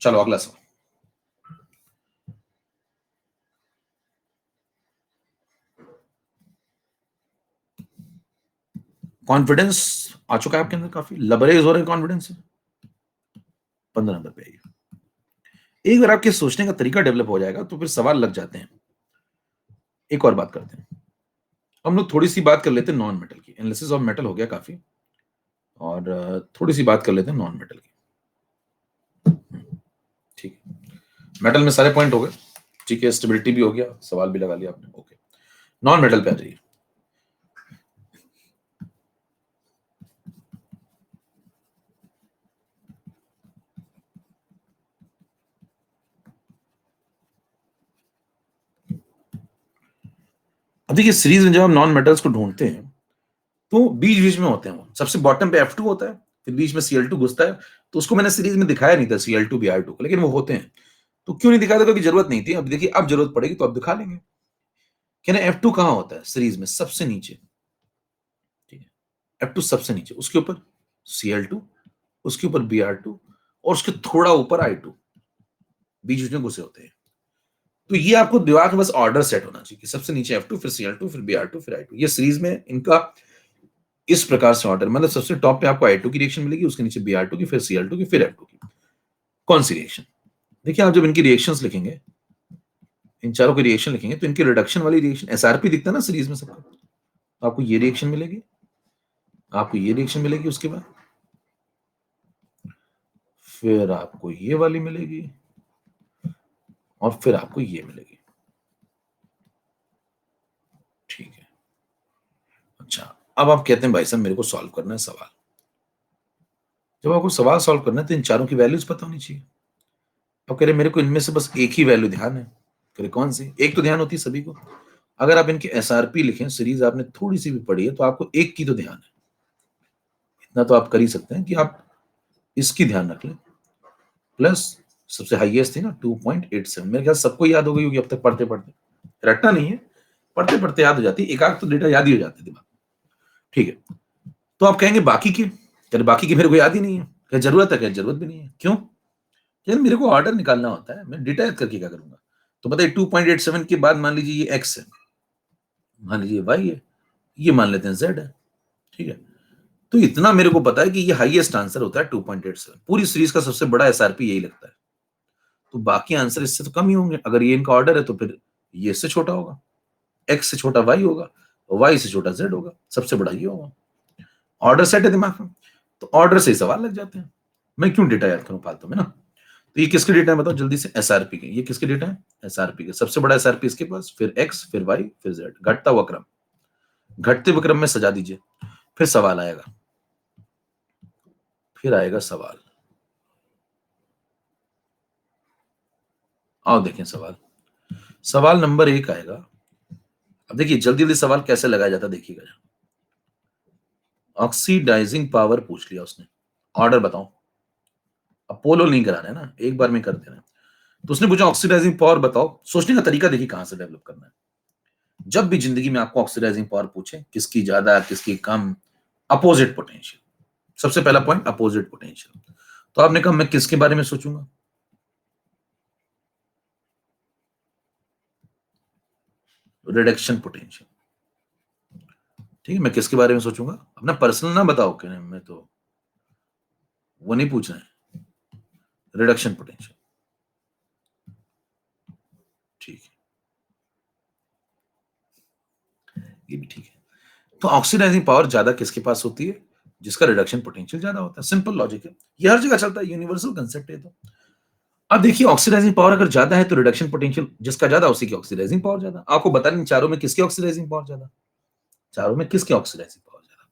चलो अगला सवाल। कॉन्फिडेंस आ चुका है आपके अंदर, काफी लबरेज हो रहे हैं कॉन्फिडेंस से। 15 नंबर पे आइए। एक बार आपके सोचने का तरीका डेवलप हो जाएगा तो फिर सवाल लग जाते हैं। एक और बात करते हैं, हम लोग थोड़ी सी बात कर लेते हैं नॉन मेटल की। एनालिसिस ऑफ मेटल हो गया काफी, और थोड़ी सी बात कर लेते हैं नॉन मेटल की। ठीक है, मेटल में सारे पॉइंट हो गए। ठीक है, स्टेबिलिटी भी हो गया, सवाल भी लगा लिया आपने। ओके, नॉन मेटल पे आ जाइए। अब देखिए, सीरीज में जब हम नॉन मेटल्स को ढूंढते हैं तो बीच बीच में होते हैं वो। सबसे बॉटम पे F2 होता है, फिर बीच में Cl2 घुसता है। तो उसको मैंने सीरीज में दिखाया नहीं था Cl2 Br2 को, लेकिन वो होते हैं। तो क्यों नहीं दिखाया था? क्योंकि जरूरत नहीं थी। अब देखिए, अब जरूरत पड़ेगी तो अब दिखा लेंगे। कहना F2 कहां होता है सीरीज में? सबसे नीचे। ठीक है, F2 सबसे नीचे, उसके ऊपर Cl2, उसके ऊपर Br2, और उसके थोड़ा ऊपर I2, बीच बीच में घुसे होते हैं। तो ये आपको दिमाग में बस ऑर्डर सेट होना चाहिए कि सबसे नीचे F2, फिर Cl2, फिर Br2, फिर I2। ये सीरीज में इनका इस प्रकार से ऑर्डर, मतलब सबसे टॉप पे आपको I2 की रिएक्शन मिलेगी, उसके नीचे Br2 की, फिर Cl2 की, फिर F2 की। कौन सी रिएक्शन? देखिए, आप जब इनकी रिएक्शंस लिखेंगे, इन चारों की रिएक्शन लिखेंगे, तो इनकी रिडक्शन वाली रिएक्शन, एसआरपी दिखता है ना सीरीज में सबका, तो आपको ये रिएक्शन मिलेगी, आपको ये रिएक्शन मिलेगी, उसके बाद फिर आपको ये वाली मिलेगी, और फिर आपको ये मिलेगी। ठीक है, अच्छा अब आप कहते हैं भाई साहब मेरे को सॉल्व करना है सवाल। जब आपको सवाल सॉल्व करना है तो इन चारों की वैल्यूज पता होनी चाहिए। अब कह रहे मेरे को इनमें से बस एक ही वैल्यू ध्यान है। कह रहे कौन सी? एक तो ध्यान होती है सभी को। अगर आप इनकी एसआरपी लिखें, सीरीज आपने थोड़ी सी भी पढ़ी है, तो आपको एक की तो ध्यान है। इतना तो आप कर ही सकते हैं कि आप इसकी ध्यान रख लें, प्लस सबसे हाईएस्ट थी ना 2.87। मेरे ख्याल सबको याद हो गई होगी अब तक पढ़ते पढ़ते। रटना नहीं है, पढ़ते पढ़ते याद हो जाती है। एक आध तो डेटा याद ही हो जाते दिमाग। ठीक है, तो आप कहेंगे बाकी की, यार बाकी की मेरे को याद ही नहीं है। क्या जरूरत है? क्या जरूरत भी नहीं है। क्यों? यार मेरे को ऑर्डर निकालना होता है, मैं डेटा याद करके क्या करूंगा? तो बताइए 2.87 के बाद मान लीजिए ये x है, मान लीजिए y है, ये मान लेते हैं z है। ठीक है, तो इतना मेरे को पता है कि ये हाईएस्ट आंसर होता है 2.87। पूरी सीरीज का सबसे बड़ा एसआरपी यही लगता है। तो बाकी आंसर इससे तो कम ही होंगे। अगर ये इनका ऑर्डर है तो फिर ये इससे छोटा होगा, x से छोटा y होगा, y से छोटा z होगा, सबसे बड़ा ये होगा। ऑर्डर सेट है दिमाग में, तो ऑर्डर से ही सवाल लग जाते हैं। मैं क्यों डेटा याद करूं फालतू में ना। तो ये किसके डेटा है बताओ जल्दी से, एसआरपी के। ये किसके डेटा है, एसआरपी के। सबसे बड़ा एसआरपी इसके पास, फिर एक्स, फिर वाई, फिर जेड, घटता हुआ क्रम, घटते हुए क्रम में सजा दीजिए। फिर सवाल आएगा, फिर आएगा सवाल। आओ देखें सवाल। सवाल नंबर 1 आएगा। अब देखिए जल्दी जल्दी सवाल कैसे लगाया जाता है देखिएगा। ऑक्सीडाइजिंग पावर पूछ लिया उसने, ऑर्डर बताओ। अपोलो नहीं कराना है ना, एक बार में कर देना है। तो उसने पूछा ऑक्सीडाइजिंग पावर बताओ। सोचने का तरीका देखिए कहां से डेवलप करना है। जब भी जिंदगी में आपको ऑक्सीडाइजिंग पावर पूछे, किसकी ज्यादा किसकी कम, अपोजिट पोटेंशियल। सबसे पहला पॉइंट अपोजिट पोटेंशियल। तो आपने कहा मैं किसके बारे में सोचूंगा, रिडक्शन पोटेंशियल। ठीक है, मैं किसके बारे में सोचूंगा, अपना पर्सनल ना बताओ कि नहीं, मैं तो वो नहीं पूछ रहे हैं, रिडक्शन पोटेंशियल। ठीक है, ये भी ठीक है। तो ऑक्सीडाइजिंग पावर ज्यादा किसके पास होती है, जिसका रिडक्शन पोटेंशियल ज्यादा होता है। सिंपल लॉजिक है, ये हर जगह चलता है, यूनिवर्सल कंसेप्ट है। तो अब देखिए ऑक्सीडाइजिंग पावर अगर ज्यादा है तो रिडक्शन पोटेंशियल जिसका ज्यादा उसी की ऑक्सीडाइजिंग पावर ज्यादा। आपको बता नहीं चारों में किसकी ऑक्सीडाइजिंग पावर ज्यादा, चारों में किसकी ऑक्सीडाइजिंग पावर ज्यादा।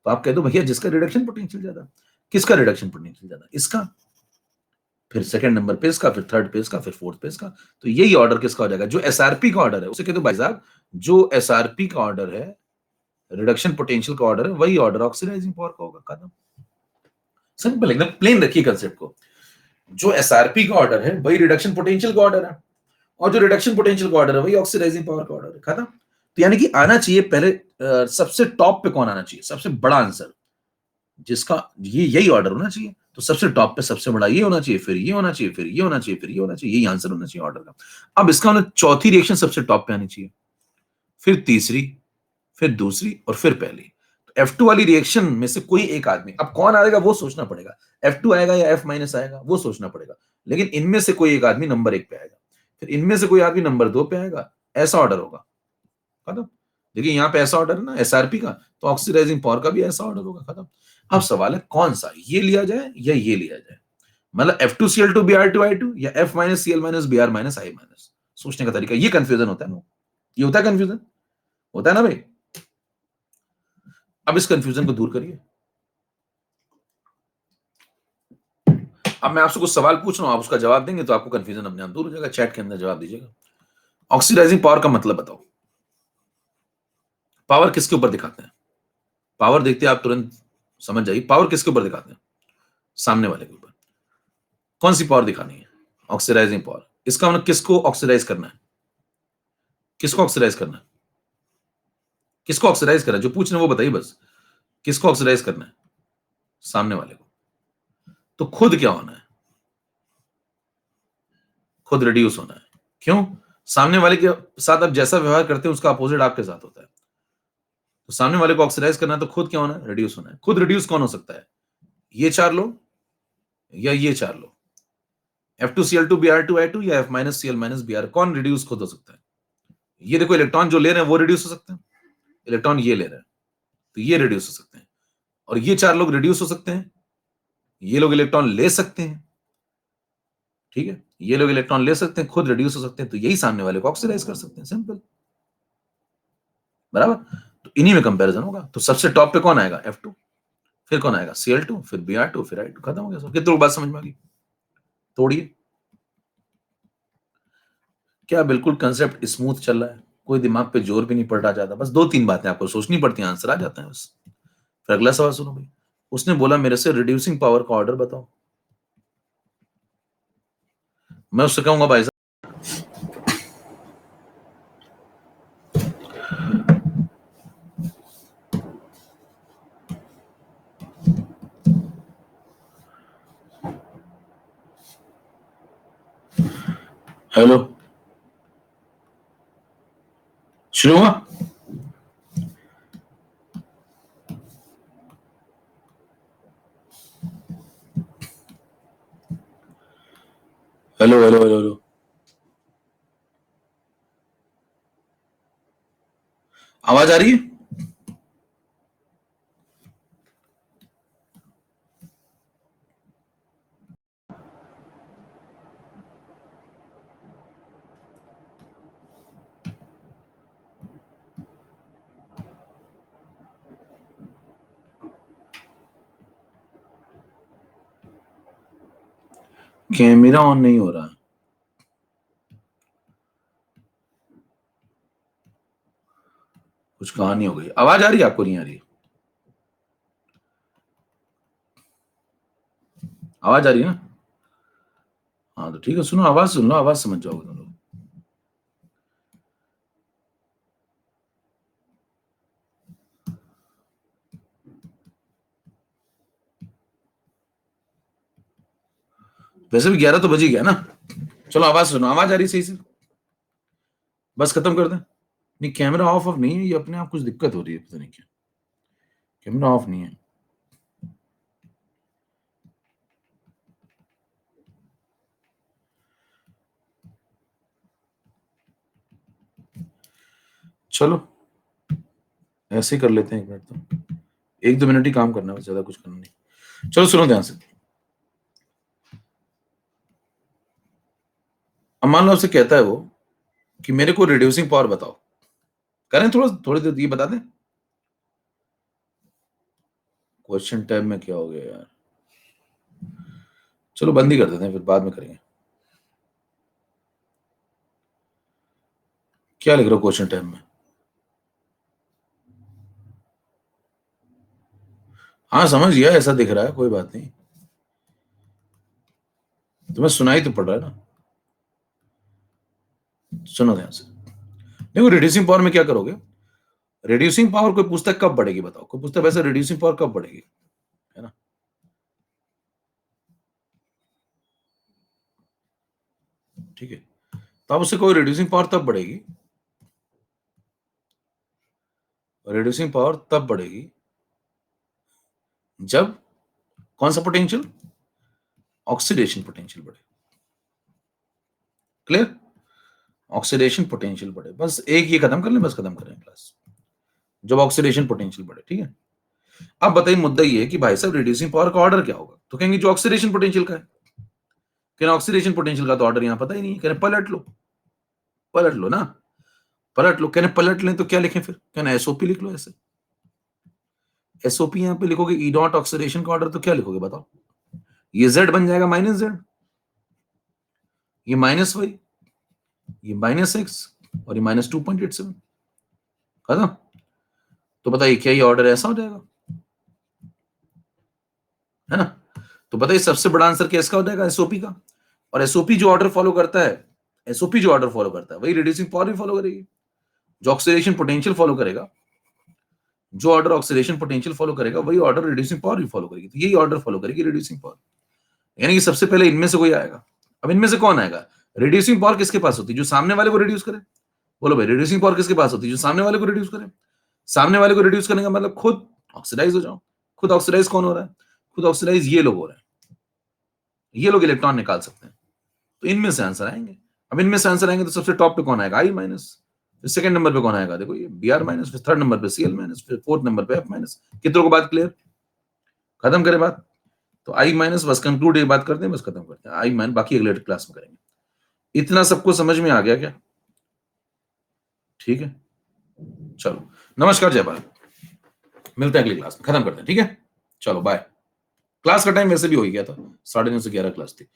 तो आप कह दो भैया जिसका रिडक्शन पोटेंशियल ज्यादा। किसका रिडक्शन पोटेंशियल ज्यादा, इसका। फिर सेकंड नंबर पे इसका, फिर थर्ड पे इसका, फिर फोर्थ पे इसका। तो यही ऑर्डर किसका हो जाएगा, जो एसआरपी का ऑर्डर है उसे कह दो भाई साहब, जो एसआरपी का ऑर्डर है, रिडक्शन पोटेंशियल का ऑर्डर है, वही ऑर्डर ऑक्सीडाइजिंग पावर का होगा। खत्म, सिंपल एकदम प्लेन रखिए कंसेप्ट को। जो एसआरपी का ऑर्डर है वही रिडक्शन पोटेंशियल का ऑर्डर है, और जो रिडक्शन पोटेंशियल का ऑर्डर है वही ऑक्सीडाइजिंग पावर का ऑर्डर है। खत्म। तो यानी कि आना चाहिए पहले सबसे टॉप पे कौन आना चाहिए, सबसे बड़ा आंसर, जिसका ये यही ऑर्डर होना चाहिए। तो सबसे टॉप पे सबसे बड़ा ये होना चाहिए, फिर ये होना चाहिए, फिर ये होना चाहिए, फिर ये होना चाहिए, यही आंसर होना चाहिए ऑर्डर का। अब इसका मतलब चौथी रिएक्शन सबसे टॉप पे आनी चाहिए, फिर तीसरी, फिर दूसरी, और फिर पहली। तो F2 वाली रिएक्शन में से कोई एक आदमी, अब कौन आएगा वो सोचना पड़ेगा, F2 आएगा या F माइनस आएगा वो सोचना पड़ेगा। लेकिन इनमें से कोई एक आदमी नंबर 1 पे आएगा, फिर इनमें से कोई आदमी नंबर 2 पे आएगा, ऐसा ऑर्डर होगा। खत्म। देखिए यहाँ पे ऐसा ऑर्डर है ना एसआरपी का, तो ऑक्सीडाइजिंग पावर का भी ऐसा ऑर्डर होगा। खत्म। अब सवाल है कौन सा, ये लिया जाए या ये लिया जाए, मतलब F2Cl2Br2I2 या F minus Cl minus Br minus I minus. सोचने का तरीका, ये कंफ्यूजन होता है ना, ये होता है कंफ्यूजन, होता है ना भाई। अब इस कंफ्यूजन को दूर करिए। अब मैं आपसे कुछ सवाल पूछ रहा हूं, आप उसका जवाब देंगे तो आपको कंफ्यूजन अपने आप दूर हो जाएगा। चैट के अंदर जवाब दीजिएगा। ऑक्सीडाइजिंग पावर का मतलब बताओ। पावर किसके ऊपर दिखाते हैं, पावर देखते हैं आप तुरंत समझ जाइए, पावर किसके ऊपर दिखाते हैं, सामने वाले के ऊपर। कौन सी पावर दिखानी है, ऑक्सीडाइजिंग पावर। इसका मतलब किसको ऑक्सीडाइज करना है, किसको ऑक्सीडाइज करना है, किसको ऑक्सीडाइज करना है, जो पूछ रहे हैं वो बताइए बस, किसको ऑक्सीडाइज करना है, सामने वाले को। तो खुद क्या होना है, खुद रिड्यूस होना है। क्यों, सामने वाले के साथ आप जैसा व्यवहार करते हैं उसका अपोजिट आपके साथ होता है। तो सामने वाले को ऑक्सीडाइज करना है तो खुद क्या होना है, रिड्यूस होना है। खुद रिड्यूस कौन हो सकता है, ये चार लोग या ये चार लोग, F2Cl2Br2I2 या F minus Cl minus Br, कौन रिड्यूस खुद हो सकता है। ये देखो इलेक्ट्रॉन जो ले रहे हैं वो रिड्यूस हो सकते हैं, इलेक्ट्रॉन ये ले रहे हैं तो ये रिड्यूस हो सकते हैं, और ये चार लोग रिड्यूस हो सकते हैं, ये लोग इलेक्ट्रॉन ले सकते हैं। ठीक है, ये लोग इलेक्ट्रॉन ले सकते हैं, खुद रिड्यूस हो सकते हैं, तो यही सामने वाले को ऑक्सीडाइज कर सकते हैं। सिंपल, बराबर। तो इन्हीं में कंपैरिजन होगा। तो सबसे टॉप पे कौन आएगा, F2, फिर कौन आएगा Cl2, फिर Br2, फिर I2। खत्म हो गया सब। कितने लोग बात समझ में आ गई, तोड़िए। क्या बिल्कुल कंसेप्ट स्मूथ चल रहा है, कोई दिमाग पे जोर भी नहीं पड़ रहा ज्यादा, बस 2-3 बातें आपको सोचनी पड़ती हैं, आंसर आ जाता है बस। फिर अगला सवाल सुनो भाई। उसने बोला मेरे से रिड्यूसिंग पावर का ऑर्डर बताओ। मैं उससे कहूंगा भाई साहब, हेलो, शुरू हुआ। Hello hello hello hello. आवाज आ रही है? कैमरा ऑन नहीं हो रहा, कुछ कहानी हो गई। आवाज आ रही है आपको? नहीं आ रही? आवाज आ रही है ना? हाँ तो ठीक है, सुनो, आवाज सुन लो, आवाज समझ जाओगे तुम लोग। वैसे भी 11 तो बज ही गया ना। चलो आवाज सुनो, आवाज आ रही है सही से? बस खत्म कर दें? नहीं, कैमरा ऑफ ऑफ नहीं है, ये अपने आप कुछ दिक्कत हो रही है, पता नहीं क्या। कैमरा ऑफ नहीं है। चलो ऐसे ही कर लेते हैं, 1 मिनट तो, 1-2 मिनट ही काम करना है, ज्यादा कुछ करना नहीं। चलो सुनो ध्यान से। अब मान लो आपसे कहता है वो कि मेरे को रिड्यूसिंग पावर बताओ। करें थोड़ा, थोड़ी देर ये बता दें। क्वेश्चन टैब में क्या हो गया यार? चलो बंद ही कर देते हैं, फिर बाद में करेंगे। क्या लिख रहे हो क्वेश्चन टैब में? हाँ समझ गया, ऐसा दिख रहा है, कोई बात नहीं। तुम्हें सुनाई तो पड़ रहा है ना? सुनो ध्यान से। देखो रिड्यूसिंग पावर में क्या करोगे? रिड्यूसिंग पावर कोई पूछता है कब बढ़ेगी बताओ, कोई पूछता है वैसे रिड्यूसिंग पावर कब बढ़ेगी, है ना? ठीक है, तो अब उससे कोई रिड्यूसिंग पावर तब बढ़ेगी, रिड्यूसिंग पावर तब बढ़ेगी जब कौन सा पोटेंशियल? ऑक्सीडेशन पोटेंशियल बढ़े। क्लियर? ऑक्सीडेशन पोटेंशियल बढ़े, बस एक ये खत्म कर लें, बस खत्म करें क्लास। जब ऑक्सीडेशन पोटेंशियल बढ़े, ठीक है। अब बताइए, मुद्दा ये है कि भाई साहब रिड्यूसिंग पावर का ऑर्डर क्या होगा? तो कहेंगे जो ऑक्सीडेशन पोटेंशियल का है। कहना ऑक्सीडेशन पोटेंशियल का तो ऑर्डर यहां पता ही नहीं है। कहने पलट लो, पलट लो ना, पलट लो। कहने पलट लें तो क्या लिखें फिर? कहना एसओपी लिख लो। ऐसे एसओपी यहां पे लिखोगे, ई डॉट ऑक्सीडेशन का ऑर्डर, तो क्या लिखोगे बताओ? ये जेड बन जाएगा माइनस जेड, ये माइनस वाई, ये माइनस एक्स, और ये -2.87। खत्म। तो बताइए क्या ये ऑर्डर ऐसा हो जाएगा? है ना? तो बताइए सबसे बड़ा आंसर क्या इसका हो जाएगा? एसओपी का। और एसओपी जो ऑर्डर फॉलो करता है, एसओपी जो ऑर्डर फॉलो करता है वही रिड्यूसिंग पावर भी फॉलो करेगी। जो ऑक्सीडेशन पोटेंशियल फॉलो करेगा, जो ऑर्डर ऑक्सीडेशन पोटेंशियल फॉलो करेगा वही ऑर्डर रिड्यूसिंग पावर भी फॉलो करेगी। तो यही ऑर्डर फॉलो करेगी रिड्यूसिंग पावर। यानी कि सबसे पहले इनमें से कोई आएगा। अब इनमें से कौन आएगा? रिड्यूसिंग पावर किसके पास होती है? जो सामने वाले को रिड्यूस करे। बोलो भाई, रिड्यूसिंग पावर किसके पास होती है? जो सामने वाले को रिड्यूस करे। सामने वाले को रिड्यूस करने का मतलब खुद ऑक्सीडाइज हो जाओ। खुद ऑक्सीडाइज कौन हो रहा है? खुद ऑक्सीडाइज ये लोग हो रहे हैं। ये लोग इलेक्ट्रॉन निकाल सकते हैं। तो इनमें से आंसर आएंगे। अब इनमें से आंसर आएंगे तो सबसे टॉप पे कौन आएगा? आई माइनस। फिर सेकंड नंबर पे कौन आएगा? देखो ये बी आर माइनस। फिर थर्ड नंबर पे सी एल माइनस। फिर फोर्थ नंबर पे एफ माइनस। कितनों को बात क्लियर? खत्म करें बात? तो आई माइनस बस कंक्लूड, ये बात करते हैं, बस खत्म करते हैं। आई माइनस बाकी अगले क्लास में करेंगे। इतना सबको समझ में आ गया क्या? ठीक है, चलो नमस्कार, जय भारत। मिलते हैं अगली क्लास में, खत्म करते हैं, ठीक है। चलो बाय। क्लास का टाइम वैसे भी हो ही गया था, 9:30 से 11 क्लास थी।